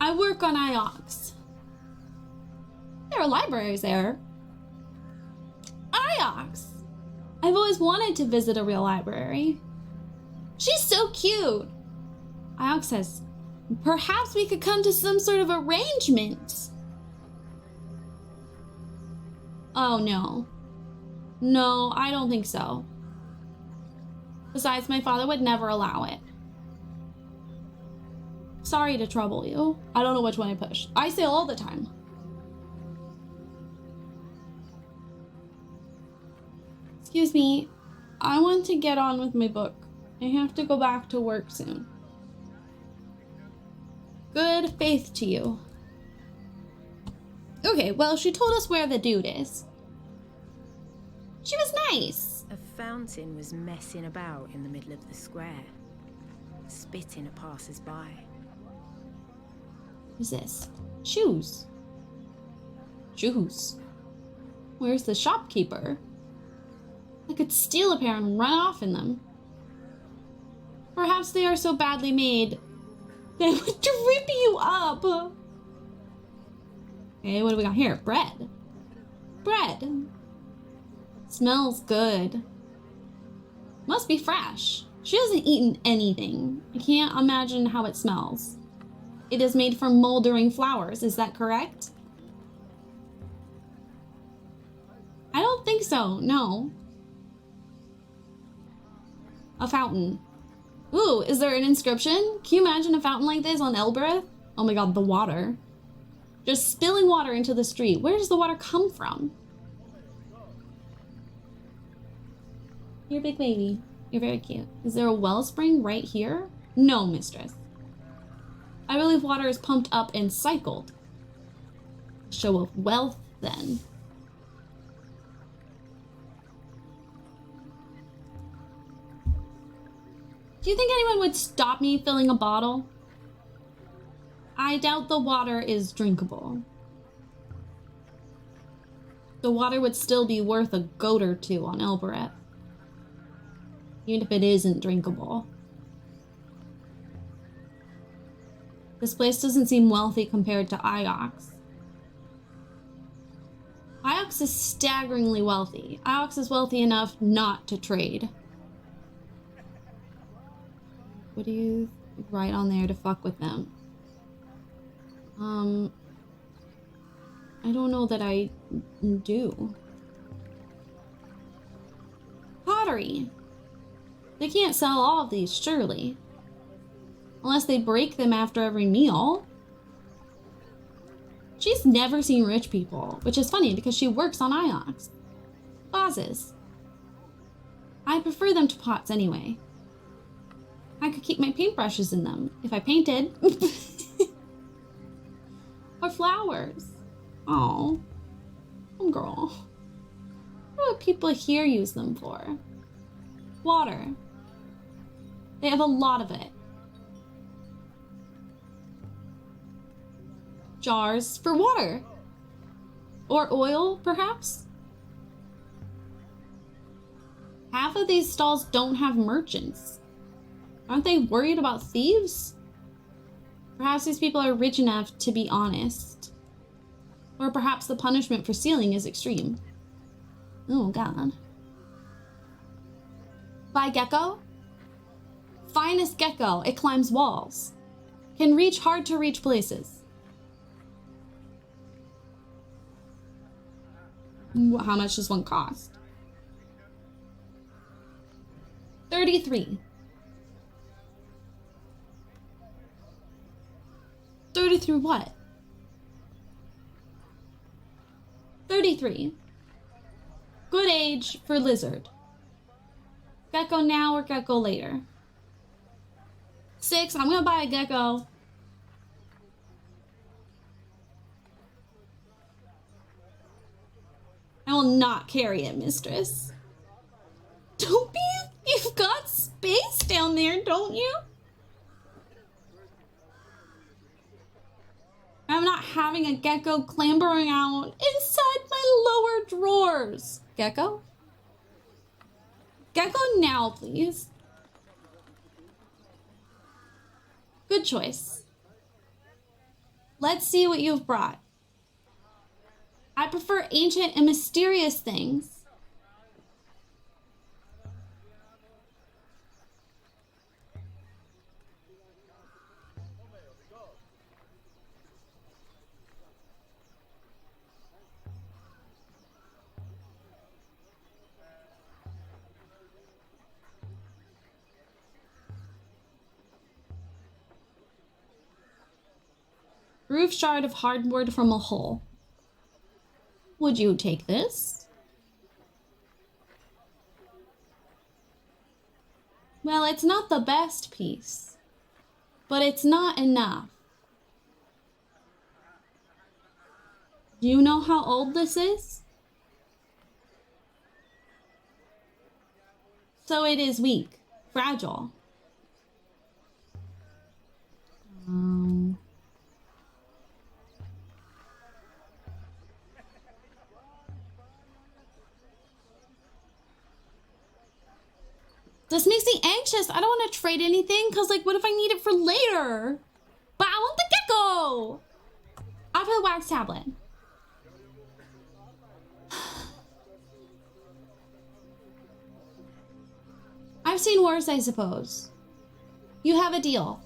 I work on IOX. There are libraries there. IOX! I've always wanted to visit a real library. She's so cute. Iox says, perhaps we could come to some sort of arrangement. Oh, no. No, I don't think so. Besides, my father would never allow it. Sorry to trouble you. I don't know which one I push. I say all the time. Excuse me. I want to get on with my book. I have to go back to work soon. Good faith to you. Okay, well, she told us where the dude is. She was nice. A fountain was messing about in the middle of the square, spitting at passers-by. What's this? Shoes. Shoes. Where's the shopkeeper? I could steal a pair and run off in them. Perhaps they are so badly made they would trip you up. Okay, what do we got here? Bread. Bread. Smells good. Must be fresh. She hasn't eaten anything. I can't imagine how it smells. It is made from moldering flowers, is that correct? I don't think so, no. A fountain. Ooh, is there an inscription? Can you imagine a fountain like this on Elbereth? Oh my god, the water. Just spilling water into the street. Where does the water come from? You're a big baby. You're very cute. Is there a wellspring right here? No, mistress. I believe water is pumped up and cycled. Show of wealth, then. Do you think anyone would stop me filling a bottle? I doubt the water is drinkable. The water would still be worth a goat or two on Elbereth, even if it isn't drinkable. This place doesn't seem wealthy compared to Iox. Iox is staggeringly wealthy. Iox is wealthy enough not to trade. What do you write on there to fuck with them? I don't know that I do. Pottery. They can't sell all of these, surely. Unless they break them after every meal. She's never seen rich people, which is funny because she works on Iox. Vases. I prefer them to pots anyway. I could keep my paintbrushes in them if I painted. Or flowers. Oh, girl. What do people here use them for? Water. They have a lot of it. Jars for water. Or oil, perhaps? Half of these stalls don't have merchants. Aren't they worried about thieves? Perhaps these people are rich enough to be honest. Or perhaps the punishment for stealing is extreme. Oh, God. By gecko? Finest gecko. It climbs walls. Can reach hard to reach places. How much does one cost? 33. 33 what? 33. Good age for lizard. Gecko now or gecko later? 6. I'm gonna buy a gecko. I will not carry it, mistress. Don't be. You've got space down there, don't you? I'm not having a gecko clambering out inside my lower drawers. Gecko? Gecko now, please. Good choice. Let's see what you've brought. I prefer ancient and mysterious things. Roof shard of hardwood from a hole. Would you take this? Well, it's not the best piece, but it's not enough. Do you know how old this is? So it is weak, fragile. This makes me anxious. I don't want to trade anything because, like, what if I need it for later? But I want the gecko! After the wax tablet. I've seen worse, I suppose. You have a deal.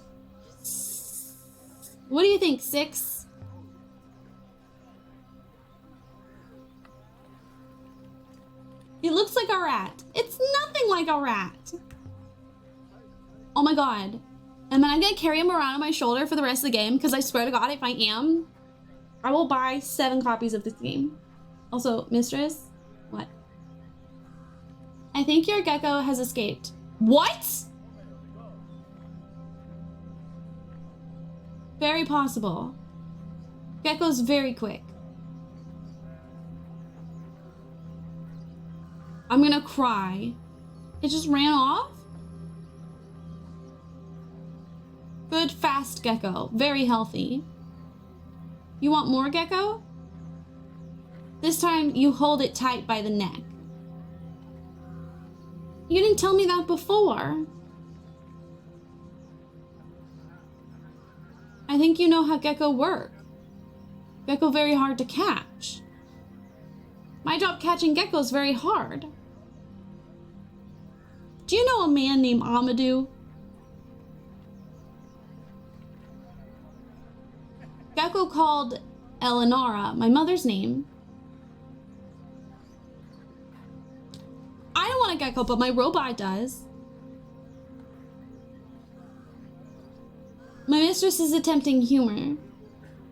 What do you think, 6? It looks like a rat. It's nothing like a rat. Oh my god. Am I gonna carry him around on my shoulder for the rest of the game? Because I swear to god, if I am, I will buy 7 copies of this game. Also, mistress, what? I think your gecko has escaped. What? Very possible. Gecko's very quick. I'm gonna cry. It just ran off? Good, fast gecko. Very healthy. You want more gecko? This time you hold it tight by the neck. You didn't tell me that before. I think you know how gecko work. Gecko very hard to catch. My job catching gecko is very hard. Do you know a man named Amadou? Gecko called Eleonora, my mother's name. I don't want a gecko, but my robot does. My mistress is attempting humor.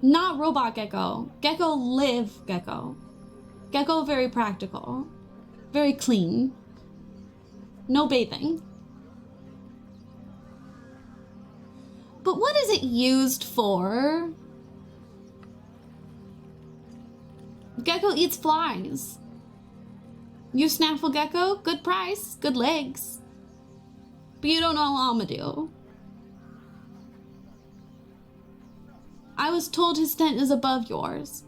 Not robot gecko. Gecko live gecko. Gecko very practical. Very clean. No bathing. But what is it used for? Gecko eats flies. You snaffle gecko, good price, good legs. But you don't know Amadou. I was told his tent is above yours.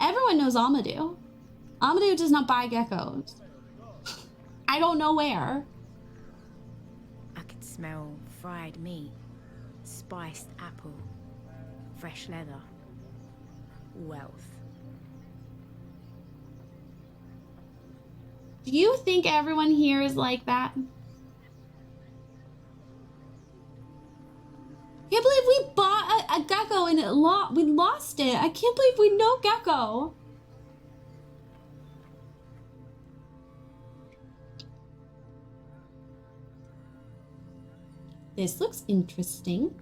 Everyone knows Amadou. Amadou does not buy geckos. I don't know where. I could smell fried meat, spiced apple, fresh leather, wealth. Do you think everyone here is like that? Can't believe we bought a gecko and we lost it. I can't believe we know gecko. This looks interesting.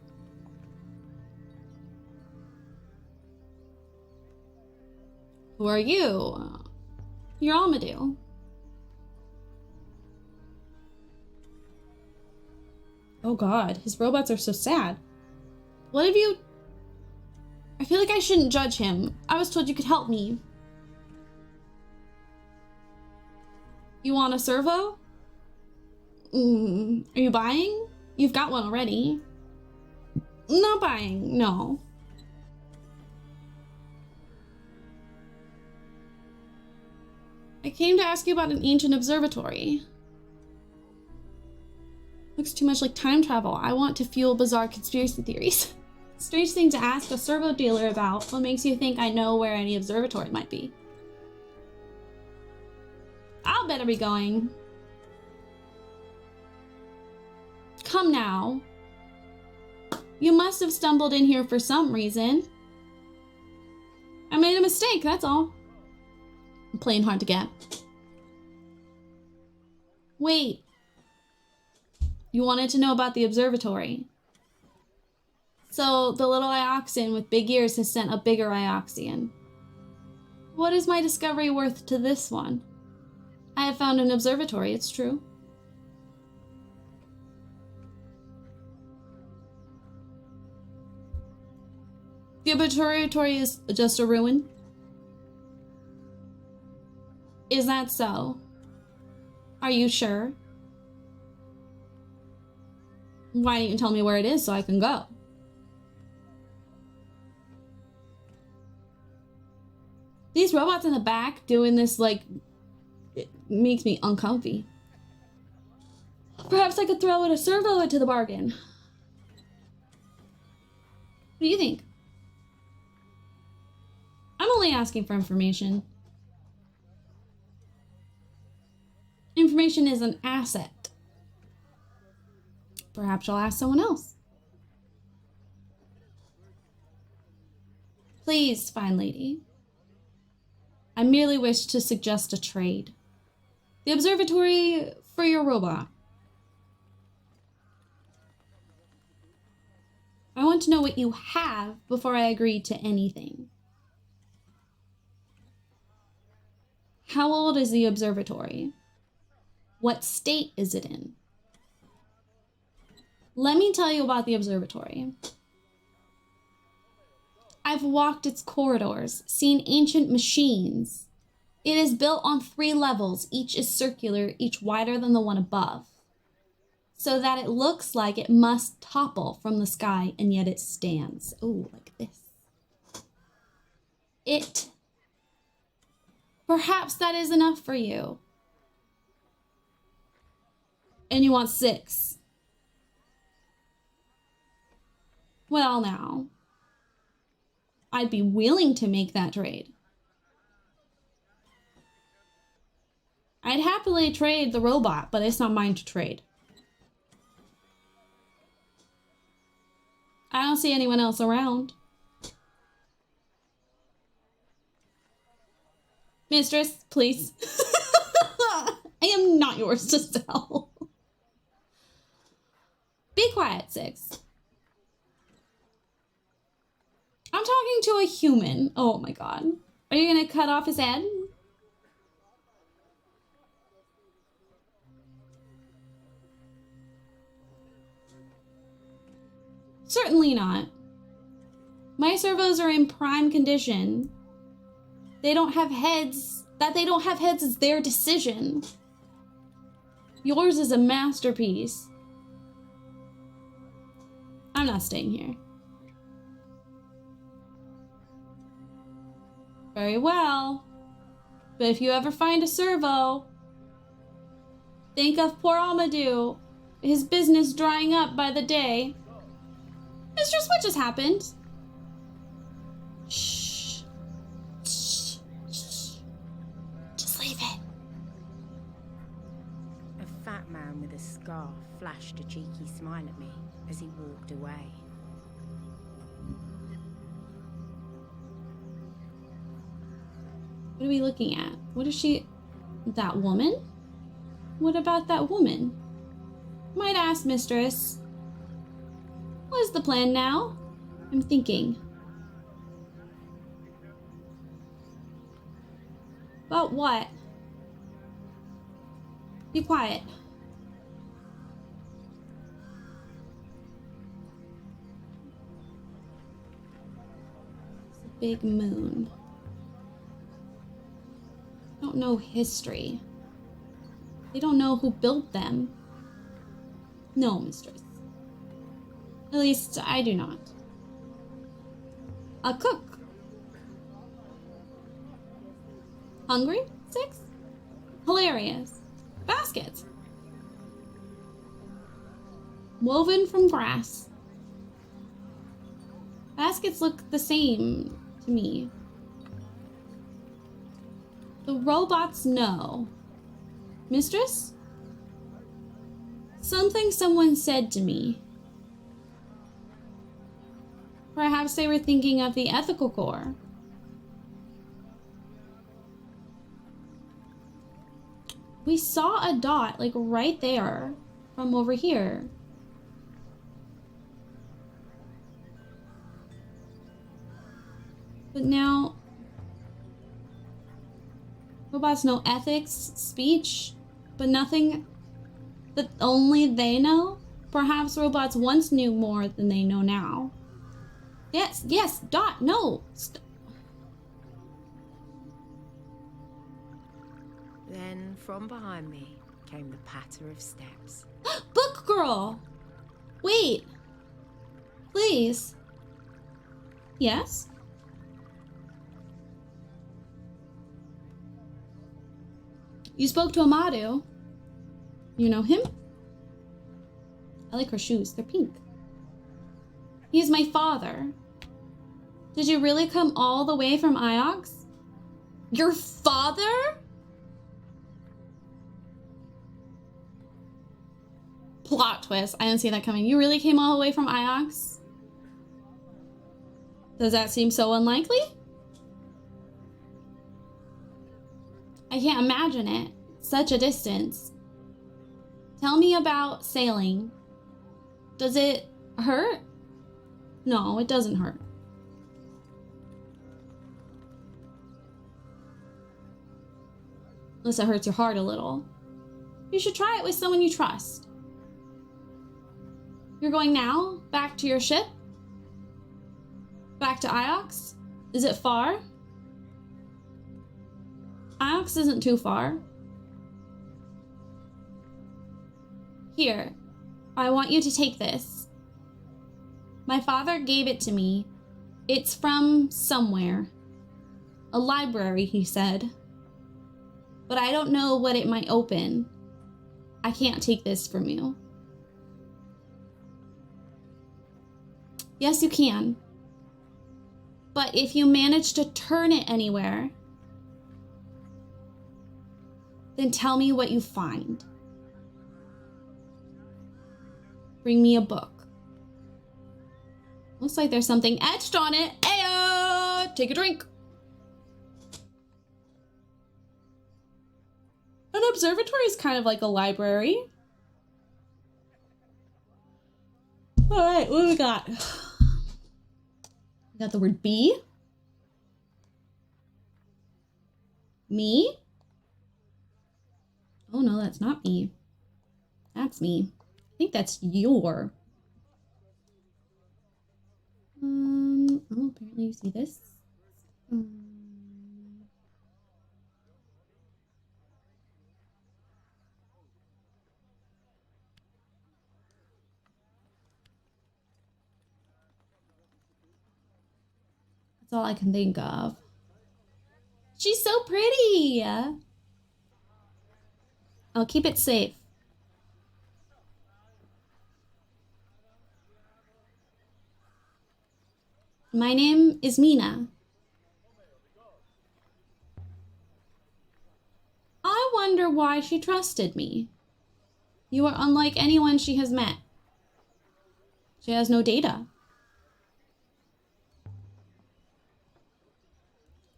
Who are you? You're Amadou. Oh god, his robots are so sad. What have you... I feel like I shouldn't judge him. I was told you could help me. You want a servo? Are you buying? You've got one already. Not buying, no. I came to ask you about an ancient observatory. Looks too much like time travel. I want to fuel bizarre conspiracy theories. Strange thing to ask a servo dealer about. What makes you think I know where any observatory might be? I'll better be going. Come now. You must have stumbled in here for some reason. I made a mistake, that's all. I'm playing hard to get. Wait. You wanted to know about the observatory. So the little Ioxian with big ears has sent a bigger Ioxian. What is my discovery worth to this one? I have found an observatory, it's true. The observatory is just a ruin? Is that so? Are you sure? Why don't you tell me where it is so I can go? These robots in the back doing this, like, it makes me uncomfy. Perhaps I could throw in a servo into the bargain. What do you think? I'm only asking for information. Information is an asset. Perhaps I'll ask someone else. Please, fine lady. I merely wish to suggest a trade. The observatory for your robot. I want to know what you have before I agree to anything. How old is the observatory? What state is it in? Let me tell you about the observatory. I've walked its corridors, seen ancient machines. It is built on 3 levels. Each is circular, each wider than the one above, so that it looks like it must topple from the sky, and yet it stands. Oh, like this. Perhaps that is enough for you. And you want 6. Well, now, I'd be willing to make that trade. I'd happily trade the robot, but it's not mine to trade. I don't see anyone else around. Mistress, please. I am not yours to sell. Be quiet, 6. I'm talking to a human. Oh my god. Are you gonna cut off his head? Certainly not. My servos are in prime condition. They don't have heads. That they don't have heads is their decision. Yours is a masterpiece. I'm not staying here. Very well. But if you ever find a servo, think of poor Amadou. His business drying up by the day. Mistress, what just happened? Shh. Shh. Shh. Just leave it. A fat man with a scarf flashed a cheeky smile at me as he walked away. What are we looking at? What is she? That woman? What about that woman? Might ask, mistress. What is the plan now? I'm thinking. About what? Be quiet. It's a big moon. Don't know history. They don't know who built them. No, mistress. At least I do not. A cook. Hungry? 6? Hilarious. Baskets. Woven from grass. Baskets look the same to me. The robots know. Mistress? Something someone said to me. Perhaps they were thinking of the ethical core. We saw a dot, like, right there from over here. But now... robots know ethics, speech, but nothing that only they know? Perhaps robots once knew more than they know now. Yes, yes, Dot, no! Then from behind me came the patter of steps. Book girl! Wait. Please. Yes? You spoke to Amadu. You know him? I like her shoes. They're pink. He is my father. Did you really come all the way from Iox? Your father? Plot twist. I didn't see that coming. You really came all the way from Iox? Does that seem so unlikely? I can't imagine it. Such a distance. Tell me about sailing. Does it hurt? No, it doesn't hurt. Unless it hurts your heart a little. You should try it with someone you trust. You're going now? Back to your ship? Back to Iox? Is it far? Iox isn't too far. Here, I want you to take this. My father gave it to me. It's from somewhere. A library, he said. But I don't know what it might open. I can't take this from you. Yes, you can. But if you manage to turn it anywhere, then tell me what you find. Bring me a book. Looks like there's something etched on it. Ayo! Take a drink. An observatory is kind of like a library. All right, what do we got? We got the word B. Me. Oh no, that's not me. That's me. I think that's your. Oh, apparently you see this. That's all I can think of. She's so pretty. I'll keep it safe. My name is Mina. I wonder why she trusted me. You are unlike anyone she has met. She has no data.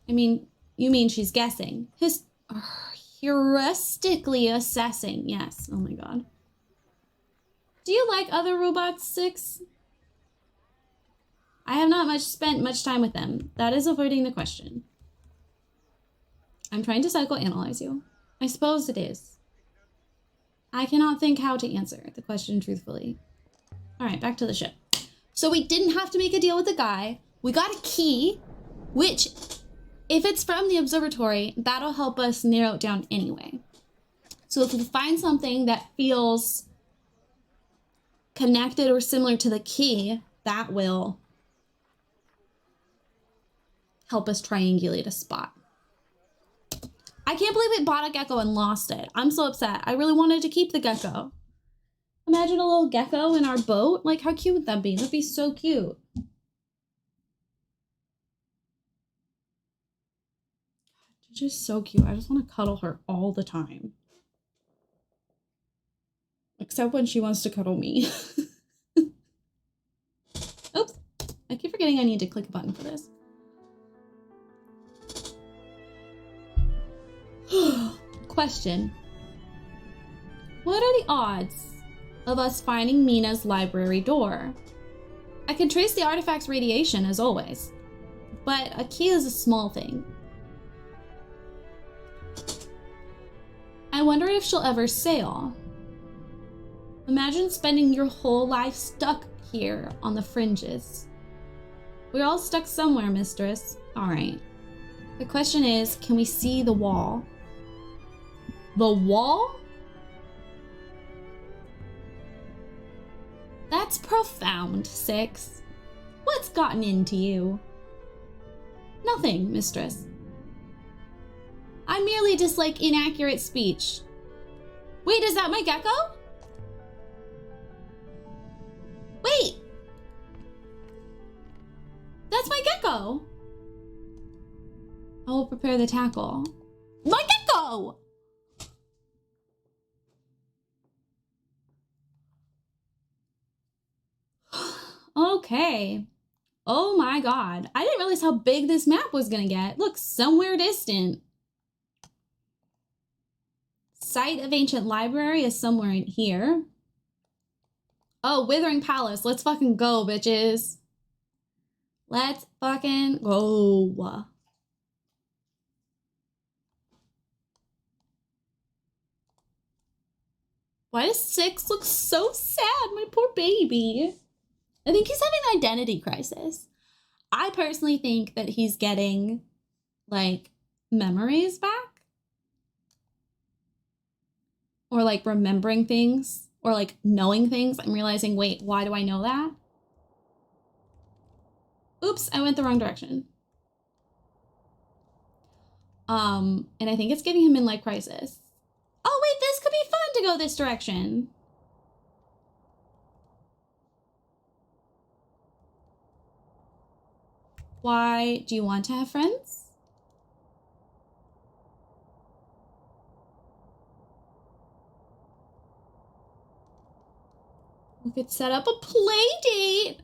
I mean, you mean she's guessing. Heuristically assessing. Yes. Oh my god. Do you like other robots, Six? I have not spent much time with them. That is avoiding the question. I'm trying to psychoanalyze you. I suppose it is. I cannot think how to answer the question truthfully. All right, back to the ship. So we didn't have to make a deal with the guy. We got a key, which, if it's from the observatory, that'll help us narrow it down anyway. So if we find something that feels connected or similar to the key, that will help us triangulate a spot. I can't believe we bought a gecko and lost it. I'm so upset. I really wanted to keep the gecko. Imagine a little gecko in our boat. Like, how cute would that be? That'd be so cute. She's just so cute. I just want to cuddle her all the time. Except when she wants to cuddle me. Oops. I keep forgetting I need to click a button for this. Question. What are the odds of us finding Mina's library door? I can trace the artifact's radiation as always. but a key is a small thing. I wonder if she'll ever sail. Imagine spending your whole life stuck here on the fringes. We're all stuck somewhere, mistress. All right. The question is, can we see the wall? The wall? That's profound, Six. What's gotten into you? Nothing, mistress. I merely dislike inaccurate speech. Wait, is that my gecko? Wait! That's my gecko! I will prepare the tackle. My gecko! Okay. Oh my god. I didn't realize how big this map was gonna get. Look, somewhere distant. Site of Ancient Library is somewhere in here. Oh, Withering Palace. Let's fucking go, bitches. Let's fucking go. Why does Six look so sad? My poor baby. I think he's having an identity crisis. I personally think that he's getting, like, memories back. Or, like, remembering things. Or, like, knowing things. I'm realizing, wait, why do I know that? Oops, I went the wrong direction. And I think it's getting him midlife crisis. Oh, wait, this could be fun to go this direction. Why do you want to have friends? We could set up a play date.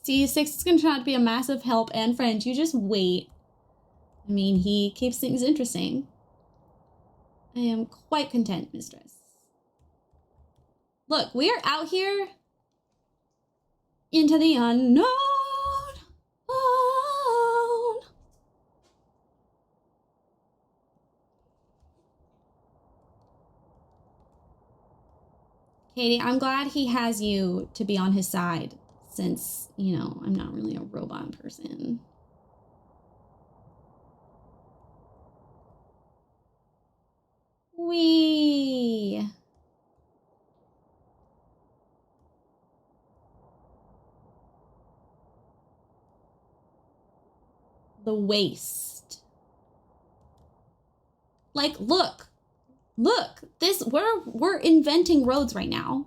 See, Six is going to turn out to be a massive help and friend. You just wait. I mean, he keeps things interesting. I am quite content, mistress. Look, we are out here into the unknown. Katie, I'm glad he has you to be on his side since, you know, I'm not really a robot person. Wee. The waste. Like, look, this, we're inventing roads right now.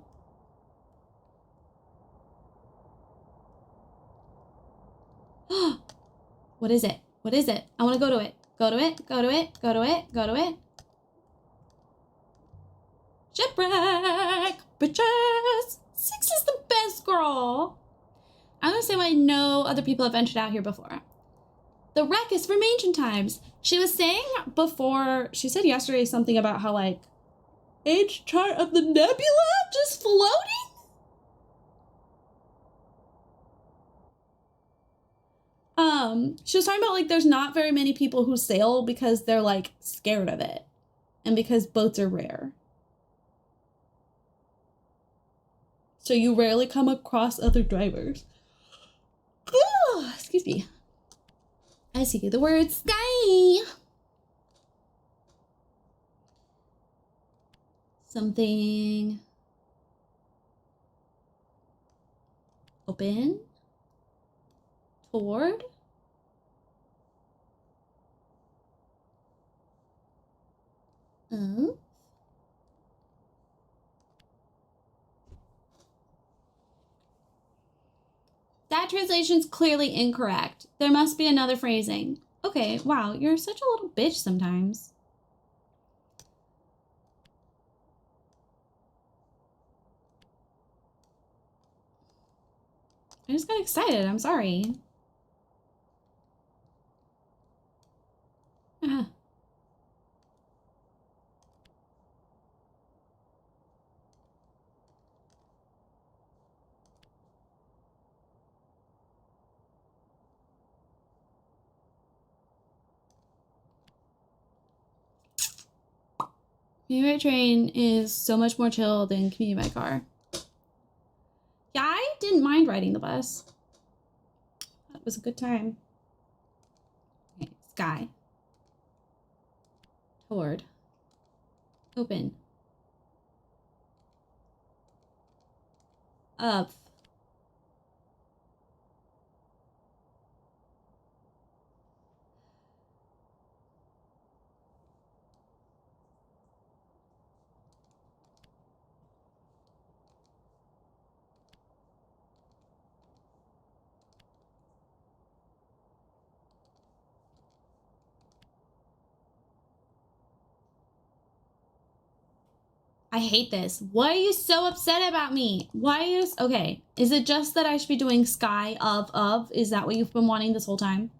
What is it? What is it? I want to go to it. Go to it, go to it, go to it, go to it. Shipwreck, bitches. Six is the best girl. I'm gonna say why no other people have ventured out here before. The wreck is from ancient times. She was saying before, she said yesterday something about how, like, age chart of the nebula just floating? She was talking about, like, there's not very many people who sail because they're, like, scared of it. And because boats are rare. So you rarely come across other drivers. Oh, excuse me. I see the word sky. Something. Open. Toward. Oh. That translation's clearly incorrect. There must be another phrasing. Okay, wow, you're such a little bitch sometimes. I just got excited, I'm sorry. Ah. Commuter train is so much more chill than commuting by car. Yeah, I didn't mind riding the bus. That was a good time. Okay, sky. Toward. Open. Up. I hate this. Why are you so upset about me? Why are you... Okay. Is it just that I should be doing sky of? Is that what you've been wanting this whole time?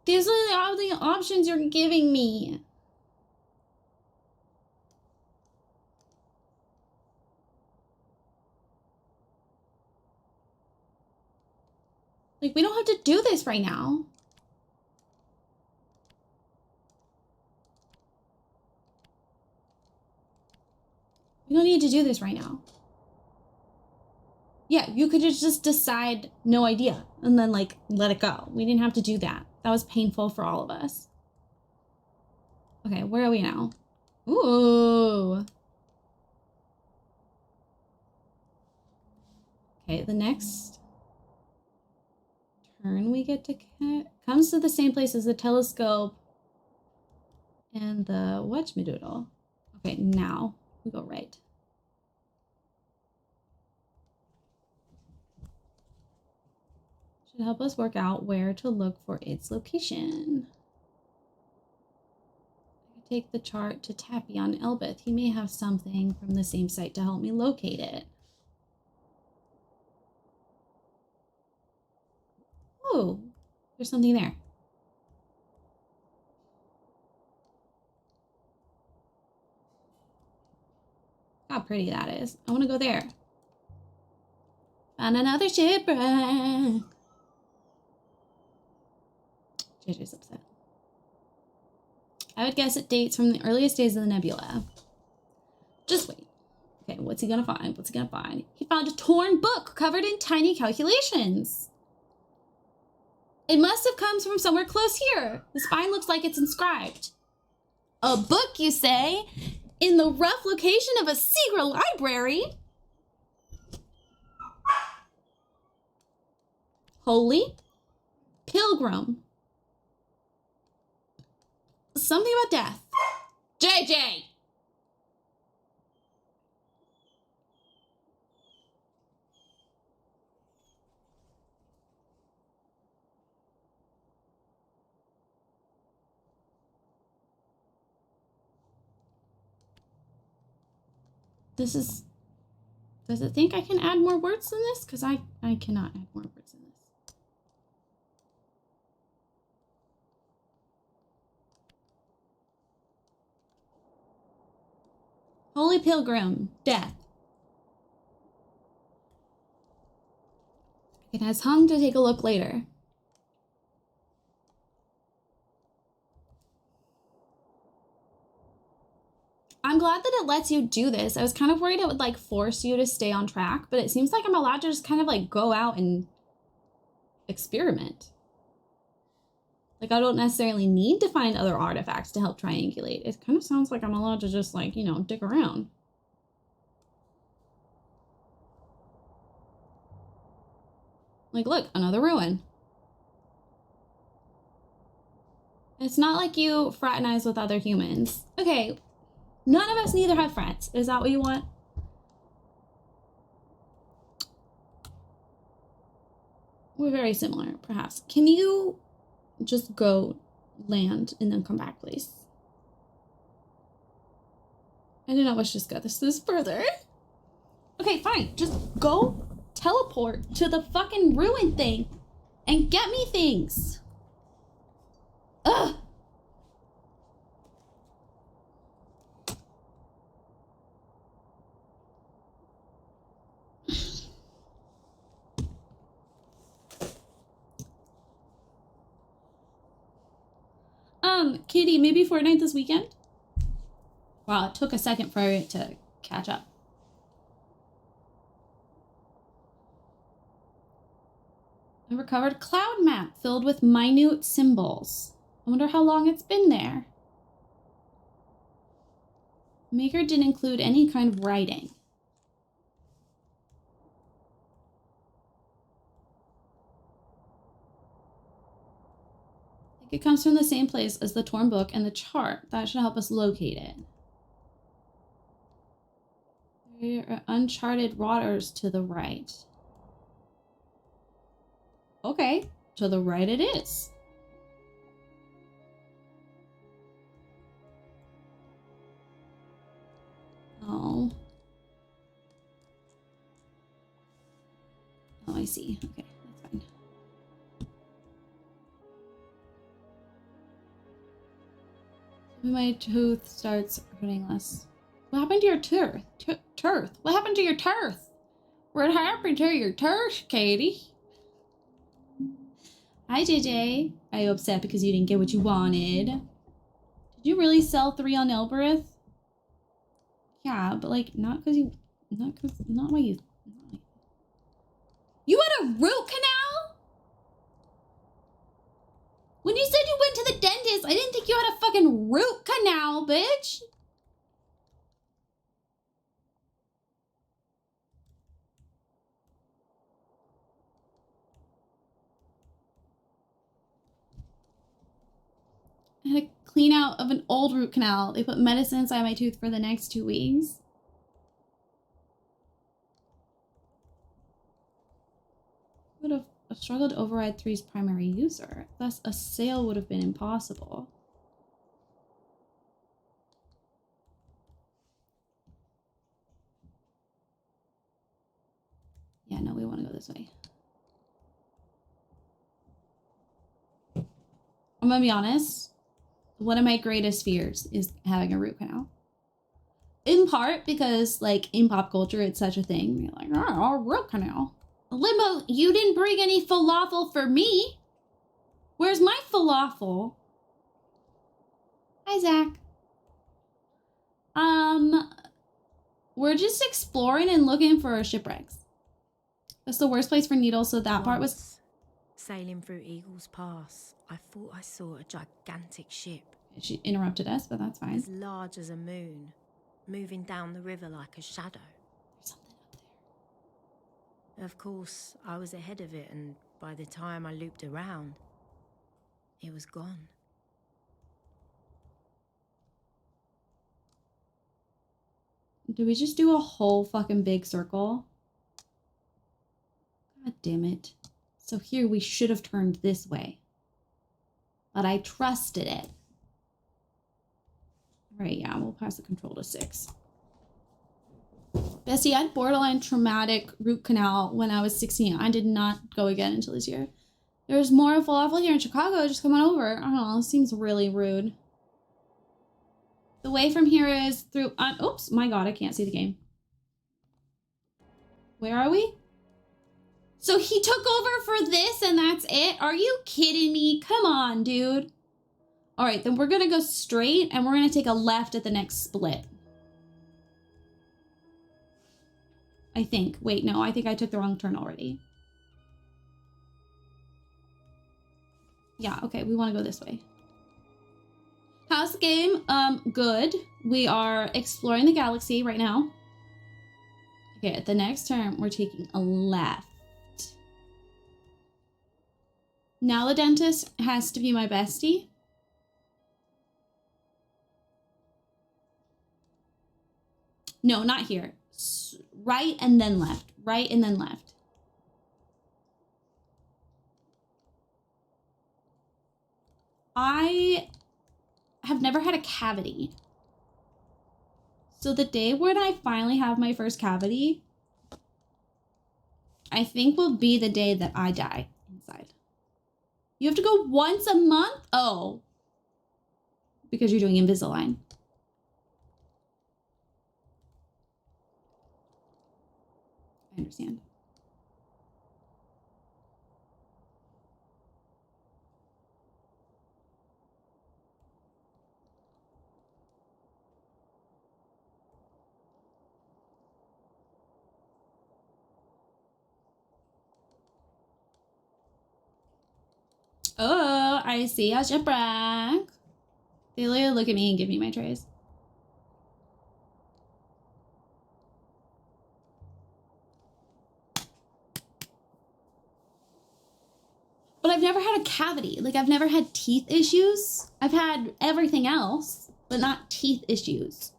These are all the options you're giving me. Like, we don't have to do this right now. We don't need to do this right now. Yeah, you could just decide no idea and then, like, let it go. We didn't have to do that. That was painful for all of us. Okay, where are we now? Ooh. Okay, the next turn we get to comes to the same place as the telescope and the whatchamadoodle. Okay, now we go right. Should help us work out where to look for its location. I could take the chart to Tappy on Elbeth. He may have something from the same site to help me locate it. Oh, there's something there. How pretty that is. I want to go there. Found another shipwreck. JJ's upset. I would guess it dates from the earliest days of the nebula. Just wait. Okay, what's he gonna find? What's he gonna find? He found a torn book covered in tiny calculations. It must have come from somewhere close here. The spine looks like it's inscribed. A book, you say? In the rough location of a secret library? Holy Pilgrim. Something about death. JJ! This is... Does it think I can add more words than this? Because I cannot add more words than this. Holy Pilgrim, death. It has hung to take a look later. I'm glad that it lets you do this. I was kind of worried it would like force you to stay on track, but it seems like I'm allowed to just kind of like go out and experiment. Like I don't necessarily need to find other artifacts to help triangulate. It kind of sounds like I'm allowed to just like, you know, dig around. Like, look, another ruin. It's not like you fraternize with other humans. Okay, none of us neither have friends. Is that what you want? We're very similar, perhaps. Can you just go land and then come back, please? I did not wish to discuss this further. Okay, fine. Just go teleport to the fucking ruin thing and get me things. Ugh. Katie, maybe Fortnite this weekend? Wow, it took a second for it to catch up. I recovered a cloud map filled with minute symbols. I wonder how long it's been there. Maker didn't include any kind of writing. I think it comes from the same place as the torn book and the chart. That should help us locate it. There are uncharted waters to the right. Okay, to the right it is. Oh. Oh, I see. Okay, that's fine. My tooth starts hurting less. What happened to your tooth? Tooth? What happened to your tooth? What happened to your tooth, Katie? Hi, JJ. Are you upset because you didn't get what you wanted? Did you really sell 3 on Elbereth? Yeah, but like, not why you... You had a root canal? When you said you went to the dentist, I didn't think you had a fucking root canal, bitch. I had a clean out of an old root canal. They put medicine inside my tooth for the next 2 weeks. Would have struggled to override 3's primary user. Thus, a sale would have been impossible. Yeah, no, we want to go this way. I'm gonna be honest. One of my greatest fears is having a root canal. In part because, like, in pop culture, it's such a thing. You're like, oh, root canal. Limbo, you didn't bring any falafel for me. Where's my falafel? Hi, Zach. We're just exploring and looking for shipwrecks. That's the worst place for needles, so that part was... Sailing through Eagle's Pass, I thought I saw a gigantic ship. She interrupted us, but that's fine. As large as a moon, moving down the river like a shadow. There's something up there. Of course, I was ahead of it, and by the time I looped around, it was gone. Do we just do a whole fucking big circle? God damn it. So here we should have turned this way. But I trusted it. Right, yeah, we'll pass the control to 6. Bestie, I had borderline traumatic root canal when I was 16. I did not go again until this year. There's more falafel here in Chicago. Just come on over. I don't know. It seems really rude. The way from here is through... oops, my god, I can't see the game. Where are we? So he took over for this and that's it? Are you kidding me? Come on, dude. All right, then we're going to go straight and we're going to take a left at the next split. I think. Wait, no, I think I took the wrong turn already. Yeah, okay, we want to go this way. How's the game? Good. We are exploring the galaxy right now. Okay, at the next turn, we're taking a left. Now the dentist has to be my bestie. No, not here. Right and then left. Right and then left. I have never had a cavity. So the day when I finally have my first cavity, I think will be the day that I die inside. You have to go once a month? Oh. Because you're doing Invisalign. I understand. Oh, I see how you brag. They literally look at me and give me my trays. But I've never had a cavity. Like, I've never had teeth issues. I've had everything else, but not teeth issues.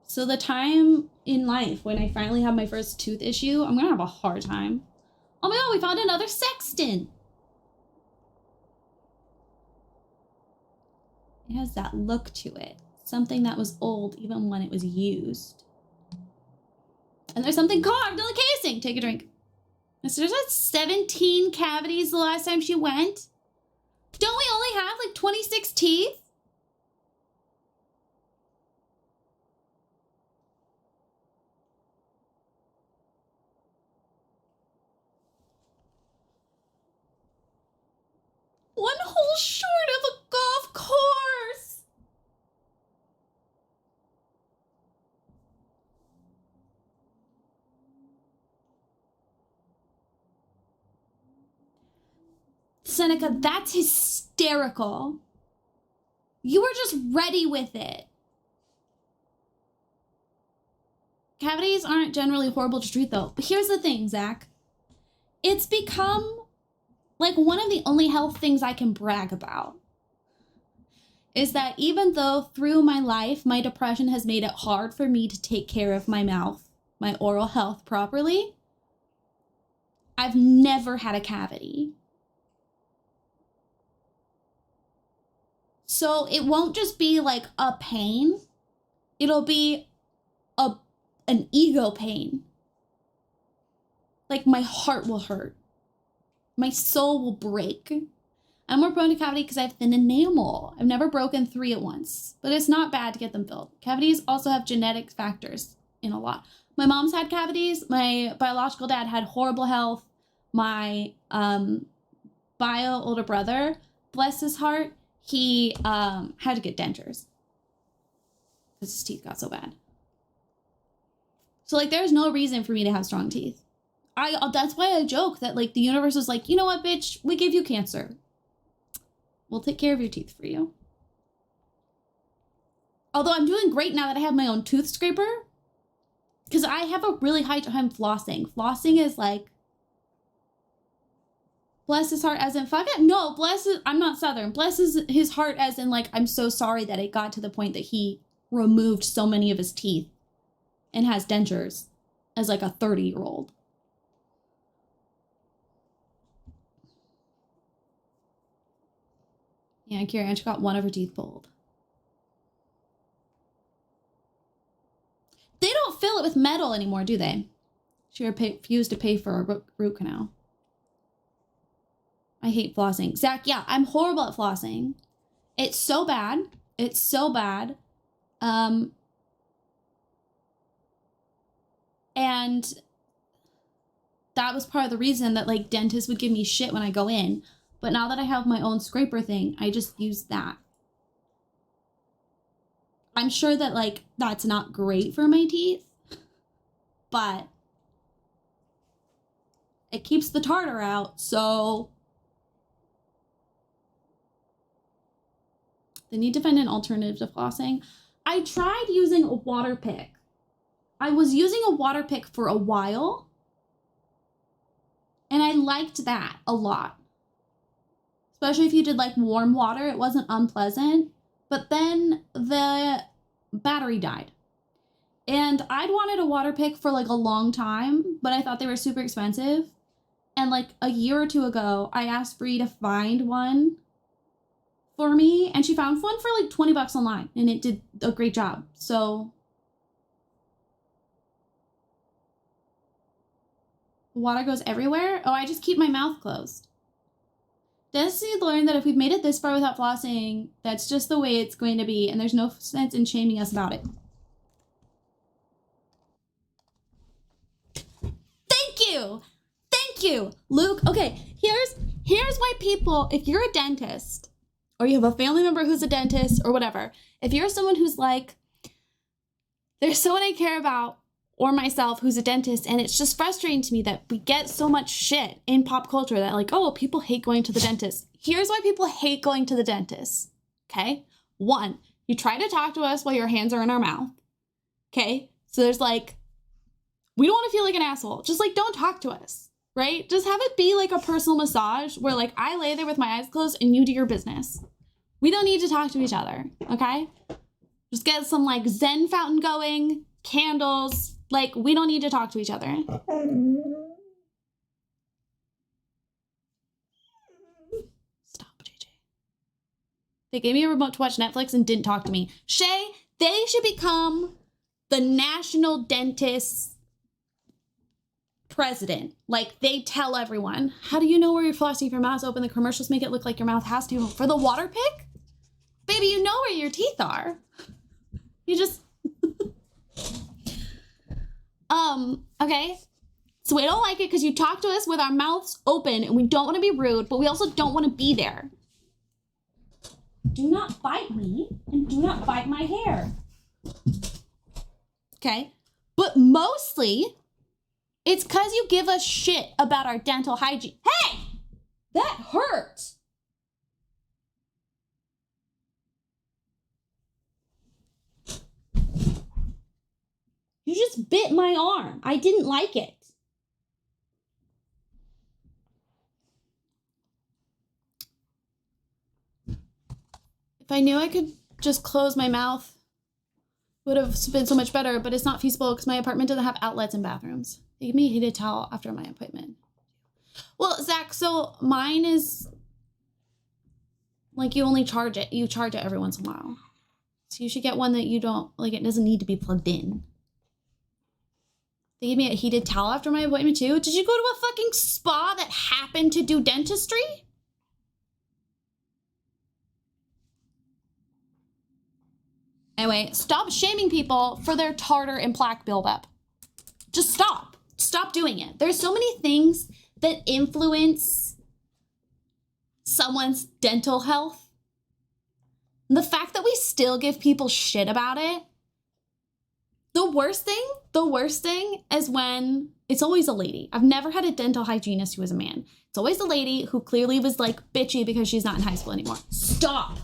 So the time in life when I finally have my first tooth issue, I'm gonna have a hard time. Oh my god, we found another sextant! It has that look to it. Something that was old even when it was used. And there's something carved on the casing. Take a drink. So there's like 17 cavities the last time she went. Don't we only have like 26 teeth? One hole short of a golf course. Seneca, that's hysterical. You were just ready with it. Cavities aren't generally horrible to treat though. But here's the thing, Zach. It's become like one of the only health things I can brag about. Is that even though through my life, my depression has made it hard for me to take care of my mouth, my oral health properly, I've never had a cavity. So it won't just be like a pain. It'll be an ego pain. Like my heart will hurt. My soul will break. I'm more prone to cavity because I have thin enamel. I've never broken 3 at once, but it's not bad to get them filled. Cavities also have genetic factors in a lot. My mom's had cavities. My biological dad had horrible health. My bio older brother, bless his heart, he had to get dentures because his teeth got so bad. So like, there's no reason for me to have strong teeth. That's why I joke that like the universe is like, you know what, bitch, we gave you cancer. We'll take care of your teeth for you. Although I'm doing great now that I have my own tooth scraper. Because I have a really high time flossing. Flossing is like, bless his heart as in fuck it. No, I'm not Southern. Bless his heart as in like, I'm so sorry that it got to the point that he removed so many of his teeth and has dentures as like a 30-year-old. Yeah, Carrie Ann, she got one of her teeth pulled. They don't fill it with metal anymore, do they? She refused to pay for a root canal. I hate flossing. Zach, yeah, I'm horrible at flossing. It's so bad. It's so bad. And that was part of the reason that like dentists would give me shit when I go in. But now that I have my own scraper thing, I just use that. I'm sure that like that's not great for my teeth, but it keeps the tartar out, so they need to find an alternative to flossing. I tried using a water pick. I was using a water pick for a while, and I liked that a lot. Especially if you did like warm water, it wasn't unpleasant. But then the battery died. And I'd wanted a water pick for like a long time, but I thought they were super expensive. And like a year or two ago, I asked Bree to find one for me, and she found one for like $20 online, and it did a great job. So Water goes everywhere? Oh, I just keep my mouth closed. Dentists need to learn that if we've made it this far without flossing, that's just the way it's going to be, and there's no sense in shaming us about it. Thank you! Thank you, Luke. Okay, here's why people, if you're a dentist, or you have a family member who's a dentist, or whatever, if you're someone who's like, there's someone I care about, or myself who's a dentist, and it's just frustrating to me that we get so much shit in pop culture that like, oh, people hate going to the dentist. Here's why people hate going to the dentist, okay? 1, you try to talk to us while your hands are in our mouth, okay? So there's like, we don't want to feel like an asshole. Just like, don't talk to us, right? Just have it be like a personal massage where like I lay there with my eyes closed and you do your business. We don't need to talk to each other, okay? Just get some like Zen fountain going, candles. Like, we don't need to talk to each other. Stop, JJ. They gave me a remote to watch Netflix and didn't talk to me. Shay, they should become the national dentist president. Like, they tell everyone, how do you know where you're flossing if your mouth's open? The commercials make it look like your mouth has to. For the water pick? Baby, you know where your teeth are. You just... Okay. So we don't like it because you talk to us with our mouths open and we don't want to be rude, but we also don't want to be there. Do not bite me and do not bite my hair. Okay. But mostly it's because you give us shit about our dental hygiene. Hey, that hurt. You just bit my arm. I didn't like it. If I knew I could just close my mouth, it would have been so much better, but it's not feasible because my apartment doesn't have outlets and bathrooms. They gave me a heated towel after my appointment. Well, Zach, so mine is like you only charge it. You charge it every once in a while. So you should get one that you don't, like it doesn't need to be plugged in. They gave me a heated towel after my appointment too. Did you go to a fucking spa that happened to do dentistry? Anyway, stop shaming people for their tartar and plaque buildup. Just stop. Stop doing it. There's so many things that influence someone's dental health. And the fact that we still give people shit about it. The worst thing is when it's always a lady. I've never had a dental hygienist who was a man. It's always a lady who clearly was like bitchy because she's not in high school anymore. Stop.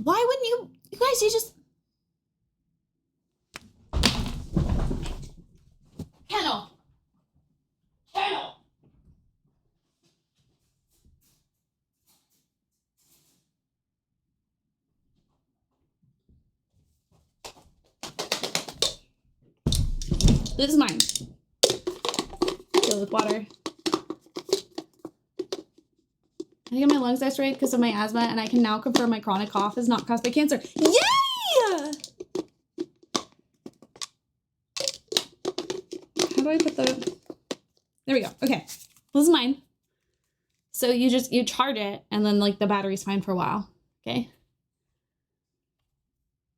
Why wouldn't you guys, you just... Kennel. This is mine. Filled with water. I get my lungs x-rayed because of my asthma, and I can now confirm my chronic cough is not caused by cancer. Yay! How do I put the... There we go. Okay. This is mine. So you charge it, and then like the battery's fine for a while. Okay.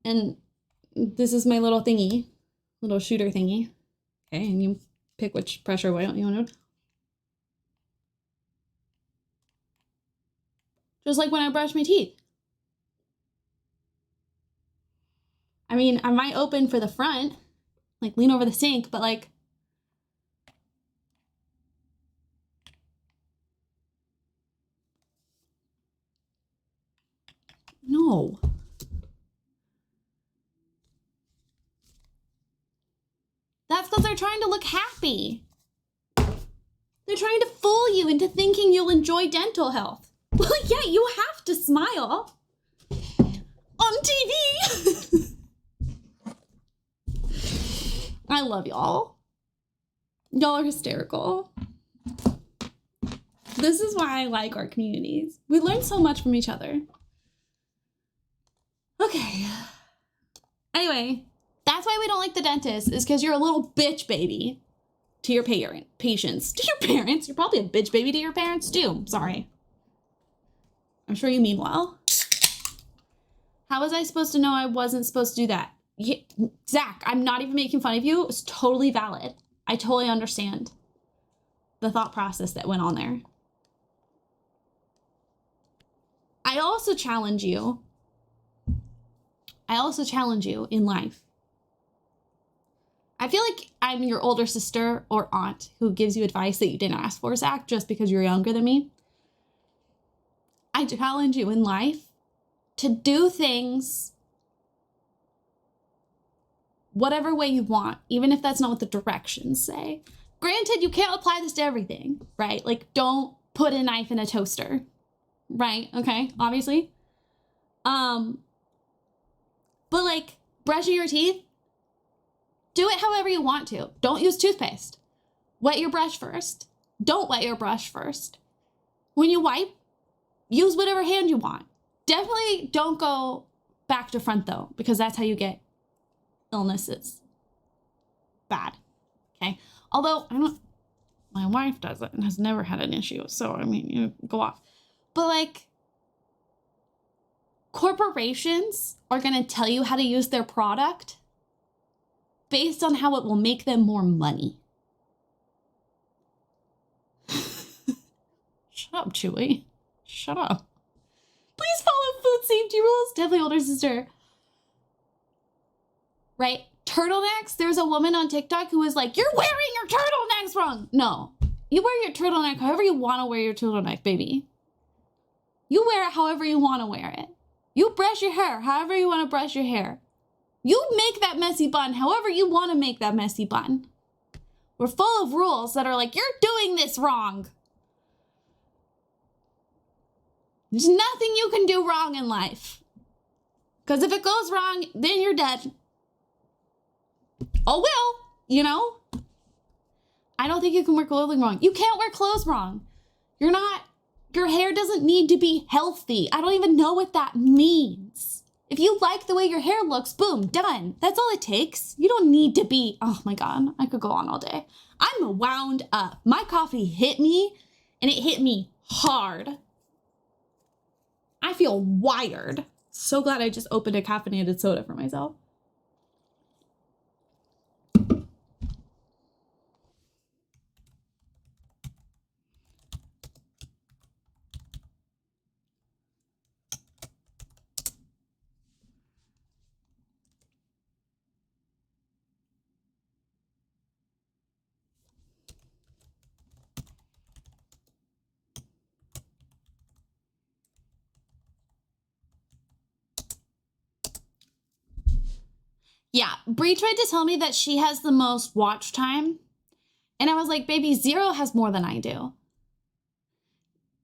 And this is my little thingy. Little shooter thingy. Okay, and you pick which pressure point you want to. Just like when I brush my teeth. I mean, I might open for the front, like lean over the sink, but like, no. That's because they're trying to look happy. They're trying to fool you into thinking you'll enjoy dental health. Well, yeah, you have to smile on TV. I love y'all. Y'all are hysterical. This is why I like our communities. We learn so much from each other. Okay. Anyway, that's why we don't like the dentist, is because you're a little bitch baby to your patients. To your parents. You're probably a bitch baby to your parents too. Sorry. I'm sure you mean well. How was I supposed to know I wasn't supposed to do that? Yeah, Zach, I'm not even making fun of you. It's totally valid. I totally understand the thought process that went on there. I also challenge you in life. I feel like I'm your older sister or aunt who gives you advice that you didn't ask for, Zach, just because you're younger than me. I challenge you in life to do things whatever way you want, even if that's not what the directions say. Granted, you can't apply this to everything, right? Like, don't put a knife in a toaster, right? Okay, obviously. But like, brushing your teeth, do it however you want to. Don't use toothpaste. Wet your brush first. Don't wet your brush first. When you wipe, use whatever hand you want. Definitely don't go back to front though, because that's how you get illnesses. Bad. Okay. Although my wife does it and has never had an issue. So, I mean, you go off. But like, corporations are going to tell you how to use their product based on how it will make them more money. Shut up, Chewy. Shut up. Please follow food safety rules. Definitely older sister. Right? Turtlenecks. There's a woman on TikTok who was like, you're wearing your turtlenecks wrong. No. You wear your turtleneck however you want to wear your turtleneck, baby. You wear it however you want to wear it. You brush your hair however you want to brush your hair. You make that messy bun however you want to make that messy bun. We're full of rules that are like, you're doing this wrong. There's nothing you can do wrong in life. Because if it goes wrong, then you're dead. Oh, well, you know? I don't think you can wear clothing wrong. You can't wear clothes wrong. Your hair doesn't need to be healthy. I don't even know what that means. If you like the way your hair looks, boom, done. That's all it takes. You don't need to be, oh my God, I could go on all day. I'm wound up. My coffee hit me, and it hit me hard. I feel wired. So glad I just opened a caffeinated soda for myself. Yeah, Brie tried to tell me that she has the most watch time. And I was like, baby, Zero has more than I do.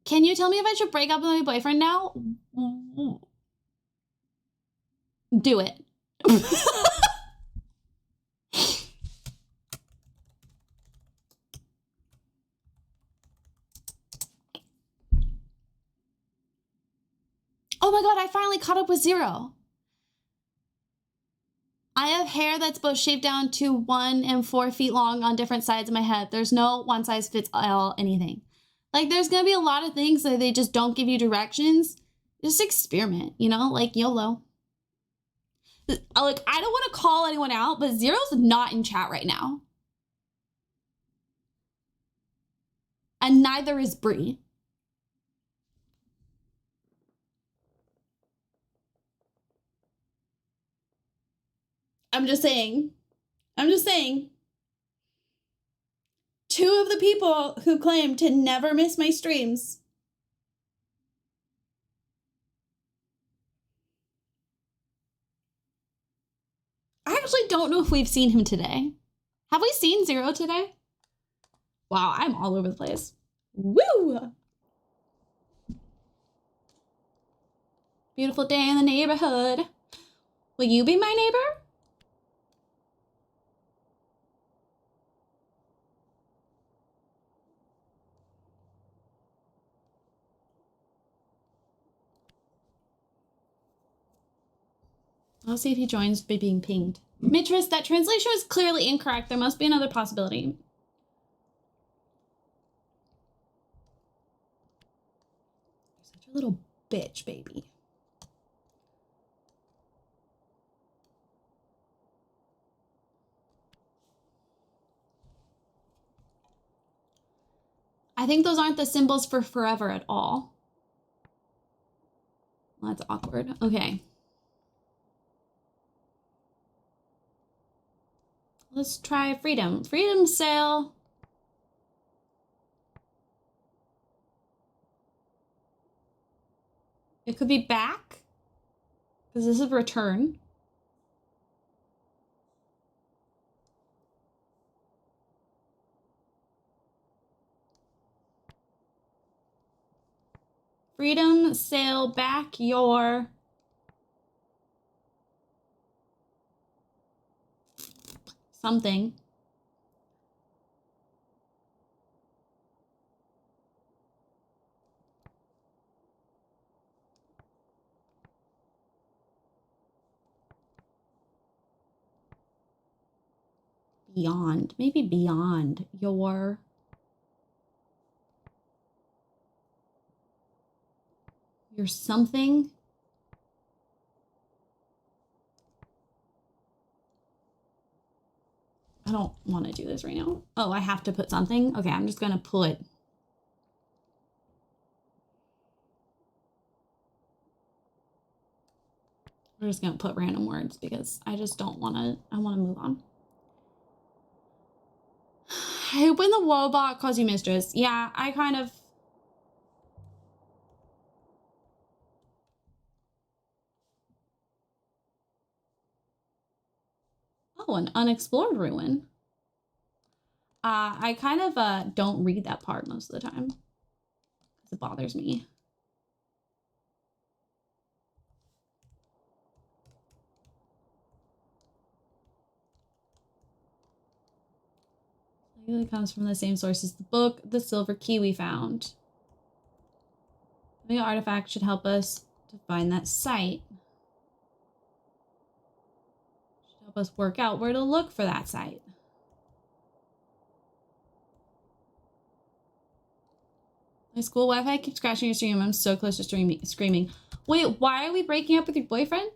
Can you tell me if I should break up with my boyfriend now? Do it. Oh my God, I finally caught up with Zero. I have hair that's both shaved down to 1 and 4 feet long on different sides of my head. There's no one size fits all anything. Like, there's gonna be a lot of things that they just don't give you directions. Just experiment, you know, like YOLO. Like, I don't want to call anyone out, but Zero's not in chat right now. And neither is Brie. I'm just saying. Two of the people who claim to never miss my streams. I actually don't know if we've seen him today. Have we seen Zero today? Wow, I'm all over the place. Woo! Beautiful day in the neighborhood. Will you be my neighbor? I'll see if he joins by being pinged. Mitris, that translation is clearly incorrect. There must be another possibility. You're such a little bitch, baby. I think those aren't the symbols for forever at all. Well, that's awkward. Okay. Let's try freedom. Freedom sail. It could be back, because this is return. Freedom sail back your something. Beyond, maybe beyond your something. I don't want to do this right now. Oh, I have to put something? Okay, I'm just gonna put. We're just gonna put random words because I just don't want to, I want to move on. I hope when the Woebot calls you mistress. Yeah, I kind of. Oh, an unexplored ruin. I kind of don't read that part most of the time because it bothers me. It really comes from the same source as the book, the silver key we found. The artifact should help us to find that site. Should help us work out where to look for that site. My school Wi-Fi keeps crashing your stream. I'm so close to screaming. Wait, why are we breaking up with your boyfriend?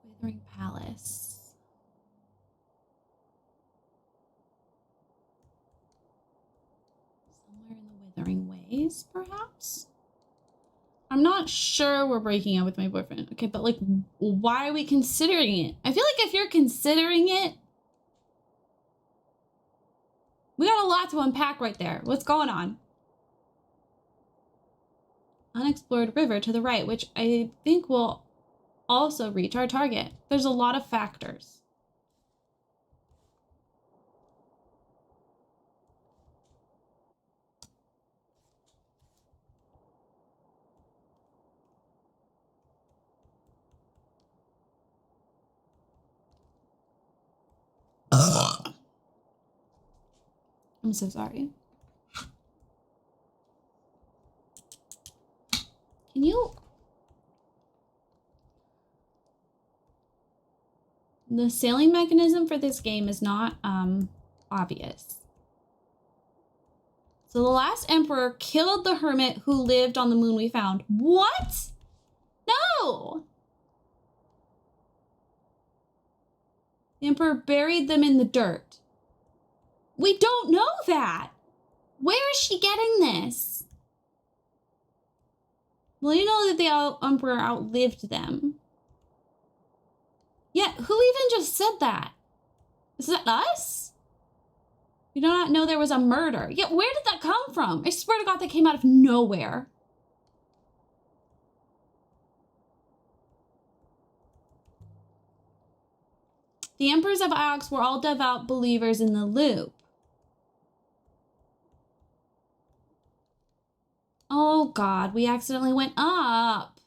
Withering Palace. Somewhere in the Withering Ways, perhaps? I'm not sure we're breaking up with my boyfriend. Okay, but like, why are we considering it? I feel like if you're considering it, we got a lot to unpack right there. What's going on? Unexplored river to the right, which I think will also reach our target. There's a lot of factors. I'm so sorry. Can you? The sailing mechanism for this game is not obvious. So the last emperor killed the hermit who lived on the moon we found. What? No! The emperor buried them in the dirt. We don't know that. Where is she getting this? Well, you know that the emperor outlived them. Yeah, who even just said that? Is that us? You do not know there was a murder. Yeah, where did that come from? I swear to God, that came out of nowhere. The emperors of Iox were all devout believers in the loop. Oh, Oh God, we accidentally went up.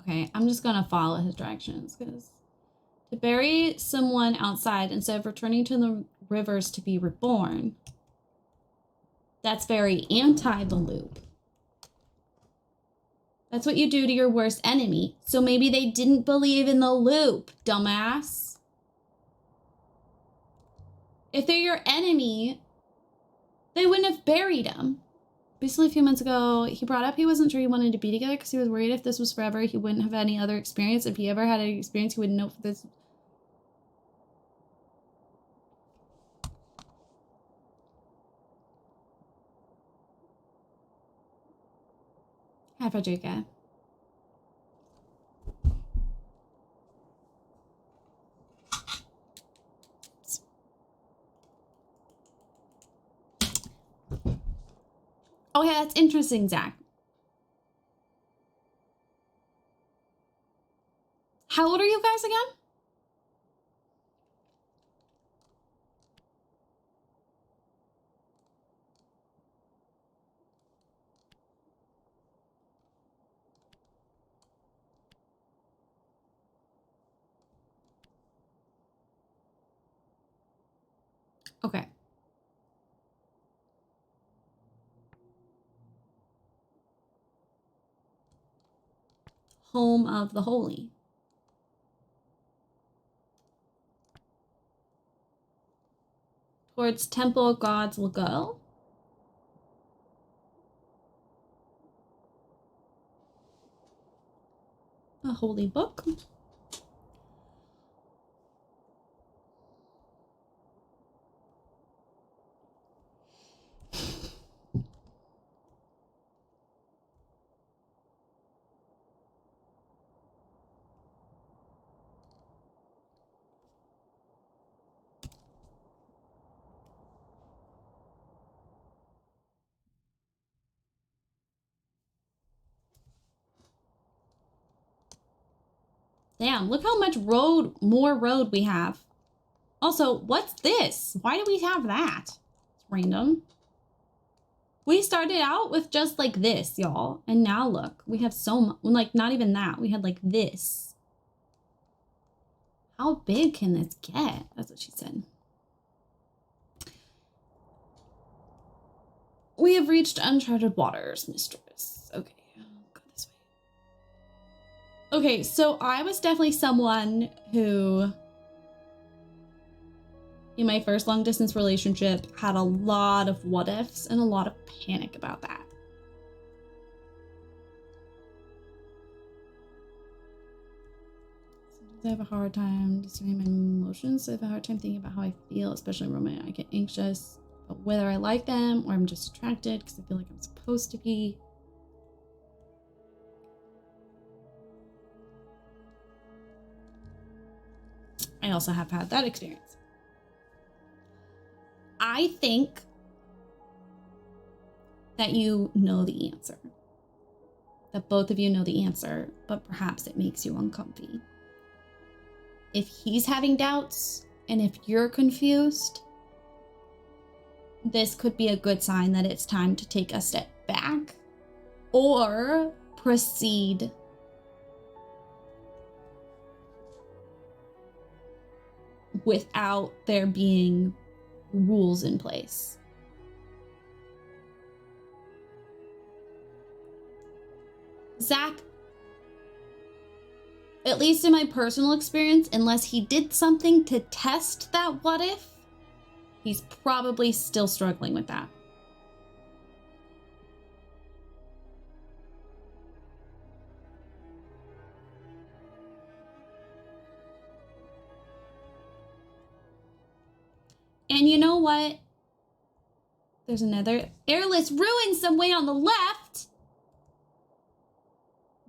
Okay, I'm just gonna follow his directions because to bury someone outside instead of returning to the rivers to be reborn, that's very anti the loop. That's what you do to your worst enemy. So maybe they didn't believe in the loop, dumbass. If they're your enemy, they wouldn't have buried him. Basically, a few months ago, he brought up he wasn't sure he wanted to be together because he was worried if this was forever, he wouldn't have any other experience. If he ever had any experience, he wouldn't know if this. Hi, Frederica. Oh, yeah, that's interesting, Zach. How old are you guys again? Okay. Home of the Holy. Towards Temple of Gods will go. A holy book. Damn, look how much more road we have. Also, what's this? Why do we have that? It's random. We started out with just like this, y'all. And now look, we have so much, like not even that. We had like this. How big can this get? That's what she said. We have reached uncharted waters, mistress. Okay, go this way. Okay, so I was definitely someone who, in my first long distance relationship, had a lot of what ifs and a lot of panic about that. Sometimes I have a hard time discerning my emotions. I have a hard time thinking about how I feel, especially in romance. I get anxious about whether I like them or I'm just attracted because I feel like I'm supposed to be. I also have had that experience. I think that you know the answer. That both of you know the answer, but perhaps it makes you uncomfy. If he's having doubts and if you're confused, this could be a good sign that it's time to take a step back or proceed without there being rules in place. Zach, at least in my personal experience, unless he did something to test that what if, he's probably still struggling with that. And you know what? There's another airless ruin somewhere on the left.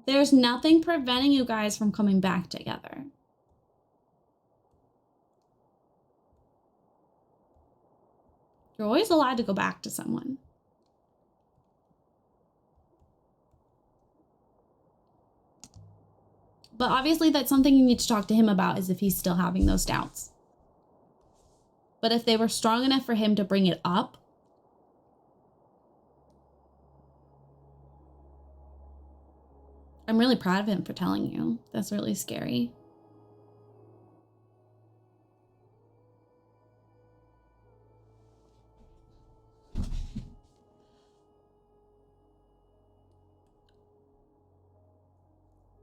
There's nothing preventing you guys from coming back together. You're always allowed to go back to someone. But obviously that's something you need to talk to him about, is if he's still having those doubts. But if they were strong enough for him to bring it up, I'm really proud of him for telling you. That's really scary.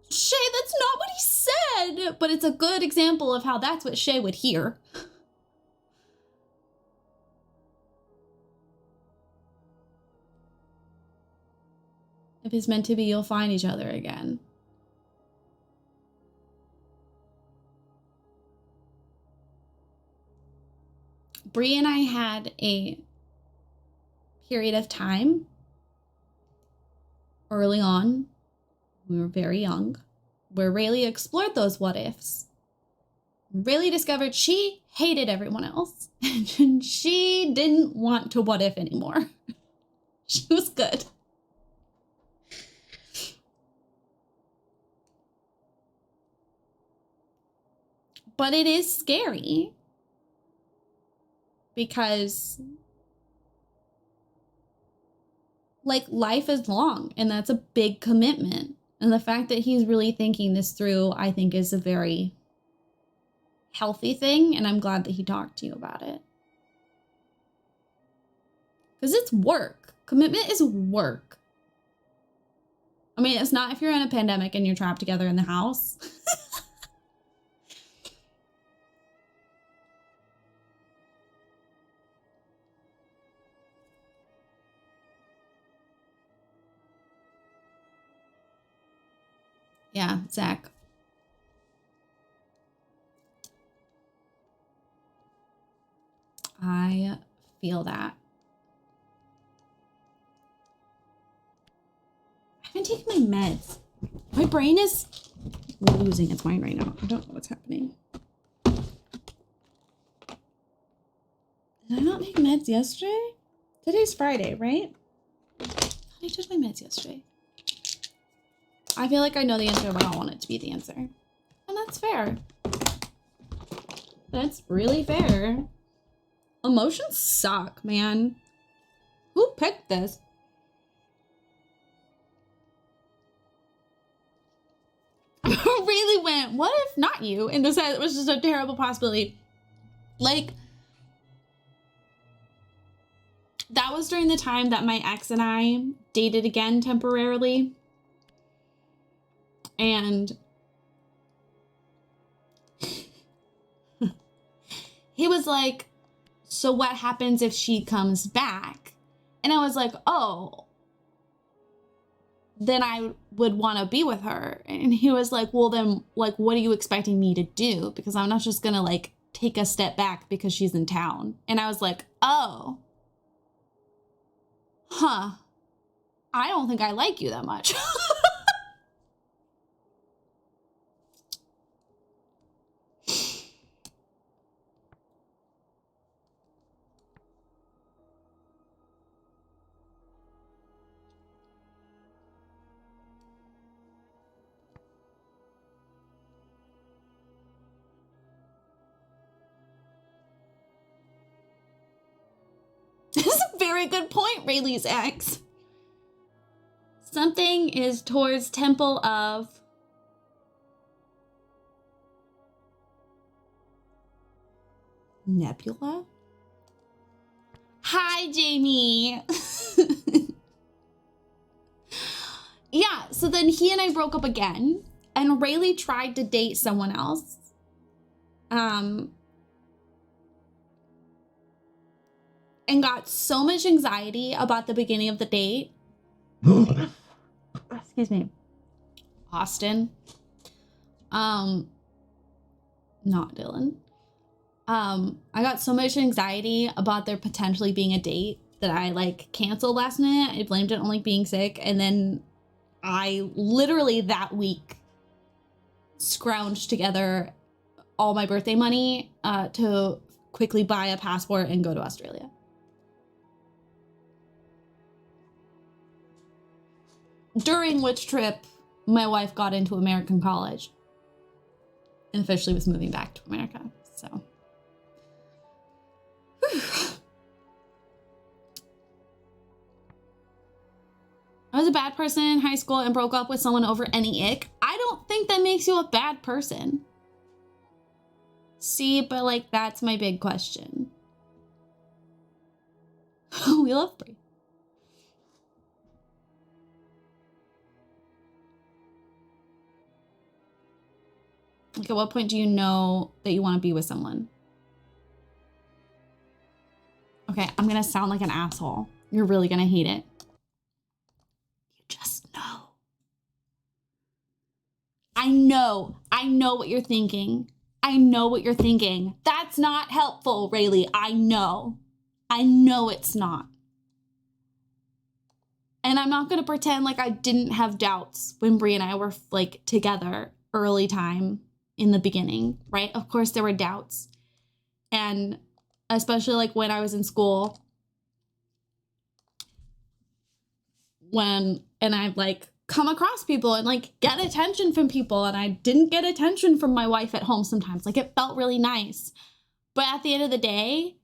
Shay, that's not what he said! But it's a good example of how that's what Shay would hear. If it's meant to be, you'll find each other again. Bree and I had a period of time early on, we were very young, where Rayleigh explored those what ifs. Rayleigh discovered she hated everyone else and she didn't want to what if anymore. She was good. But it is scary because, like, life is long and that's a big commitment. And the fact that he's really thinking this through, I think, is a very healthy thing. And I'm glad that he talked to you about it. Because it's work. Commitment is work. I mean, it's not if you're in a pandemic and you're trapped together in the house. Yeah, Zach. I feel that. I haven't taken my meds. My brain is losing its mind right now. I don't know what's happening. Did I not take meds yesterday? Today's Friday, right? I thought I took my meds yesterday. I feel like I know the answer, but I don't want it to be the answer. And that's fair. That's really fair. Emotions suck, man. Who picked this? I really went, what if not you? And decided it was just a terrible possibility. Like, that was during the time that my ex and I dated again temporarily. And he was like, so what happens if she comes back? And I was like, oh, then I would want to be with her. And he was like, well, then, like, what are you expecting me to do? Because I'm not just going to, like, take a step back because she's in town. And I was like, oh, huh, I don't think I like you that much. This is a very good point, Rayleigh's ex. Something is towards Temple of... Nebula? Hi, Jamie. Yeah, so then he and I broke up again, and Rayleigh tried to date someone else. And got so much anxiety about the beginning of the date. Excuse me. Austin. Not Dylan. I got so much anxiety about there potentially being a date that I, like, canceled last minute. I blamed it on, like, being sick. And then I literally that week scrounged together all my birthday money to quickly buy a passport and go to Australia. During which trip, my wife got into American college. and officially was moving back to America. So. Whew. I was a bad person in high school and broke up with someone over any ick. I don't think that makes you a bad person. See, but like, that's my big question. We love Brie. Like, at what point do you know that you want to be with someone? Okay, I'm gonna sound like an asshole. You're really gonna hate it. You just know. I know what you're thinking. I know what you're thinking. That's not helpful, Rayleigh. I know it's not. And I'm not gonna pretend like I didn't have doubts when Brie and I were like together early time in the beginning, right? Of course there were doubts. And especially like when I was in school, and I'd like come across people and like get attention from people, and I didn't get attention from my wife at home sometimes. Like, it felt really nice. But at the end of the day,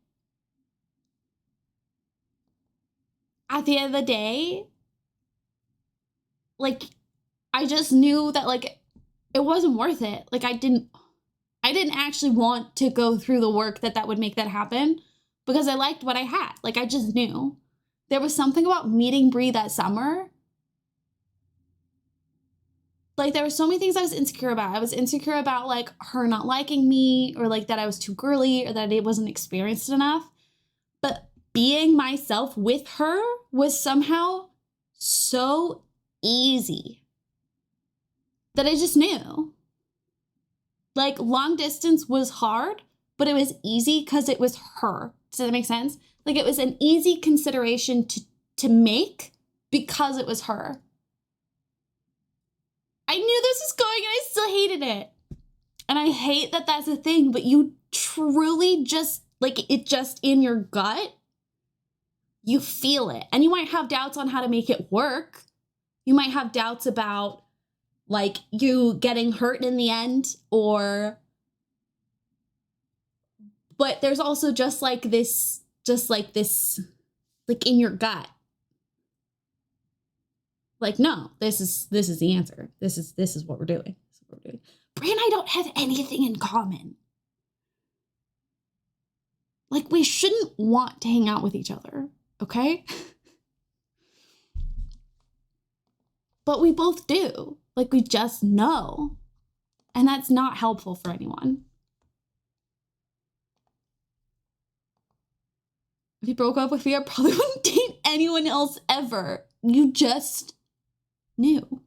like, I just knew that like it wasn't worth it. Like, I didn't actually want to go through the work that would make that happen, because I liked what I had. Like, I just knew. There was something about meeting Brie that summer. Like, there were so many things I was insecure about. I was insecure about like her not liking me, or like that I was too girly, or that I wasn't experienced enough. But being myself with her was somehow so easy that I just knew. Like, long distance was hard, but it was easy because it was her. Does that make sense? Like, it was an easy consideration to make because it was her. I knew this was going and I still hated it. And I hate that that's a thing, but you truly just, like, it just in your gut, you feel it. And you might have doubts on how to make it work. You might have doubts about, like, you getting hurt in the end, but there's also just this, like, in your gut. Like, no, this is the answer. This is what we're doing. This is what we're doing. Brie and I don't have anything in common. Like, we shouldn't want to hang out with each other, okay? But we both do. Like, we just know. And that's not helpful for anyone. If you broke up with me, I probably wouldn't date anyone else ever. You just knew.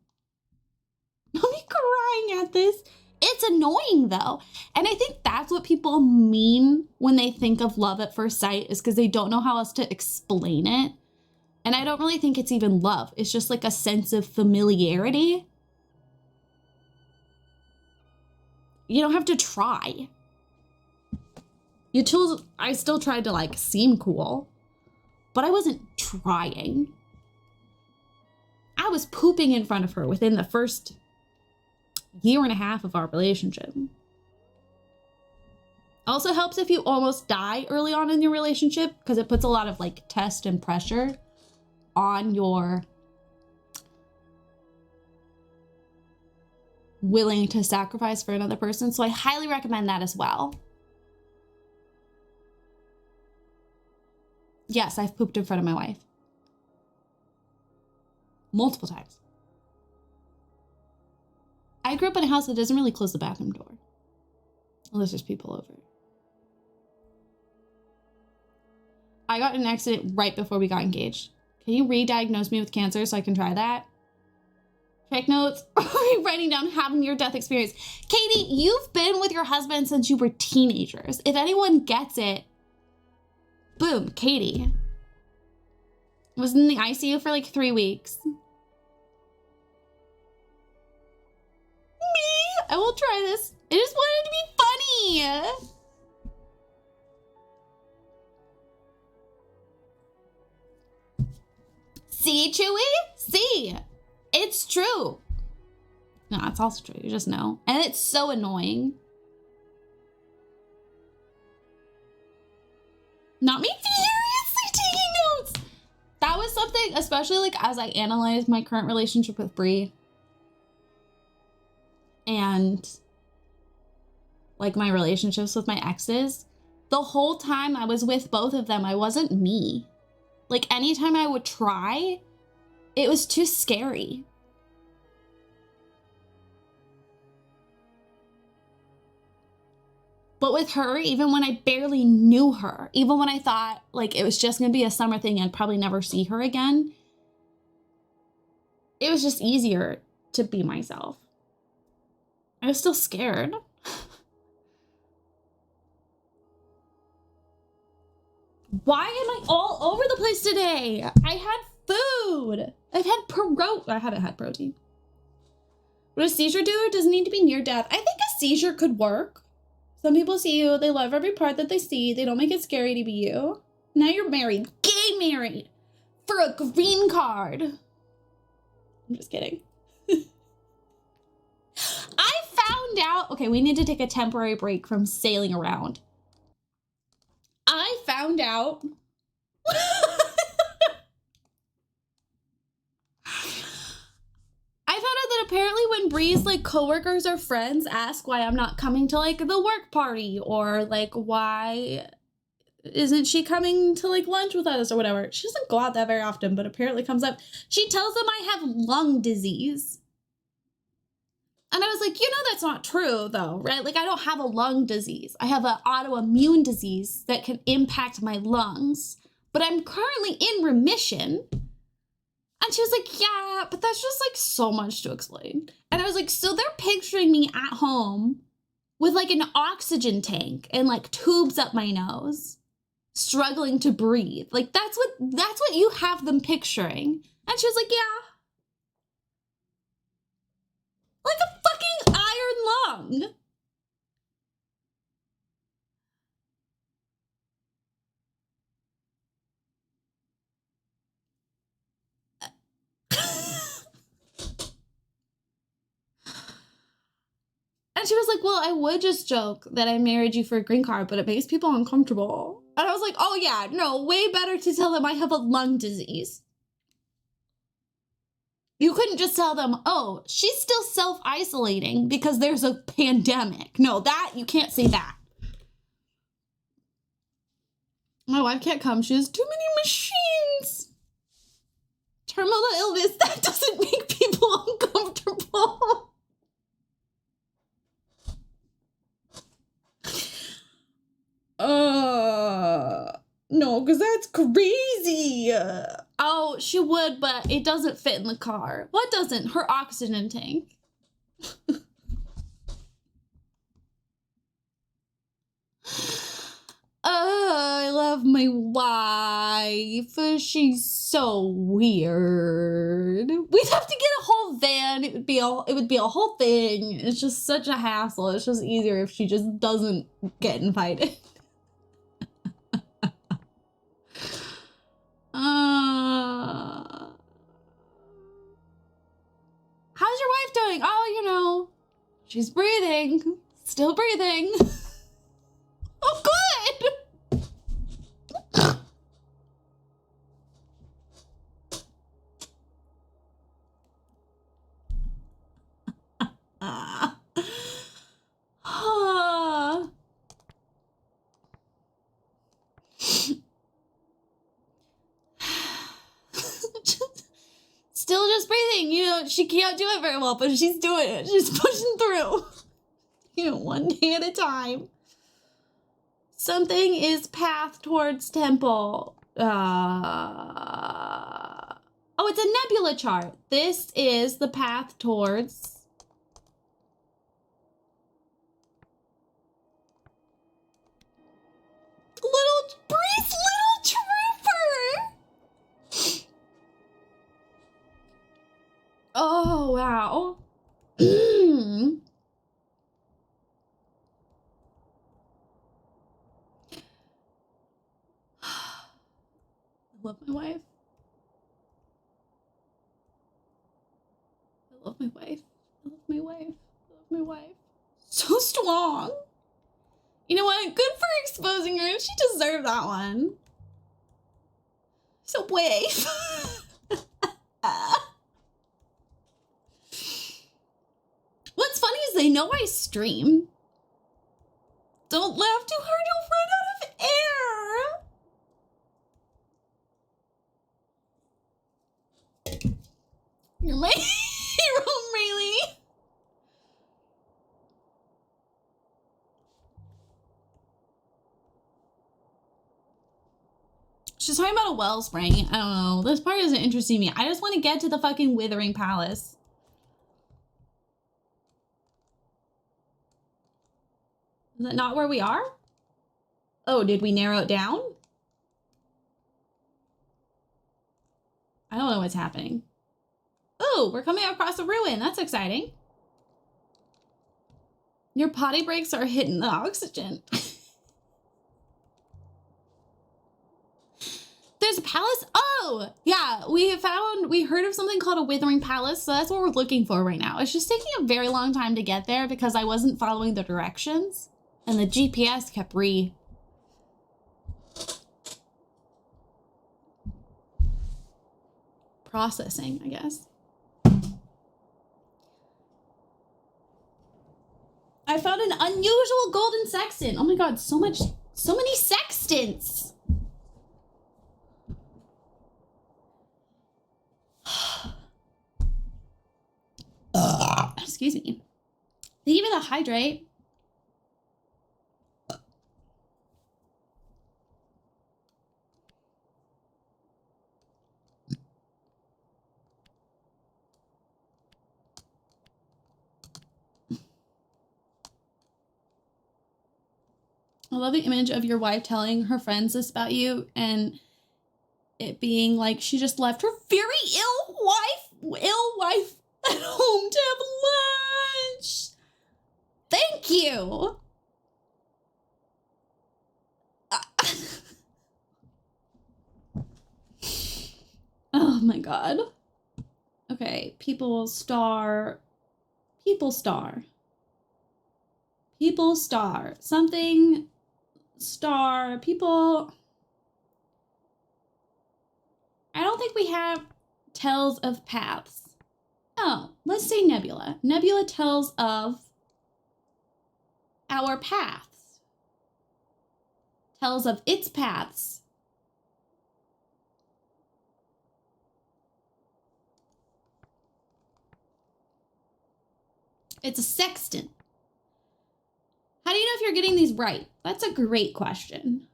Don't be crying at this. It's annoying though. And I think that's what people mean when they think of love at first sight, is because they don't know how else to explain it. And I don't really think it's even love. It's just like a sense of familiarity. You don't have to try. I still tried to like seem cool, but I wasn't trying. I was pooping in front of her within the first year and a half of our relationship. Also helps if you almost die early on in your relationship, because it puts a lot of like test and pressure on your willing to sacrifice for another person. So I highly recommend that as well. Yes, I've pooped in front of my wife. Multiple times. I grew up in a house that doesn't really close the bathroom door unless there's people over. I got in an accident right before we got engaged. Can you re-diagnose me with cancer so I can try that? Check notes. Writing down having your death experience. Katie, you've been with your husband since you were teenagers. If anyone gets it, boom, Katie. Was in the ICU for like 3 weeks. Me? I will try this. I just wanted to be funny. See, Chewy? See, it's true. No, it's also true. You just know. And it's so annoying Not me furiously taking notes. That was something, especially like as I analyzed my current relationship with Brie and like my relationships with my exes. The whole time I was with both of them, I wasn't me. Like anytime I would try, it was too scary. But with her, even when I barely knew her, even when I thought like it was just gonna be a summer thing and I'd probably never see her again, it was just easier to be myself. I was still scared. Why am I all over the place today? I had food. I haven't had protein. Would a seizure do or does it need to be near death? I think a seizure could work. Some people see you, they love every part that they see, they don't make it scary to be you. Now you're married, gay married, for a green card. I'm just kidding. I found out, okay, we need to take a temporary break from sailing around. I found out that apparently when Bree's like coworkers or friends ask why I'm not coming to like the work party or like why isn't she coming to like lunch with us or whatever. She doesn't go out that very often, but apparently comes up. She tells them I have lung disease. And I was like, you know, that's not true though, right? Like I don't have a lung disease. I have an autoimmune disease that can impact my lungs, but I'm currently in remission. And she was like, yeah, but that's just like so much to explain. And I was like, so they're picturing me at home with like an oxygen tank and like tubes up my nose, struggling to breathe. Like that's what you have them picturing. And she was like, yeah. Like a fucking iron lung. And she was like, well, I would just joke that I married you for a green card, but it makes people uncomfortable. And I was like, oh yeah, no, way better to tell them I have a lung disease. You couldn't just tell them, oh, she's still self-isolating because there's a pandemic. No, that, you can't say that. My wife can't come. She has too many machines. Terminal illness, that doesn't make people uncomfortable. No, because that's crazy. Oh, she would, but it doesn't fit in the car. What doesn't? Her oxygen tank. I love my wife. She's so weird. We'd have to get a whole van. It would be a whole thing. It's just such a hassle. It's just easier if she just doesn't get invited. How's your wife doing? Oh, you know, she's breathing. Still breathing. Oh, good! Still just breathing. You know, she can't do it very well, but she's doing it. She's pushing through. You know, one day at a time. Something is path towards temple. Oh, it's a nebula chart. This is the path towards... Bree's little trooper! Oh, wow. I love my wife. I love my wife. I love my wife. I love my wife. So strong. You know what? Good for exposing her. She deserved that one. So brave. What's funny is they know I stream. Don't laugh too hard, you'll run out of air. You're my hero, really. She's talking about a wellspring. I don't know. This part isn't interesting me. I just want to get to the fucking Withering Palace. Is that not where we are? Oh, did we narrow it down? I don't know what's happening. Oh, we're coming across a ruin. That's exciting. Your potty breaks are hitting the oxygen. There's a palace? Oh, yeah, we heard of something called a Withering Palace, so that's what we're looking for right now. It's just taking a very long time to get there because I wasn't following the directions, and the GPS kept processing, I guess. I found an unusual golden sextant. Oh my god, so many sextants. Excuse me. They give me the hydrate. I love the image of your wife telling her friends this about you and it being like she just left her very ill wife at home to have lunch. Thank you. Oh my god. Okay, people star. Something star. People. I don't think we have tells of paths. Oh, let's say Nebula. Nebula tells of our paths. Tells of its paths. It's a sextant. How do you know if you're getting these right? That's a great question.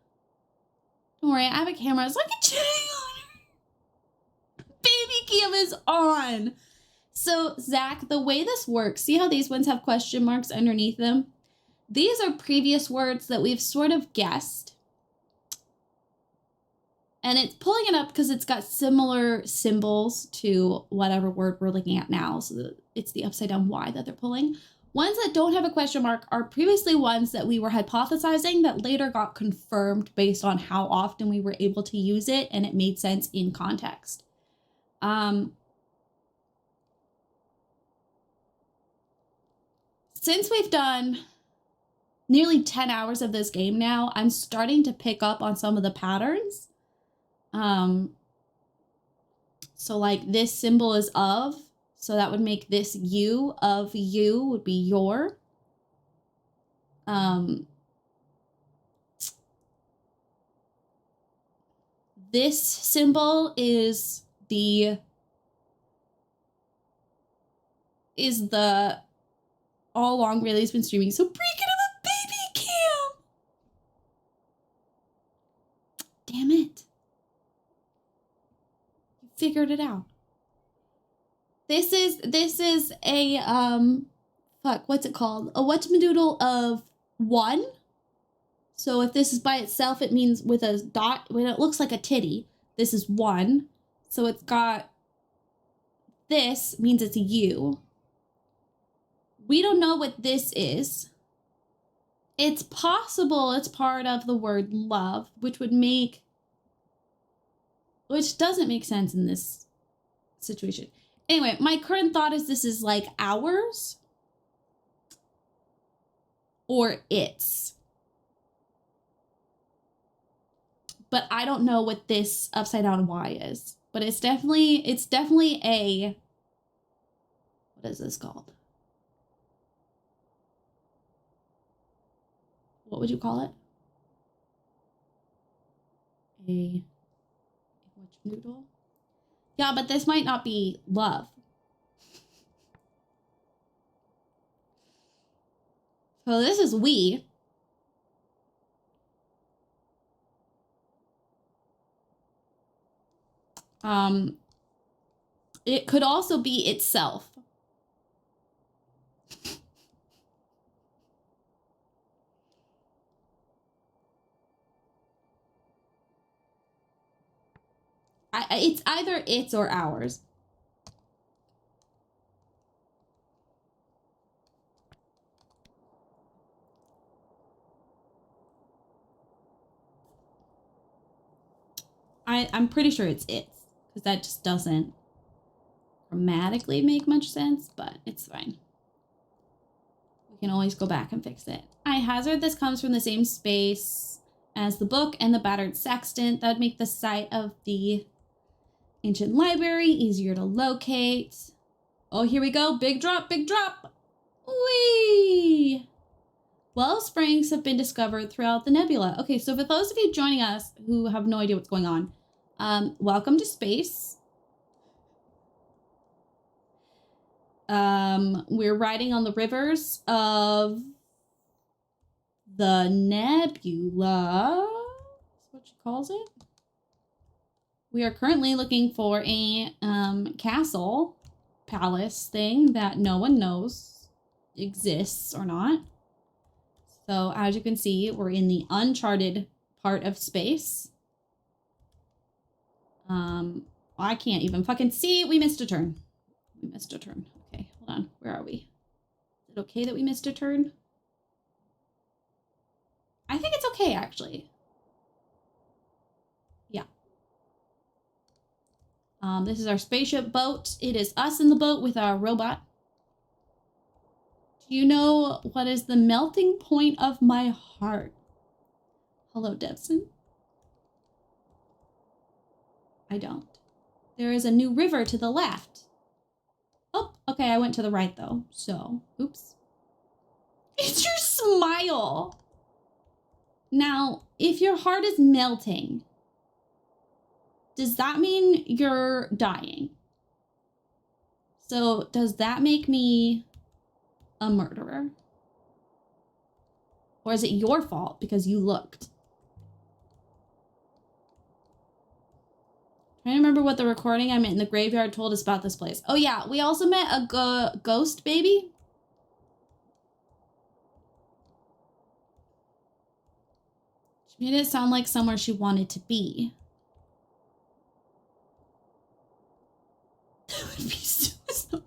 Don't worry, I have a camera so I can check on her. Baby cam is on. So, Zach, the way this works, see how these ones have question marks underneath them? These are previous words that we've sort of guessed. And it's pulling it up because it's got similar symbols to whatever word we're looking at now. So it's the upside down Y that they're pulling. Ones that don't have a question mark are previously ones that we were hypothesizing that later got confirmed based on how often we were able to use it and it made sense in context. Since we've done nearly 10 hours of this game now, I'm starting to pick up on some of the patterns. So like this symbol is of, so that would make this you, of you would be your. This symbol is the all along Rayleigh's been streaming, so Bree can have a baby cam. Damn it. You figured it out. This is a what's it called? A whatchamadoodle of 1. So if this is by itself, it means with a dot, when it looks like a titty, this is 1. So it's got this means it's a U. We don't know what this is. It's possible it's part of the word love, which doesn't make sense in this situation. Anyway, my current thought is this is like ours or its. but I don't know what this upside down Y is. But it's definitely a, what is this called? What would you call it? A noodle? Yeah, but this might not be love. So this is we. It could also be itself. It's either its or ours. I'm pretty sure it's its, because that just doesn't grammatically make much sense, but it's fine. We can always go back and fix it. I hazard this comes from the same space as the book and the battered sextant. That would make the site of the ancient library easier to locate. Oh, here we go. Big drop, big drop. Whee! Well springs have been discovered throughout the nebula. Okay, so for those of you joining us who have no idea what's going on, welcome to space. We're riding on the rivers of the nebula. That's what she calls it. We are currently looking for a castle, palace thing that no one knows exists or not. So as you can see, we're in the uncharted part of space. I can't even fucking see. We missed a turn. We missed a turn. Okay, hold on. Where are we? Is it okay that we missed a turn? I think it's okay, actually. Yeah. This is our spaceship boat. It is us in the boat with our robot. Do you know what is the melting point of my heart? Hello, Devson. I don't. There is a new river to the left. Oh, okay, I went to the right though, so, oops. It's your smile. Now, if your heart is melting, does that mean you're dying? So, does that make me a murderer? Or is it your fault because you looked? Trying to remember what the recording I met in the graveyard told us about this place. Oh yeah, we also met a ghost baby. She made it sound like somewhere she wanted to be. That would be suicide.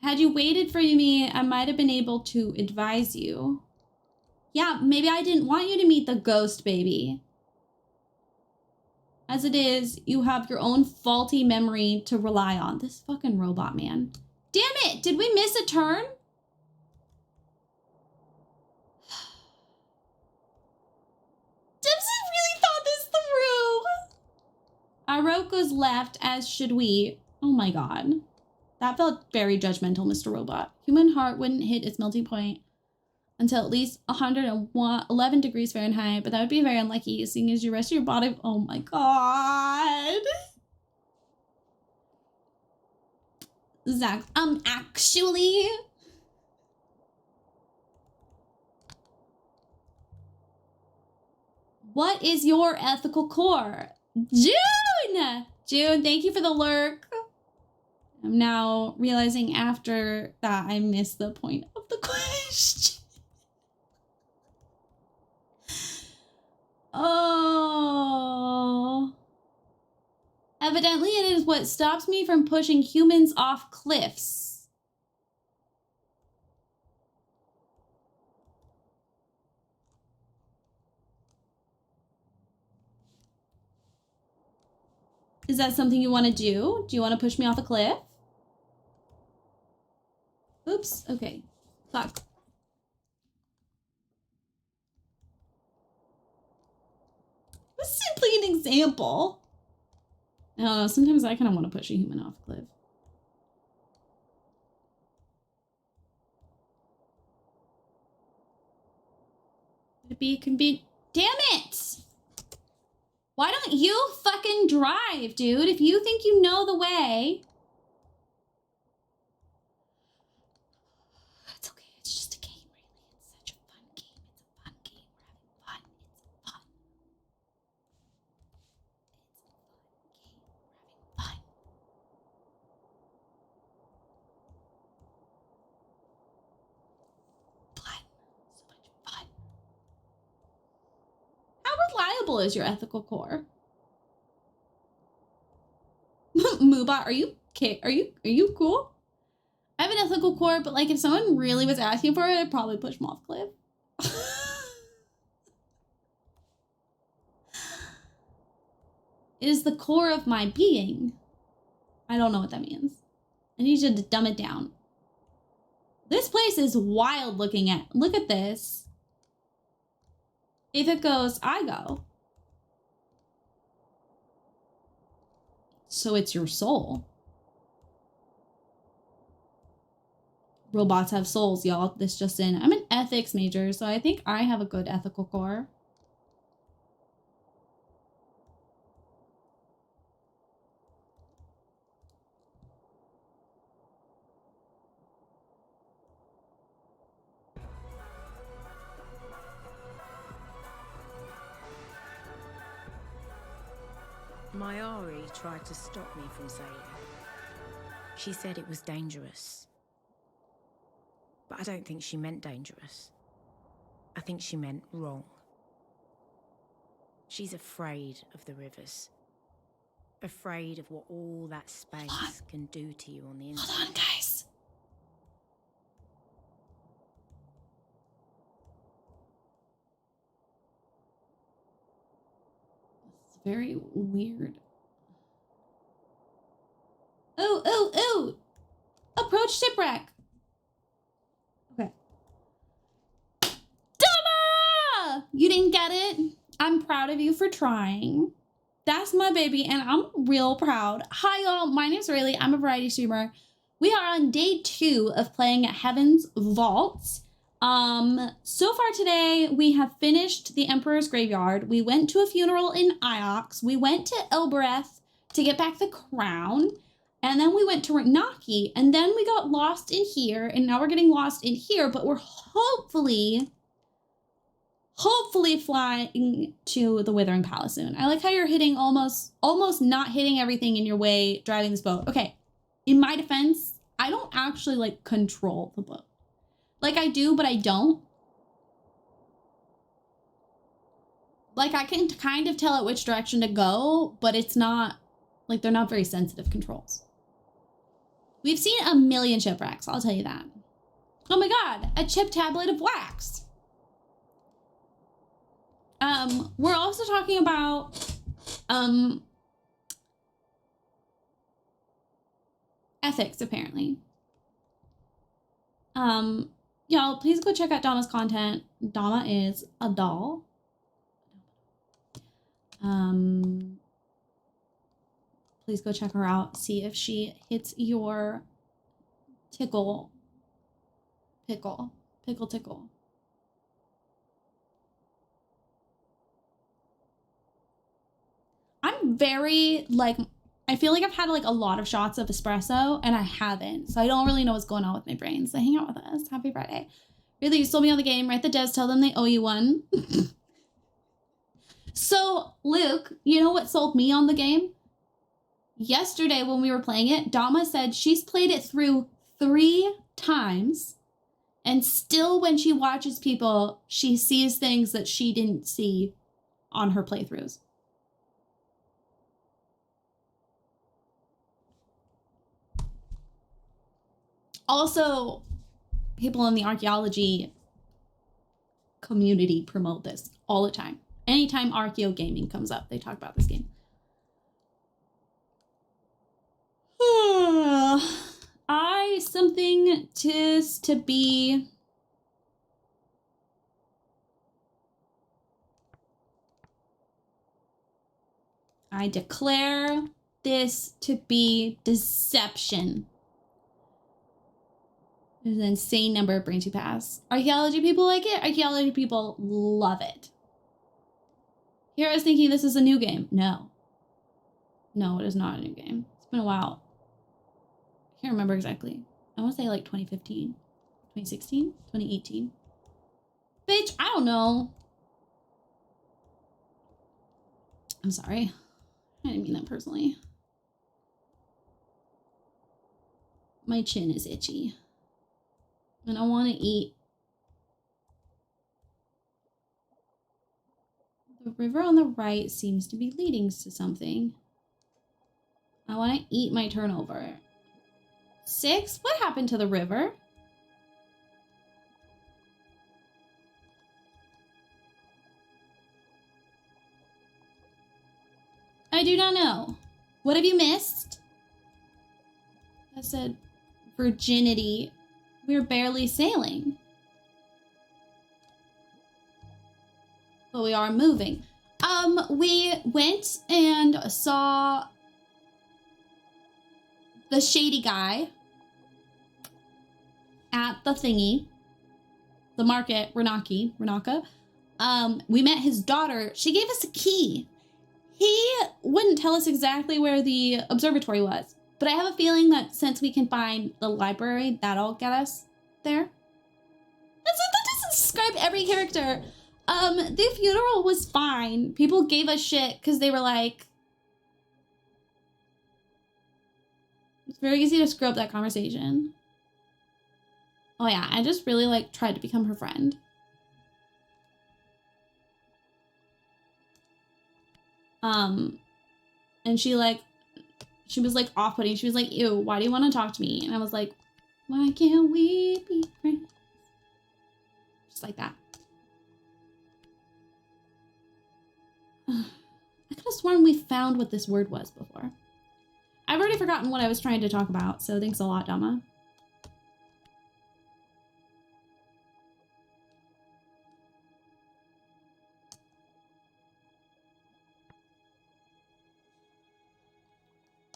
Had you waited for me, I might have been able to advise you. Yeah, maybe I didn't want you to meet the ghost baby. As it is, you have your own faulty memory to rely on. This fucking robot, man. Damn it! Did we miss a turn? Dempsey really thought this through! Aroko's left, as should we. Oh my god. That felt very judgmental, Mr. Robot. Human heart wouldn't hit its melting point until at least 111 degrees Fahrenheit, but that would be very unlucky, seeing as your rest of your body. Oh my god. Zach, actually. What is your ethical core? June! June, thank you for the lurk. I'm now realizing after that I missed the point of the question. Oh. Evidently, it is what stops me from pushing humans off cliffs. Is that something you want to do? Do you want to push me off a cliff? Oops. Okay. Fuck. is simply an example. I don't know, sometimes I kind of want to push a human off a cliff. It can be, damn it! Why don't you fucking drive, dude? If you think you know the way. It's okay, it's just a game, really. It's such a fun game. It's a fun game. We're having fun. It's fun. It's a fun game. We're having fun. Fun. So much fun. How reliable is your ethical core? Moobot, are you cool? I have an ethical core, but like if someone really was asking for it, I'd probably push them off a cliff. It is the core of my being. I don't know what that means. I need you to dumb it down. This place is wild looking at. Look at this. If it goes, I go. So it's your soul. Robots have souls, y'all. This just in. I'm an ethics major, so I think I have a good ethical core. Mayari tried to stop me from sailing. She said it was dangerous. But I don't think she meant dangerous. I think she meant wrong. She's afraid of the rivers. Afraid of what all that space can do to you on the inside. Hold on, guys. It's very weird. Oh! Approach shipwreck. Okay. Dama! You didn't get it? I'm proud of you for trying. That's my baby, and I'm real proud. Hi, y'all. My name's Rayleigh. I'm a variety streamer. We are on day 2 of playing Heaven's Vault. So far today, we have finished the Emperor's Graveyard. We went to a funeral in Iox. We went to Elbereth to get back the crown. And then we went to Rinaki. And then we got lost in here. And now we're getting lost in here. But we're hopefully flying to the Withering Palace soon. I like how you're hitting almost not hitting everything in your way driving this boat. Okay, in my defense, I don't actually like control the boat. Like I do, but I don't. Like I can kind of tell it which direction to go, but it's not, like they're not very sensitive controls. We've seen a million shipwrecks, I'll tell you that. Oh my God, a chip tablet of wax. We're also talking about, ethics, apparently. Y'all, please go check out Dama's content. Dama is a doll. Please go check her out. See if she hits your tickle. Pickle. Tickle. I'm very, like, I feel like I've had, like, a lot of shots of espresso, and I haven't. So I don't really know what's going on with my brain. So hang out with us. Happy Friday. Really, you sold me on the game. Write the devs. Tell them they owe you one. So, Luke, you know what sold me on the game? Yesterday when we were playing it, Dama said she's played it through 3 times. And still when she watches people, she sees things that she didn't see on her playthroughs. Also, people in the archaeology community promote this all the time. Anytime Archeo Gaming comes up, they talk about this game. Something tis to be. I declare this to be deception. There's an insane number of brains you pass. Archaeology people like it. Archaeology people love it. Here I was thinking this is a new game. No. No, it is not a new game. It's been a while. I can't remember exactly. I want to say like 2015, 2016, 2018. Bitch, I don't know. I'm sorry. I didn't mean that personally. My chin is itchy. And I want to eat. The river on the right seems to be leading to something. I want to eat my turnover. 6? What happened to the river? I do not know. What have you missed? I said, virginity. We're barely sailing. But we are moving. We went and saw the shady guy at the thingy, the market, Renaka. We met his daughter. She gave us a key. He wouldn't tell us exactly where the observatory was, but I have a feeling that since we can find the library, that'll get us there. That doesn't describe every character. The funeral was fine. People gave us shit because they were like, it's very easy to screw up that conversation. Oh yeah, I just really like tried to become her friend. And she was like off-putting. She was like, ew, why do you want to talk to me? And I was like, why can't we be friends? Just like that. I could have sworn we found what this word was before. I've already forgotten what I was trying to talk about, so thanks a lot, Dama.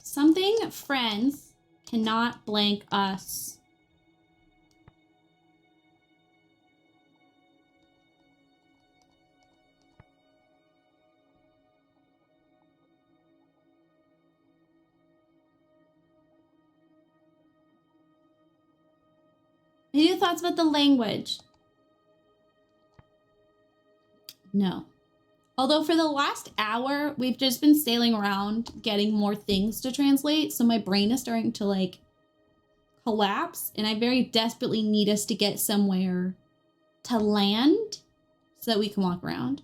Something friends cannot blank us. Any thoughts about the language? No. Although for the last hour, we've just been sailing around getting more things to translate. So my brain is starting to like collapse. And I very desperately need us to get somewhere to land so that we can walk around.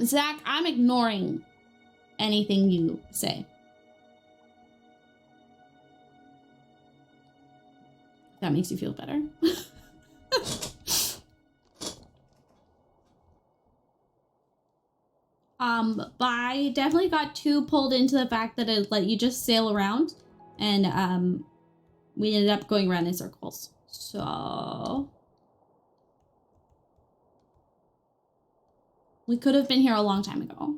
Zach, I'm ignoring anything you say. That makes you feel better. But I definitely got too pulled into the fact that it let you just sail around, and we ended up going around in circles. So we could have been here a long time ago.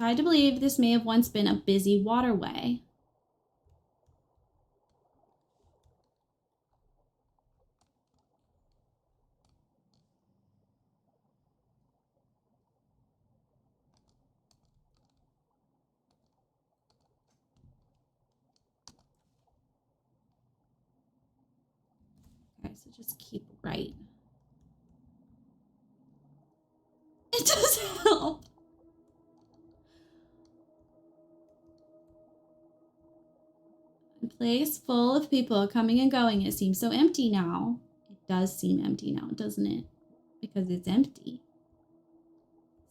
Hard to believe this may have once been a busy waterway. Okay, so just keep right. It does help. A place full of people coming and going. It seems so empty now. It does seem empty now, doesn't it? Because it's empty.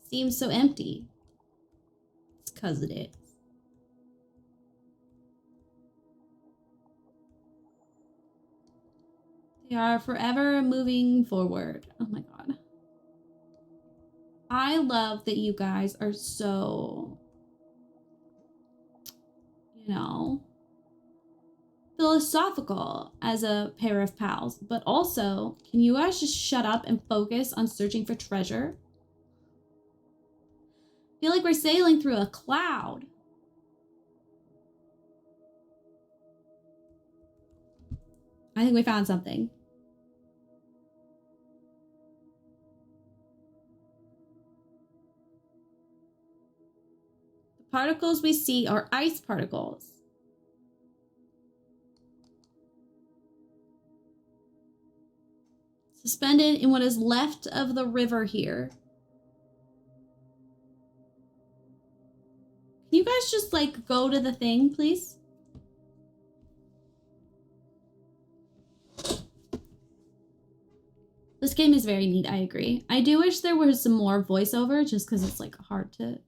Seems so empty. It's because it is. They are forever moving forward. Oh my god. I love that you guys are so, you know, philosophical as a pair of pals. But also, can you guys just shut up and focus on searching for treasure? I feel like we're sailing through a cloud. I think we found something. The particles we see are ice particles. Suspended in what is left of the river here. Can you guys just, like, go to the thing, please? This game is very neat, I agree. I do wish there was some more voiceover, just because it's, like, hard to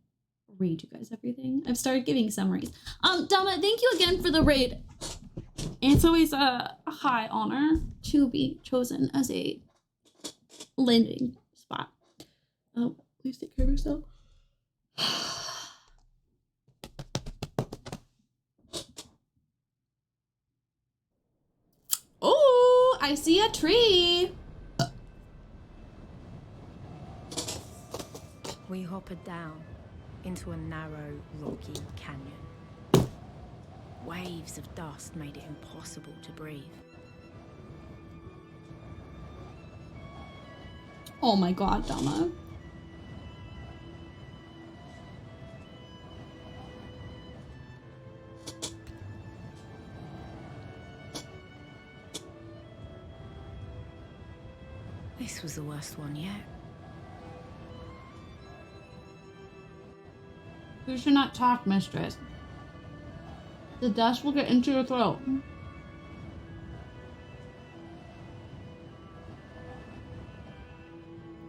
read you guys everything. I've started giving summaries. Dama, thank you again for the raid. It's always a high honor to be chosen as a landing spot. Please take care of yourself. Oh, I see a tree. We hoppered down into a narrow, rocky canyon. Waves of dust made it impossible to breathe. Oh my god, Dama. This was the worst one yet. You should not talk, mistress. The dust will get into your throat.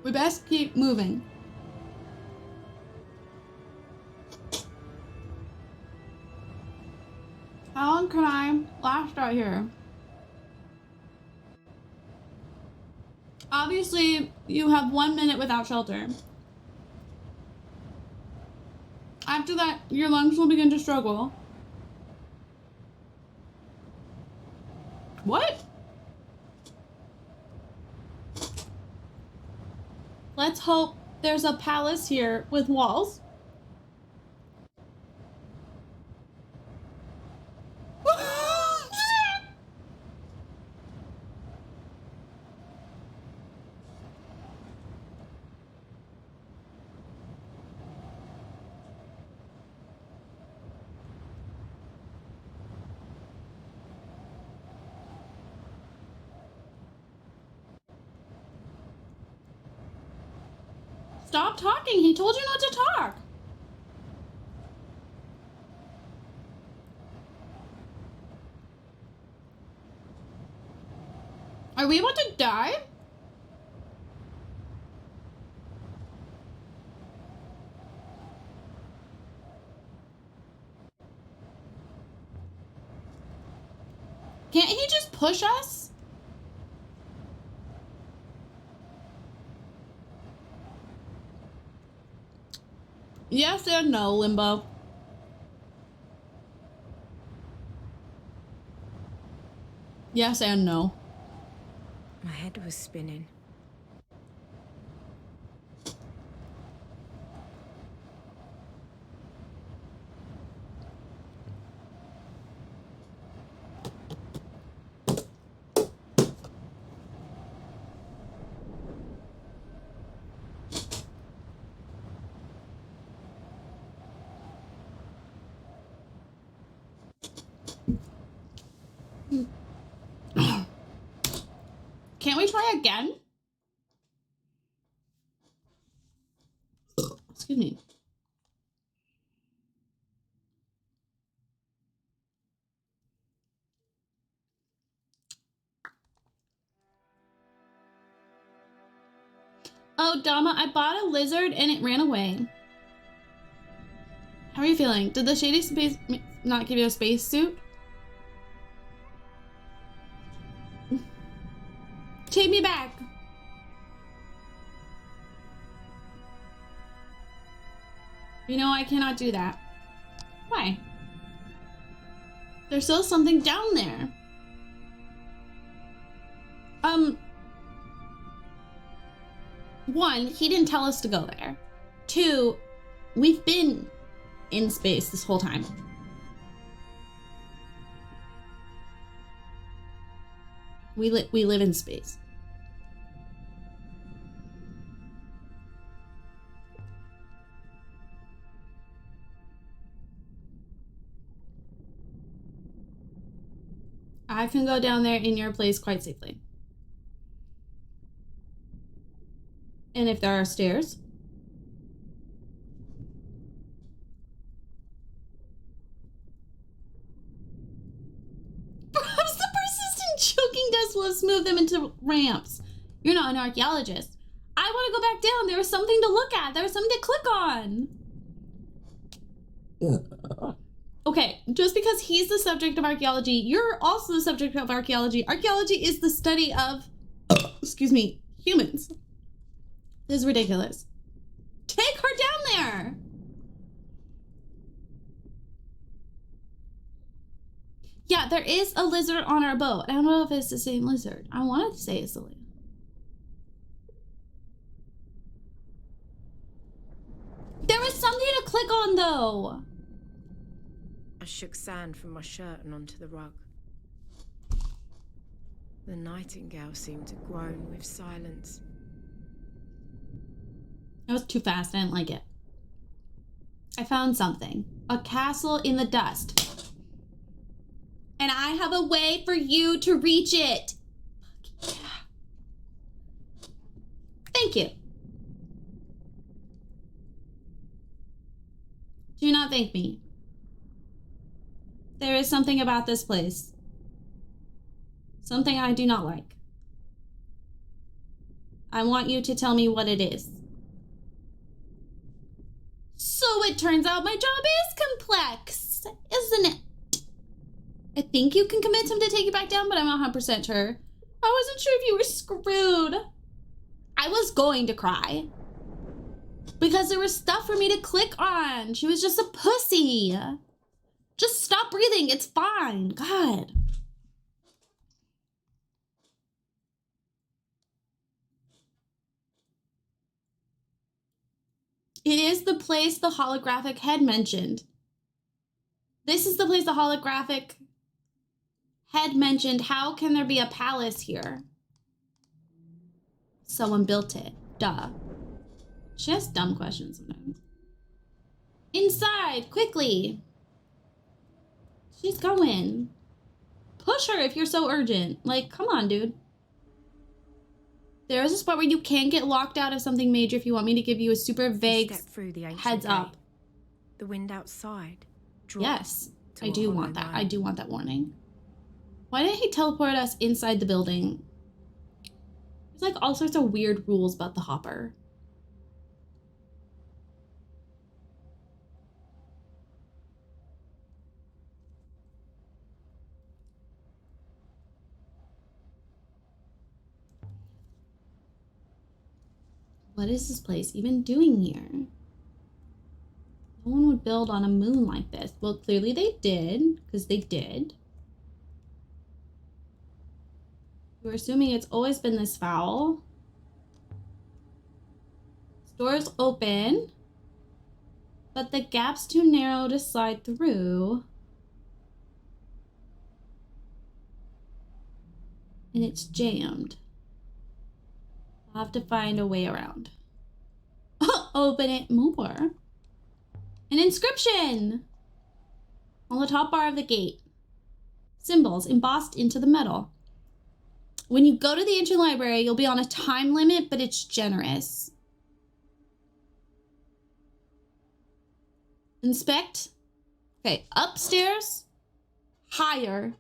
We best keep moving. How long can I last out here? Obviously, you have 1 minute without shelter. After that, your lungs will begin to struggle. What? Let's hope there's a palace here with walls. Stop talking. He told you not to talk. Are we about to die? Can't he just push us? Yes and no, Limbo. Yes and no. My head was spinning. Can't we try again? Excuse me. Oh, Dama, I bought a lizard and it ran away. How are you feeling? Did the shady space not give you a space suit? Take me back. You know, I cannot do that. Why? There's still something down there. One, he didn't tell us to go there. Two, we've been in space this whole time. We live in space. I can go down there in your place quite safely. And if there are stairs. Perhaps the persistent choking dust will have smoothed them into ramps. You're not an archaeologist. I want to go back down. There was something to look at. There was something to click on. Okay, just because he's the subject of archaeology, you're also the subject of archaeology. Archaeology is the study of, excuse me, humans. This is ridiculous. Take her down there. Yeah, there is a lizard on our boat. I don't know if it's the same lizard. I wanted to say it's the lizard. There was something to click on, though. I shook sand from my shirt and onto the rug. The nightingale seemed to groan with silence. That was too fast. I didn't like it. I found something. A castle in the dust. And I have a way for you to reach it. Fuck yeah. Thank you. Do not thank me. There is something about this place. Something I do not like. I want you to tell me what it is. So it turns out my job is complex, isn't it? I think you can convince him to take you back down, but I'm not 100% sure. I wasn't sure if you were screwed. I was going to cry. Because there was stuff for me to click on. She was just a pussy. Just stop breathing. It's fine. God. It is the place the holographic head mentioned. This is the place the holographic head mentioned. How can there be a palace here? Someone built it. Duh. She has dumb questions sometimes. Inside, quickly. She's going. Push her if you're so urgent. Like, come on, dude. There is a spot where you can get locked out of something major if you want me to give you a super vague heads up. The wind outside. Yes, I do want that. I do want that warning. Why didn't he teleport us inside the building? There's like all sorts of weird rules about the hopper. What is this place even doing here? No one would build on a moon like this. Well, clearly they did, because they did. We're assuming it's always been this foul. Doors open, but the gap's too narrow to slide through. And it's jammed. I'll have to find a way around. Open it more. An inscription on the top bar of the gate. Symbols embossed into the metal. When you go to the ancient library, you'll be on a time limit, but it's generous. Inspect. Okay, upstairs, higher,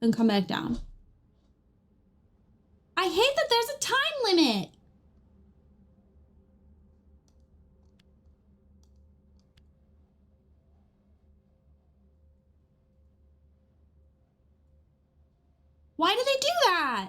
and come back down. I hate that there's a time limit. Why do they do that?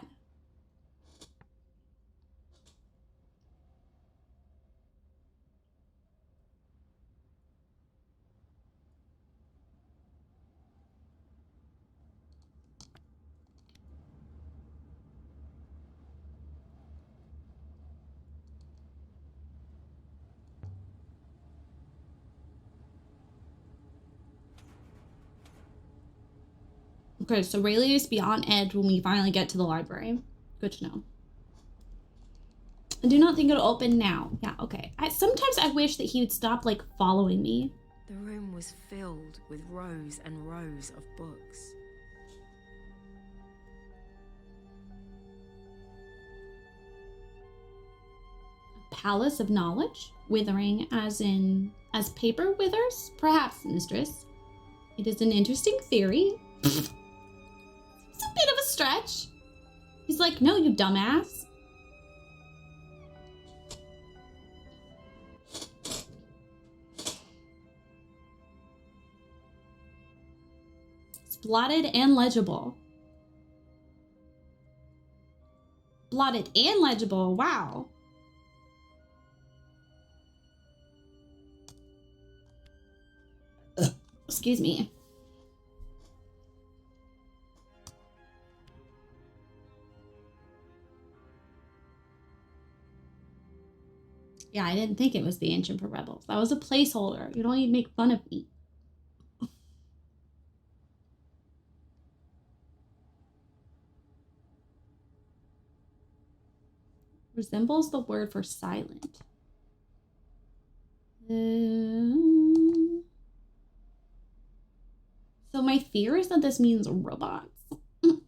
Okay, so Rayleigh used to be on edge when we finally get to the library. Good to know. I do not think it'll open now. Yeah, okay. Sometimes I wish that he would stop, like, following me. The room was filled with rows and rows of books. Palace of knowledge? Withering as paper withers? Perhaps, mistress. It is an interesting theory. It's a bit of a stretch. He's like, no, you dumbass. It's blotted and legible. Blotted and legible, wow. Excuse me. Yeah, I didn't think it was the Ancient for Rebels. That was a placeholder. You don't need to make fun of me. Resembles the word for silent. So my fear is that this means robots. Oh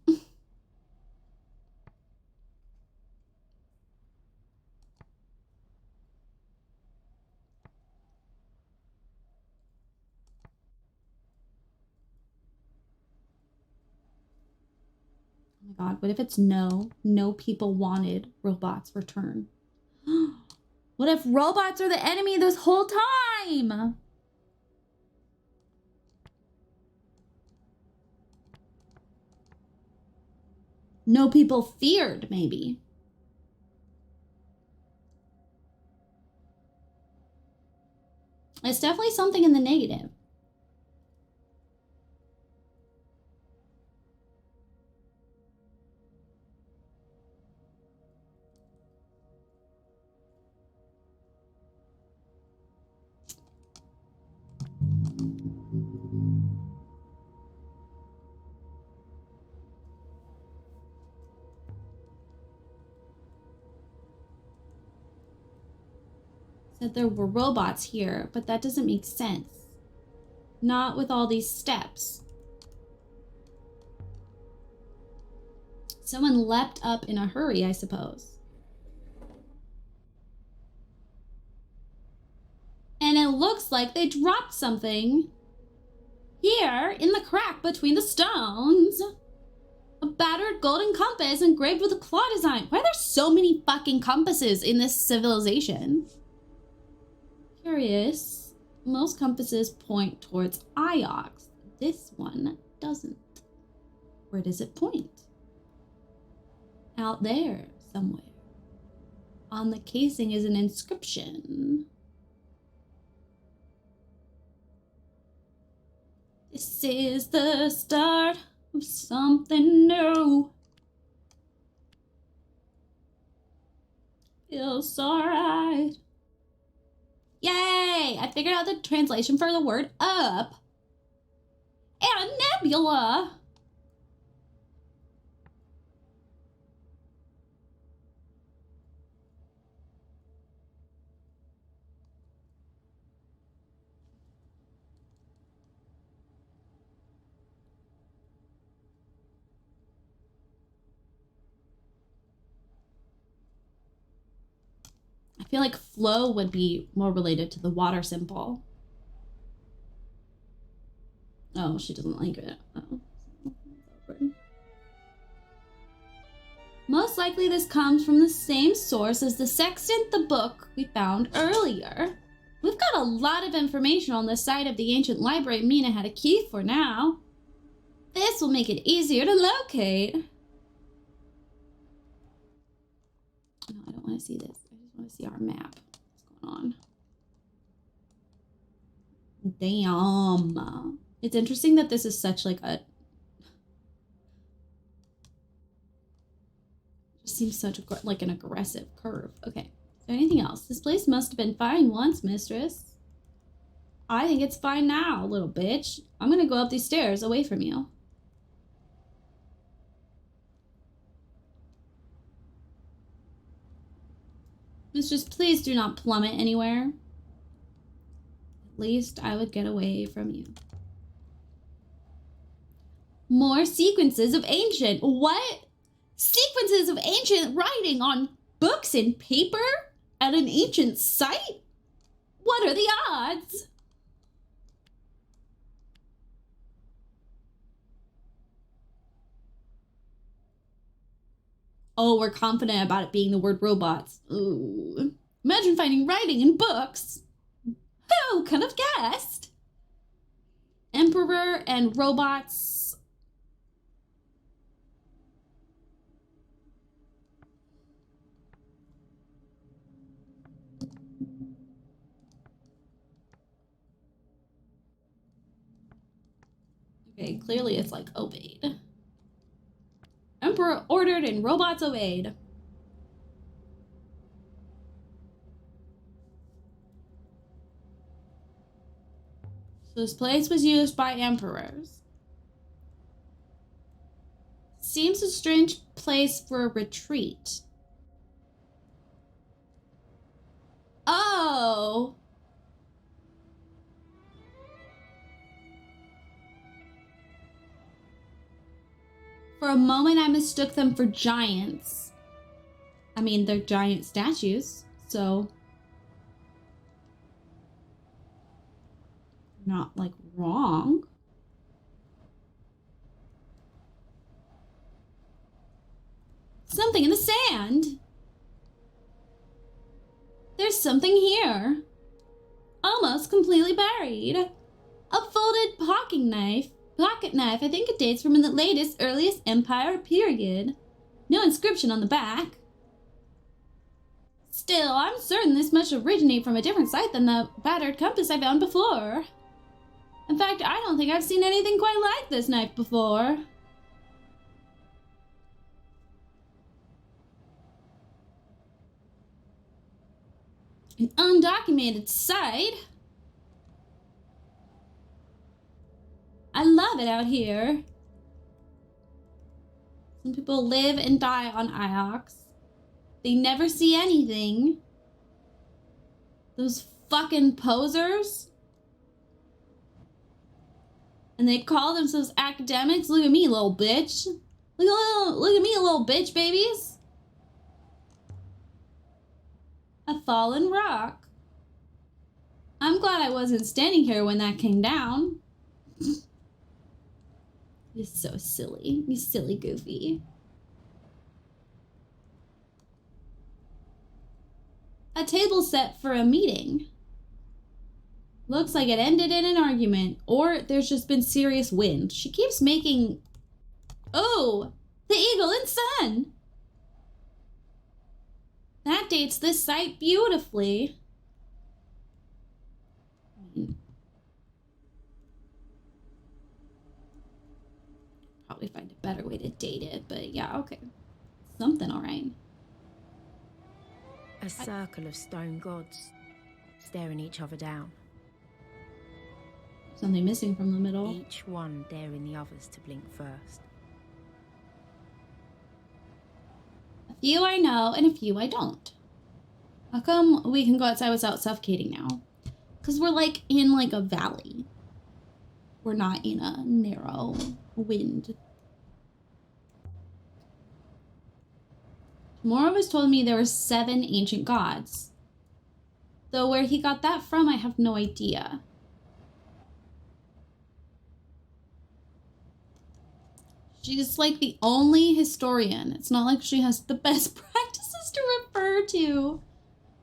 my god, what if it's no? No people wanted robots return. What if robots are the enemy this whole time? No people feared, maybe. It's definitely something in the negative. Said there were robots here, but that doesn't make sense. Not with all these steps. Someone leapt up in a hurry, I suppose. And it looks like they dropped something here in the crack between the stones. A battered golden compass engraved with a claw design. Why are there so many fucking compasses in this civilization? Curious. Most compasses point towards Iox. This one doesn't. Where does it point? Out there somewhere. On the casing is an inscription. This is the start of something new. Feels alright. Yay! I figured out the translation for the word up. And a nebula. feel like flow would be more related to the water symbol. Oh, she doesn't like it. Oh. Most likely this comes from the same source as the sextant, the book we found earlier. We've got a lot of information on the site of the ancient library Mina had a key for now. This will make it easier to locate. No, I don't want to see this. I just want to see our map. What's going on? Damn. It's interesting that this is such like a... Just seems such like an aggressive curve. Okay. Is there anything else? This place must have been fine once, mistress. I think it's fine now, little bitch. I'm gonna go up these stairs away from you. Mistress, please do not plummet anywhere. At least I would get away from you. More sequences of ancient... What? Sequences of ancient writing on books and paper? At an ancient site? What are the odds? Oh, we're confident about it being the word robots. Ooh. Imagine finding writing in books. Who could have guessed? Emperor and robots. Okay, clearly it's like obeyed. Emperor ordered and robots obeyed. So this place was used by emperors. Seems a strange place for a retreat. Oh! For a moment, I mistook them for giants. I mean, they're giant statues, so... Not, like, wrong. Something in the sand! There's something here. Almost completely buried. A folded pocket knife. I think it dates from the latest, earliest empire period. No inscription on the back. Still, I'm certain this must originate from a different site than the battered compass I found before. In fact, I don't think I've seen anything quite like this knife before. An undocumented site? I love it out here. Some people live and die on Iox. They never see anything. Those fucking posers. And they call themselves academics. Look at me, little bitch. Look at me, little bitch babies. A fallen rock. I'm glad I wasn't standing here when that came down. You're so silly. You silly goofy. A table set for a meeting. Looks like it ended in an argument, or there's just been serious wind. She keeps making... Oh! The eagle and sun! That dates this site beautifully. Probably find a better way to date it, but yeah, okay. Something alright. A circle of stone gods, staring each other down. Something missing from the middle. Each one daring the others to blink first. A few I know, and a few I don't. How come we can go outside without suffocating now? Because we're like in like a valley. We're not in a narrow wind. Morovus told me there were 7 ancient gods. Though where he got that from, I have no idea. She's like the only historian. It's not like she has the best practices to refer to.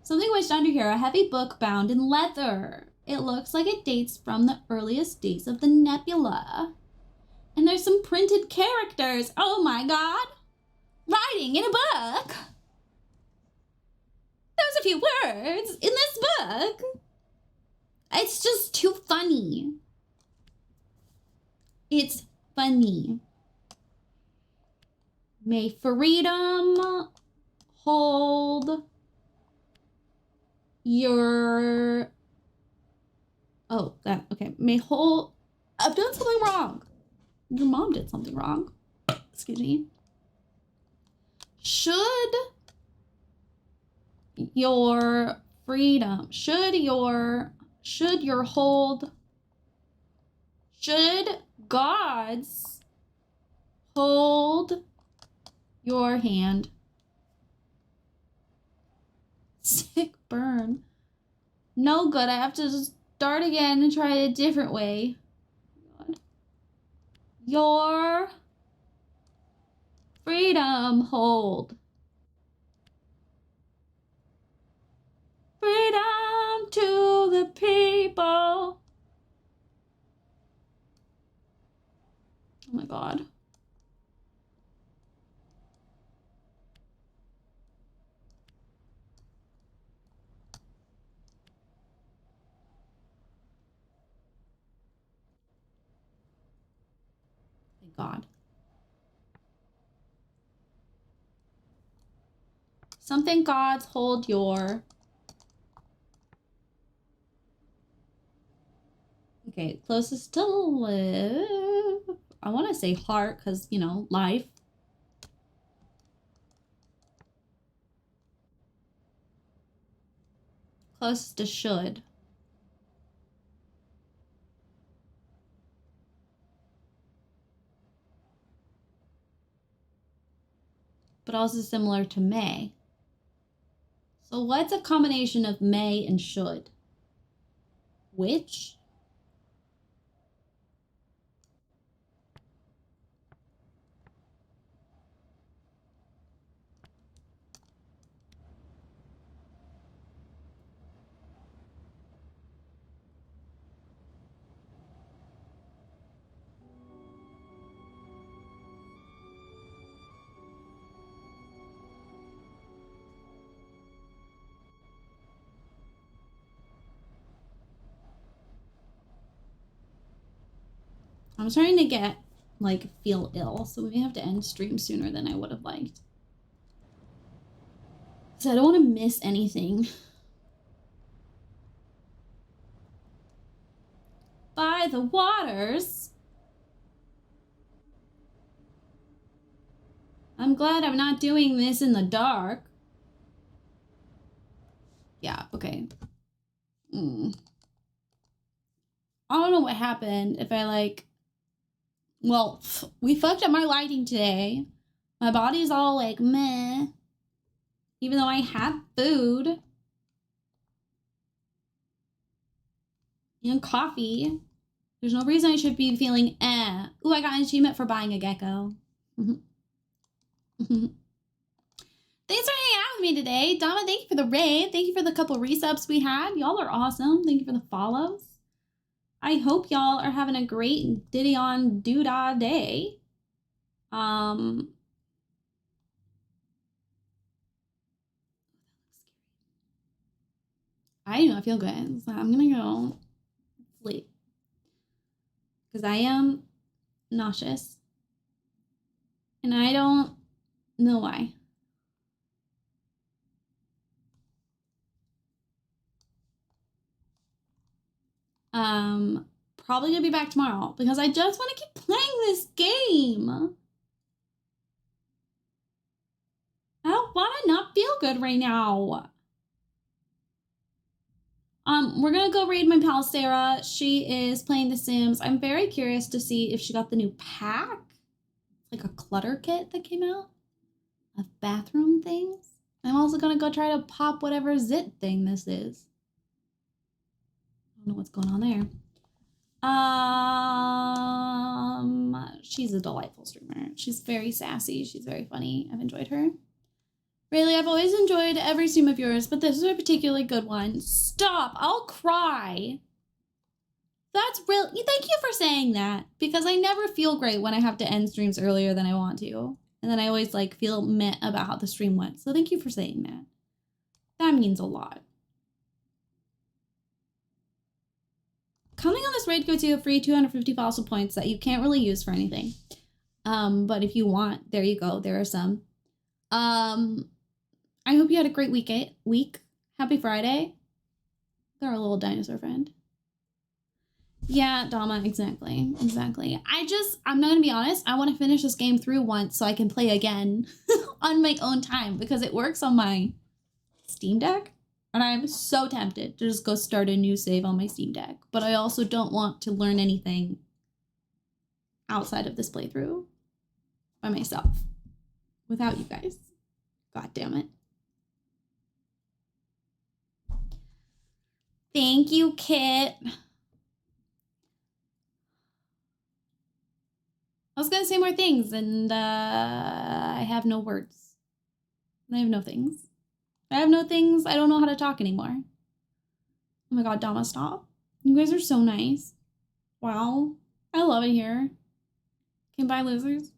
Something wedged under here, a heavy book bound in leather. It looks like it dates from the earliest days of the nebula. And there's some printed characters. Oh my god. Writing in a book. There's a few words in this book. It's just too funny. It's funny. May freedom hold your... Oh, that, okay. May hold... I've done something wrong. Your mom did something wrong. Excuse me. Should your freedom, should gods hold your hand. Sick burn. No good. I have to start again and try it a different way. God. Your freedom hold. Freedom to the people. Oh my god. Thank God. Something gods hold your... Okay, closest to live. I want to say heart because, you know, life. Closest to should. But also similar to may. So what's a combination of may and should? Which? I'm starting to get, like, feel ill, so we may have to end stream sooner than I would have liked. Because I don't want to miss anything. By the waters. I'm glad I'm not doing this in the dark. Yeah, okay. I don't know what happened. If I, like... Well, we fucked up my lighting today. My body's all, like, meh. Even though I had food. And coffee. There's no reason I should be feeling eh. Ooh, I got an achievement for buying a gecko. Thanks for hanging out with me today. Dama, thank you for the raid. Thank you for the couple resubs we had. Y'all are awesome. Thank you for the follows. I hope y'all are having a great Diddy on Doodah day. I do not feel good, so I'm gonna go sleep. Because I am nauseous. And I don't know why. Probably gonna be back tomorrow because I just want to keep playing this game. I don't want to not feel good right now. We're gonna go raid my pal Sarah. She is playing The Sims. I'm very curious to see if she got the new pack. Like a clutter kit that came out of bathroom things. I'm also gonna go try to pop whatever zit thing this is. don't know what's going on there. She's a delightful streamer. She's very sassy. She's very funny. I've enjoyed her. Really, I've always enjoyed every stream of yours, but this is a particularly good one. Stop! I'll cry. That's real. Thank you for saying that, because I never feel great when I have to end streams earlier than I want to. And then I always like feel meh about how the stream went. So thank you for saying that. That means a lot. Coming on this raid gives you a free 250 fossil points that you can't really use for anything. But if you want, there you go. There are some. I hope you had a great week. Happy Friday. They're a little dinosaur friend. Yeah, Dama, exactly. I'm not gonna be honest. I want to finish this game through once so I can play again on my own time because it works on my Steam Deck. And I'm so tempted to just go start a new save on my Steam Deck. But I also don't want to learn anything outside of this playthrough by myself without you guys. God damn it. Thank you, Kit. I was gonna say more things, and I have no words. I have no things. I don't know how to talk anymore. Oh my god, Dama, stop. You guys are so nice. Wow. I love it here. Okay, bye, losers.